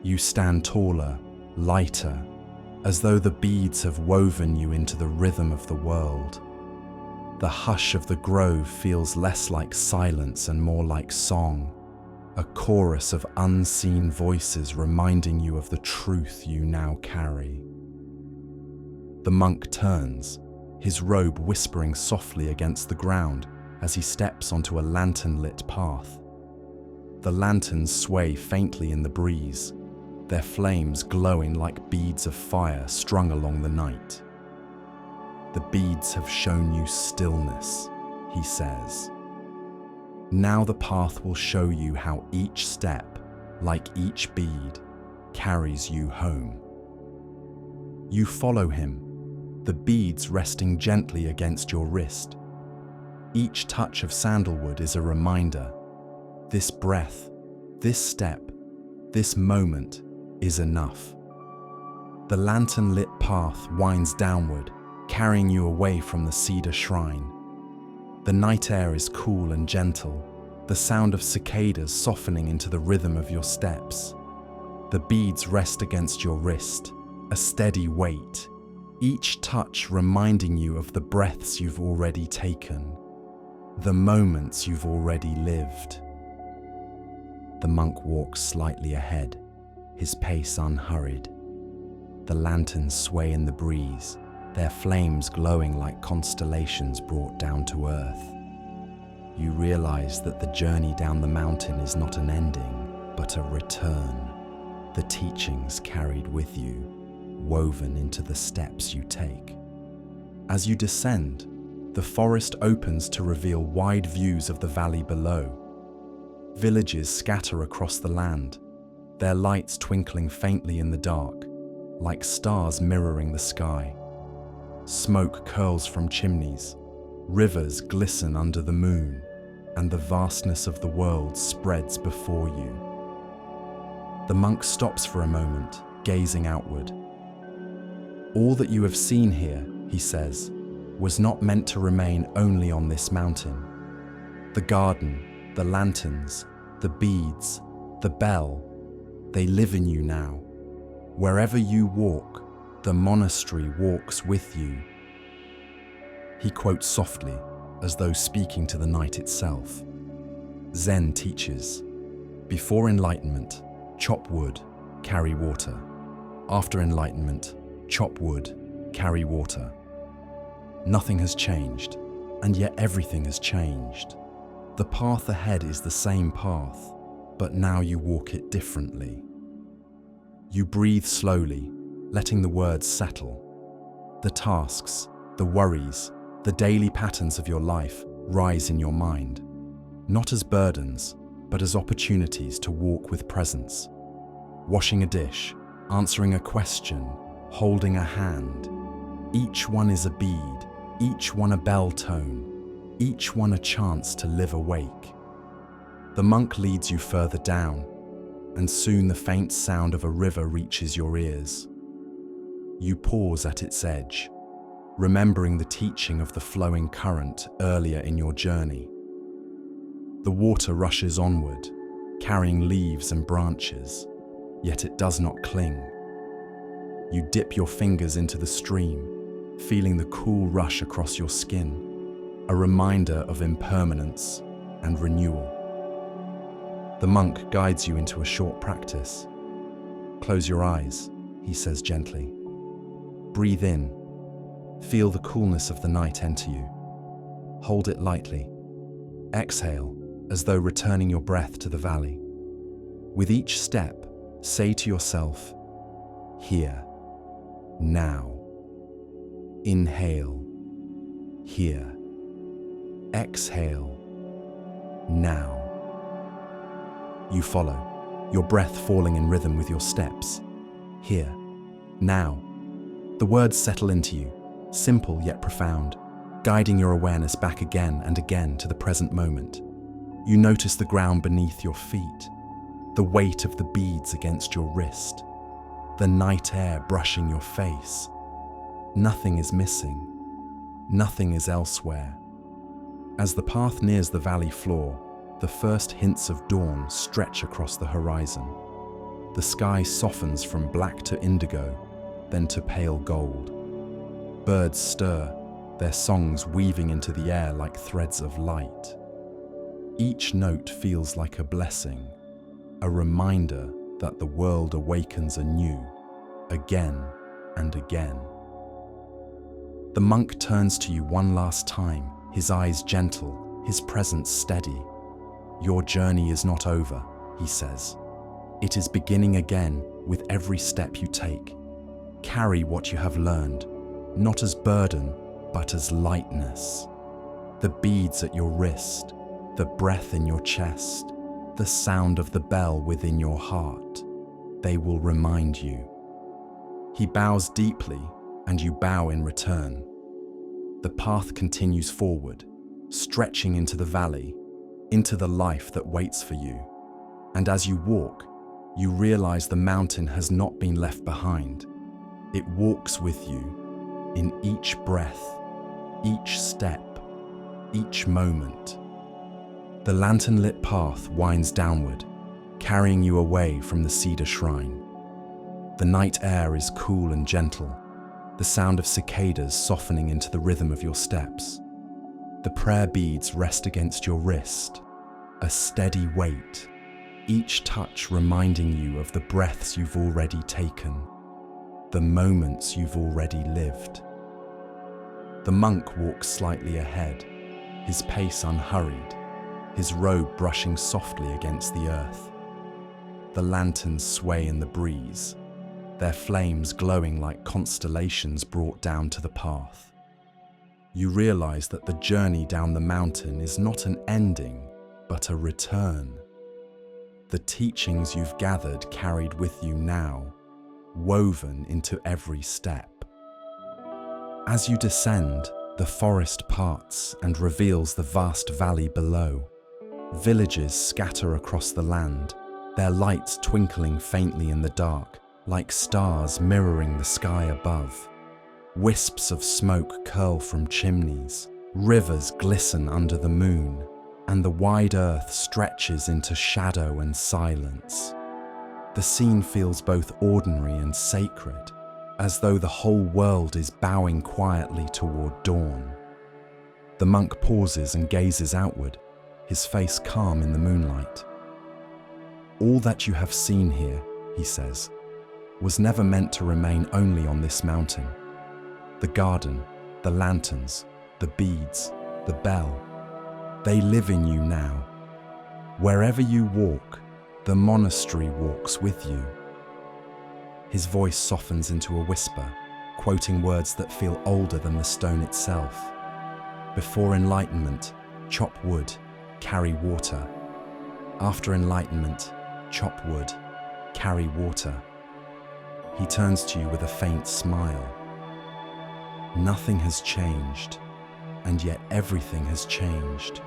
You stand taller, lighter, as though the beads have woven you into the rhythm of the world. The hush of the grove feels less like silence and more like song, a chorus of unseen voices reminding you of the truth you now carry. The monk turns, his robe whispering softly against the ground as he steps onto a lantern-lit path. The lanterns sway faintly in the breeze, their flames glowing like beads of fire strung along the night. The beads have shown you stillness, he says. Now the path will show you how each step, like each bead, carries you home. You follow him, the beads resting gently against your wrist. Each touch of sandalwood is a reminder. This breath, this step, this moment is enough. The lantern-lit path winds downward, carrying you away from the cedar shrine. The night air is cool and gentle, the sound of cicadas softening into the rhythm of your steps. The beads rest against your wrist, a steady weight, each touch reminding you of the breaths you've already taken, the moments you've already lived. The monk walks slightly ahead, his pace unhurried. The lanterns sway in the breeze, their flames glowing like constellations brought down to earth. You realize that the journey down the mountain is not an ending, but a return, the teachings carried with you, woven into the steps you take. As you descend, the forest opens to reveal wide views of the valley below. Villages scatter across the land, their lights twinkling faintly in the dark, like stars mirroring the sky. Smoke curls from chimneys, rivers glisten under the moon, and the vastness of the world spreads before you. The monk stops for a moment, gazing outward. All that you have seen here, he says, was not meant to remain only on this mountain. The garden, the lanterns, the beads, the bell, they live in you now. Wherever you walk, the monastery walks with you. He quotes softly, as though speaking to the night itself. Zen teaches, before enlightenment, chop wood, carry water. After enlightenment, chop wood, carry water. Nothing has changed, and yet everything has changed. The path ahead is the same path, but now you walk it differently. You breathe slowly, letting the words settle. The tasks, the worries, the daily patterns of your life rise in your mind, not as burdens, but as opportunities to walk with presence. Washing a dish, answering a question, holding a hand. Each one is a bead, each one a bell tone, each one a chance to live awake. The monk leads you further down, and soon the faint sound of a river reaches your ears. You pause at its edge, remembering the teaching of the flowing current earlier in your journey. The water rushes onward, carrying leaves and branches, yet it does not cling. You dip your fingers into the stream, feeling the cool rush across your skin, a reminder of impermanence and renewal. The monk guides you into a short practice. Close your eyes, he says gently. Breathe in. Feel the coolness of the night enter you. Hold it lightly. Exhale, as though returning your breath to the valley. With each step, say to yourself, here, now. Inhale, here. Exhale, now. You follow, your breath falling in rhythm with your steps. Here, now. The words settle into you, simple yet profound, guiding your awareness back again and again to the present moment. You notice the ground beneath your feet, the weight of the beads against your wrist, the night air brushing your face. Nothing is missing. Nothing is elsewhere. As the path nears the valley floor, the first hints of dawn stretch across the horizon. The sky softens from black to indigo, then to pale gold. Birds stir, their songs weaving into the air like threads of light. Each note feels like a blessing, a reminder that the world awakens anew, again and again. The monk turns to you one last time, his eyes gentle, his presence steady. Your journey is not over, he says. It is beginning again with every step you take. Carry what you have learned, not as burden, but as lightness. The beads at your wrist, the breath in your chest, the sound of the bell within your heart, they will remind you. He bows deeply, and you bow in return. The path continues forward, stretching into the valley, into the life that waits for you. And as you walk, you realize the mountain has not been left behind. It walks with you in each breath, each step, each moment. The lantern-lit path winds downward, carrying you away from the cedar shrine. The night air is cool and gentle, the sound of cicadas softening into the rhythm of your steps. The prayer beads rest against your wrist, a steady weight, each touch reminding you of the breaths you've already taken, the moments you've already lived. The monk walks slightly ahead, his pace unhurried, his robe brushing softly against the earth. The lanterns sway in the breeze, their flames glowing like constellations brought down to the path. You realize that the journey down the mountain is not an ending, but a return. The teachings you've gathered carried with you now, woven into every step. As you descend, the forest parts and reveals the vast valley below. Villages scatter across the land, their lights twinkling faintly in the dark, like stars mirroring the sky above. Wisps of smoke curl from chimneys, rivers glisten under the moon, and the wide earth stretches into shadow and silence. The scene feels both ordinary and sacred, as though the whole world is bowing quietly toward dawn. The monk pauses and gazes outward, his face calm in the moonlight. "All that you have seen here," he says, "was never meant to remain only on this mountain. The garden, the lanterns, the beads, the bell, they live in you now. Wherever you walk, the monastery walks with you." His voice softens into a whisper, quoting words that feel older than the stone itself. Before enlightenment, chop wood, carry water. After enlightenment, chop wood, carry water. He turns to you with a faint smile. Nothing has changed, and yet everything has changed.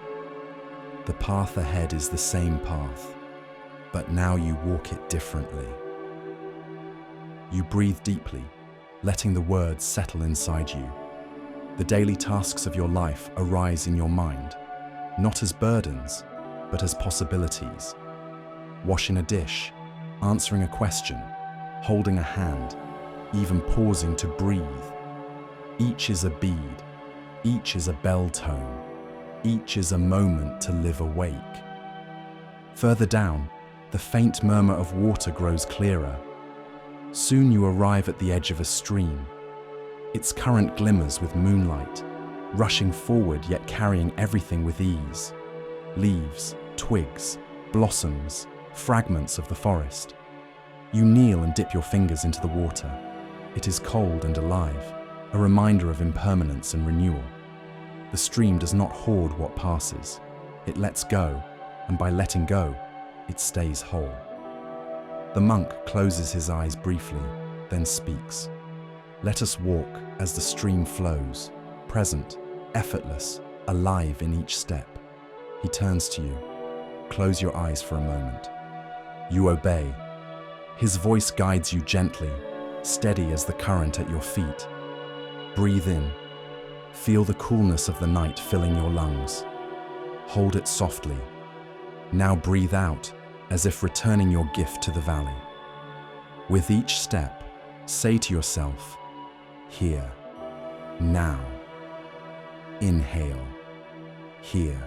The path ahead is the same path, but now you walk it differently. You breathe deeply, letting the words settle inside you. The daily tasks of your life arise in your mind, not as burdens, but as possibilities. Washing a dish, answering a question, holding a hand, even pausing to breathe. Each is a bead, each is a bell tone, each is a moment to live awake. Further down, the faint murmur of water grows clearer. Soon you arrive at the edge of a stream. Its current glimmers with moonlight, rushing forward yet carrying everything with ease. Leaves, twigs, blossoms, fragments of the forest. You kneel and dip your fingers into the water. It is cold and alive, a reminder of impermanence and renewal. The stream does not hoard what passes. It lets go, and by letting go, it stays whole. The monk closes his eyes briefly, then speaks. "Let us walk as the stream flows, present, effortless, alive in each step." He turns to you. Close your eyes for a moment. You obey. His voice guides you gently, steady as the current at your feet. Breathe in. Feel the coolness of the night filling your lungs. Hold it softly. Now breathe out, as if returning your gift to the valley. With each step, say to yourself, "Here, now." Inhale, here.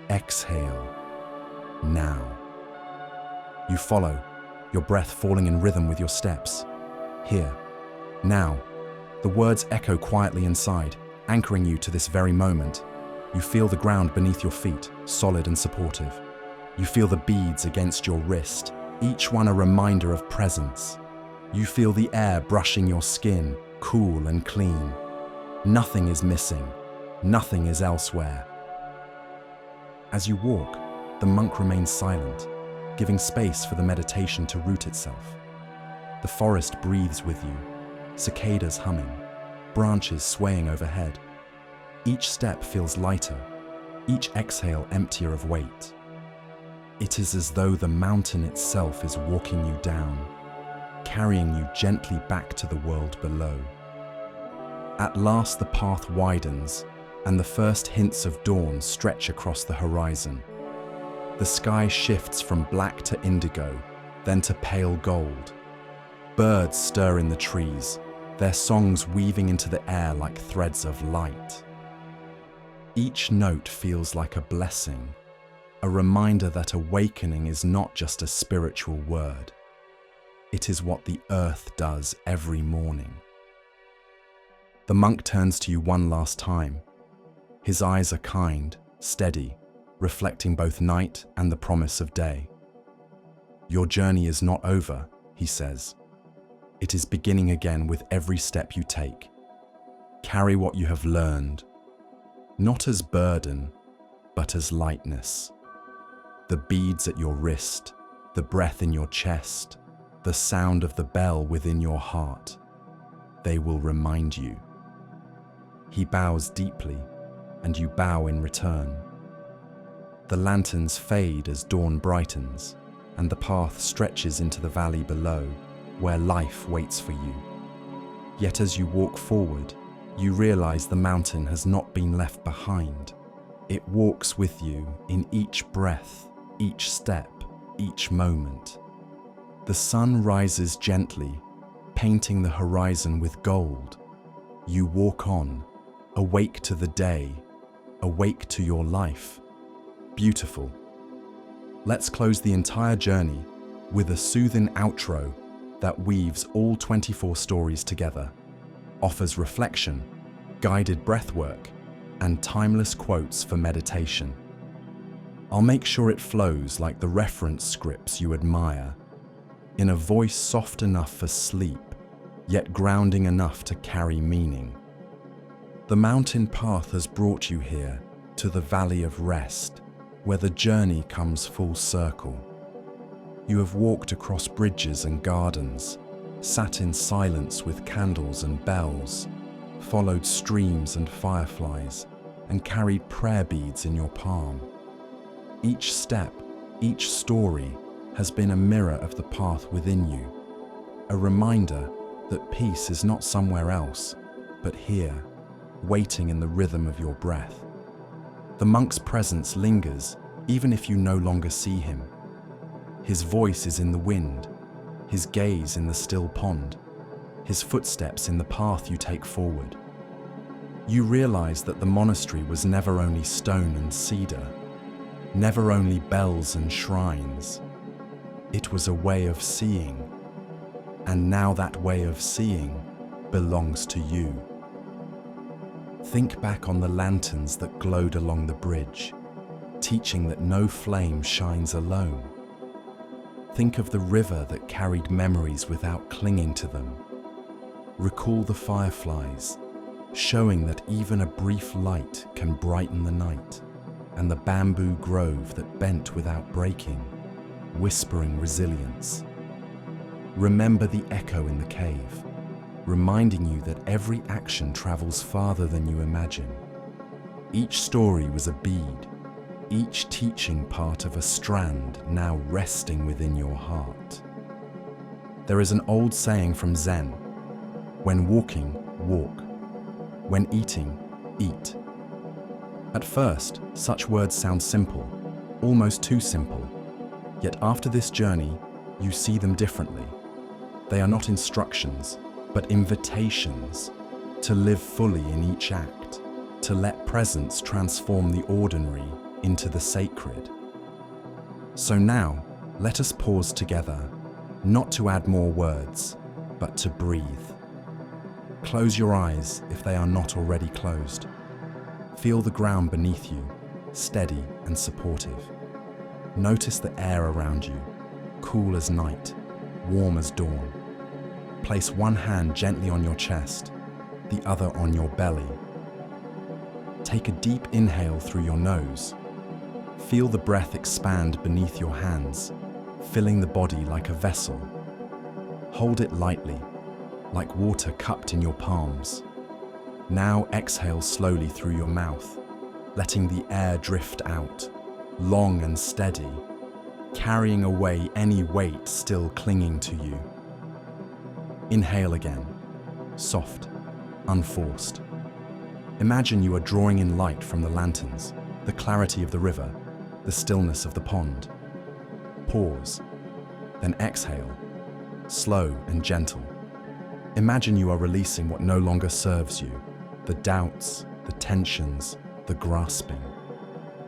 Exhale, now. You follow, your breath falling in rhythm with your steps. Here, now. The words echo quietly inside, anchoring you to this very moment. You feel the ground beneath your feet, solid and supportive. You feel the beads against your wrist, each one a reminder of presence. You feel the air brushing your skin, cool and clean. Nothing is missing, nothing is elsewhere. As you walk, the monk remains silent, giving space for the meditation to root itself. The forest breathes with you, cicadas humming, branches swaying overhead. Each step feels lighter, each exhale emptier of weight. It is as though the mountain itself is walking you down, carrying you gently back to the world below. At last the path widens, and the first hints of dawn stretch across the horizon. The sky shifts from black to indigo, then to pale gold. Birds stir in the trees, their songs weaving into the air like threads of light. Each note feels like a blessing, a reminder that awakening is not just a spiritual word. It is what the earth does every morning. The monk turns to you one last time. His eyes are kind, steady, reflecting both night and the promise of day. "Your journey is not over," he says. "It is beginning again with every step you take. Carry what you have learned, not as burden, but as lightness. The beads at your wrist, the breath in your chest, the sound of the bell within your heart. They will remind you. He bows deeply, and you bow in return. The lanterns fade as dawn brightens, and the path stretches into the valley below, where life waits for you. Yet as you walk forward, you realize the mountain has not been left behind. It walks with you in each breath, each step, each moment. The sun rises gently, painting the horizon with gold. You walk on, awake to the day, awake to your life. Beautiful. Let's close the entire journey with a soothing outro that weaves all 24 stories together, offers reflection, guided breathwork, and timeless quotes for meditation. I'll make sure it flows like the reference scripts you admire, in a voice soft enough for sleep, yet grounding enough to carry meaning. The mountain path has brought you here to the Valley of Rest, where the journey comes full circle. You have walked across bridges and gardens, sat in silence with candles and bells, followed streams and fireflies, and carried prayer beads in your palm. Each step, each story, has been a mirror of the path within you, a reminder that peace is not somewhere else, but here, waiting in the rhythm of your breath. The monk's presence lingers, even if you no longer see him. His voice is in the wind, his gaze in the still pond, his footsteps in the path you take forward. You realize that the monastery was never only stone and cedar, never only bells and shrines. It was a way of seeing, and now that way of seeing belongs to you. Think back on the lanterns that glowed along the bridge, teaching that no flame shines alone. Think of the river that carried memories without clinging to them. Recall the fireflies, showing that even a brief light can brighten the night, and the bamboo grove that bent without breaking, whispering resilience. Remember the echo in the cave, reminding you that every action travels farther than you imagine. Each story was a bead, each teaching part of a strand now resting within your heart. There is an old saying from Zen: when walking, walk. When eating, eat. At first, such words sound simple, almost too simple. Yet after this journey, you see them differently. They are not instructions, but invitations to live fully in each act, to let presence transform the ordinary into the sacred. So now, let us pause together, not to add more words, but to breathe. Close your eyes if they are not already closed. Feel the ground beneath you, steady and supportive. Notice the air around you, cool as night, warm as dawn. Place one hand gently on your chest, the other on your belly. Take a deep inhale through your nose. Feel the breath expand beneath your hands, filling the body like a vessel. Hold it lightly, like water cupped in your palms. Now exhale slowly through your mouth, letting the air drift out, long and steady, carrying away any weight still clinging to you. Inhale again, soft, unforced. Imagine you are drawing in light from the lanterns, the clarity of the river, the stillness of the pond. Pause, then exhale, slow and gentle. Imagine you are releasing what no longer serves you, the doubts, the tensions, the grasping.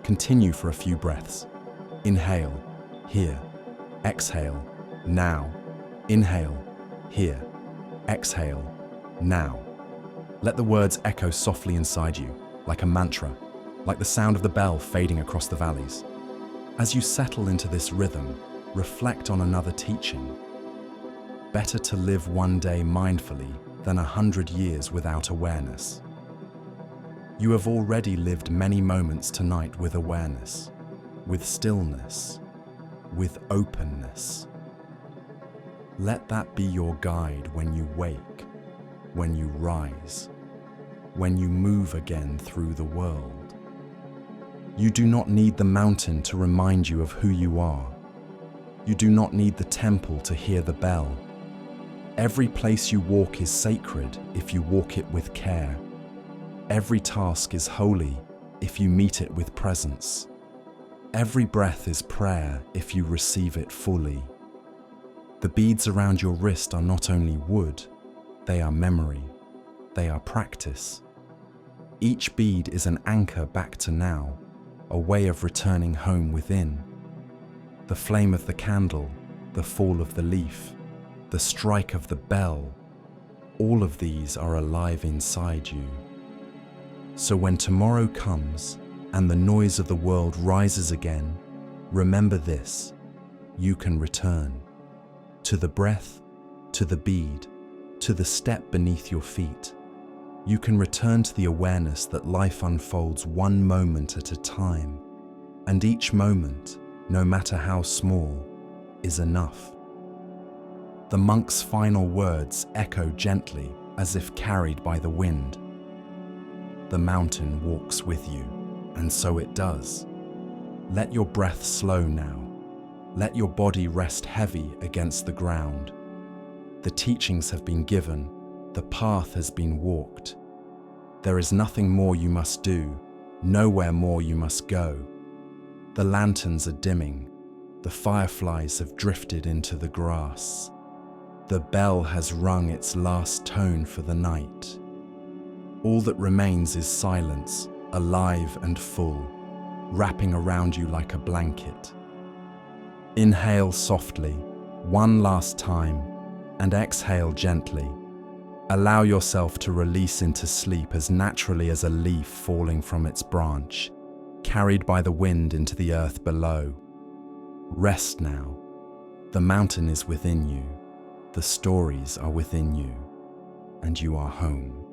Continue for a few breaths. Inhale, here. Exhale, now. Inhale, here. Exhale, now. Let the words echo softly inside you, like a mantra, like the sound of the bell fading across the valleys. As you settle into this rhythm, reflect on another teaching. Better to live one day mindfully than 100 years without awareness. You have already lived many moments tonight with awareness, with stillness, with openness. Let that be your guide when you wake, when you rise, when you move again through the world. You do not need the mountain to remind you of who you are. You do not need the temple to hear the bell. Every place you walk is sacred if you walk it with care. Every task is holy if you meet it with presence. Every breath is prayer if you receive it fully. The beads around your wrist are not only wood, they are memory, they are practice. Each bead is an anchor back to now, a way of returning home within. The flame of the candle, the fall of the leaf, the strike of the bell, all of these are alive inside you. So when tomorrow comes and the noise of the world rises again, remember this: you can return. To the breath, to the bead, to the step beneath your feet. You can return to the awareness that life unfolds one moment at a time, and each moment, no matter how small, is enough. The monk's final words echo gently as if carried by the wind. The mountain walks with you, and so it does. Let your breath slow now. Let your body rest heavy against the ground. The teachings have been given, the path has been walked. There is nothing more you must do, nowhere more you must go. The lanterns are dimming, the fireflies have drifted into the grass. The bell has rung its last tone for the night. All that remains is silence, alive and full, wrapping around you like a blanket. Inhale softly, one last time, and exhale gently. Allow yourself to release into sleep as naturally as a leaf falling from its branch, carried by the wind into the earth below. Rest now. The mountain is within you, the stories are within you, and you are home.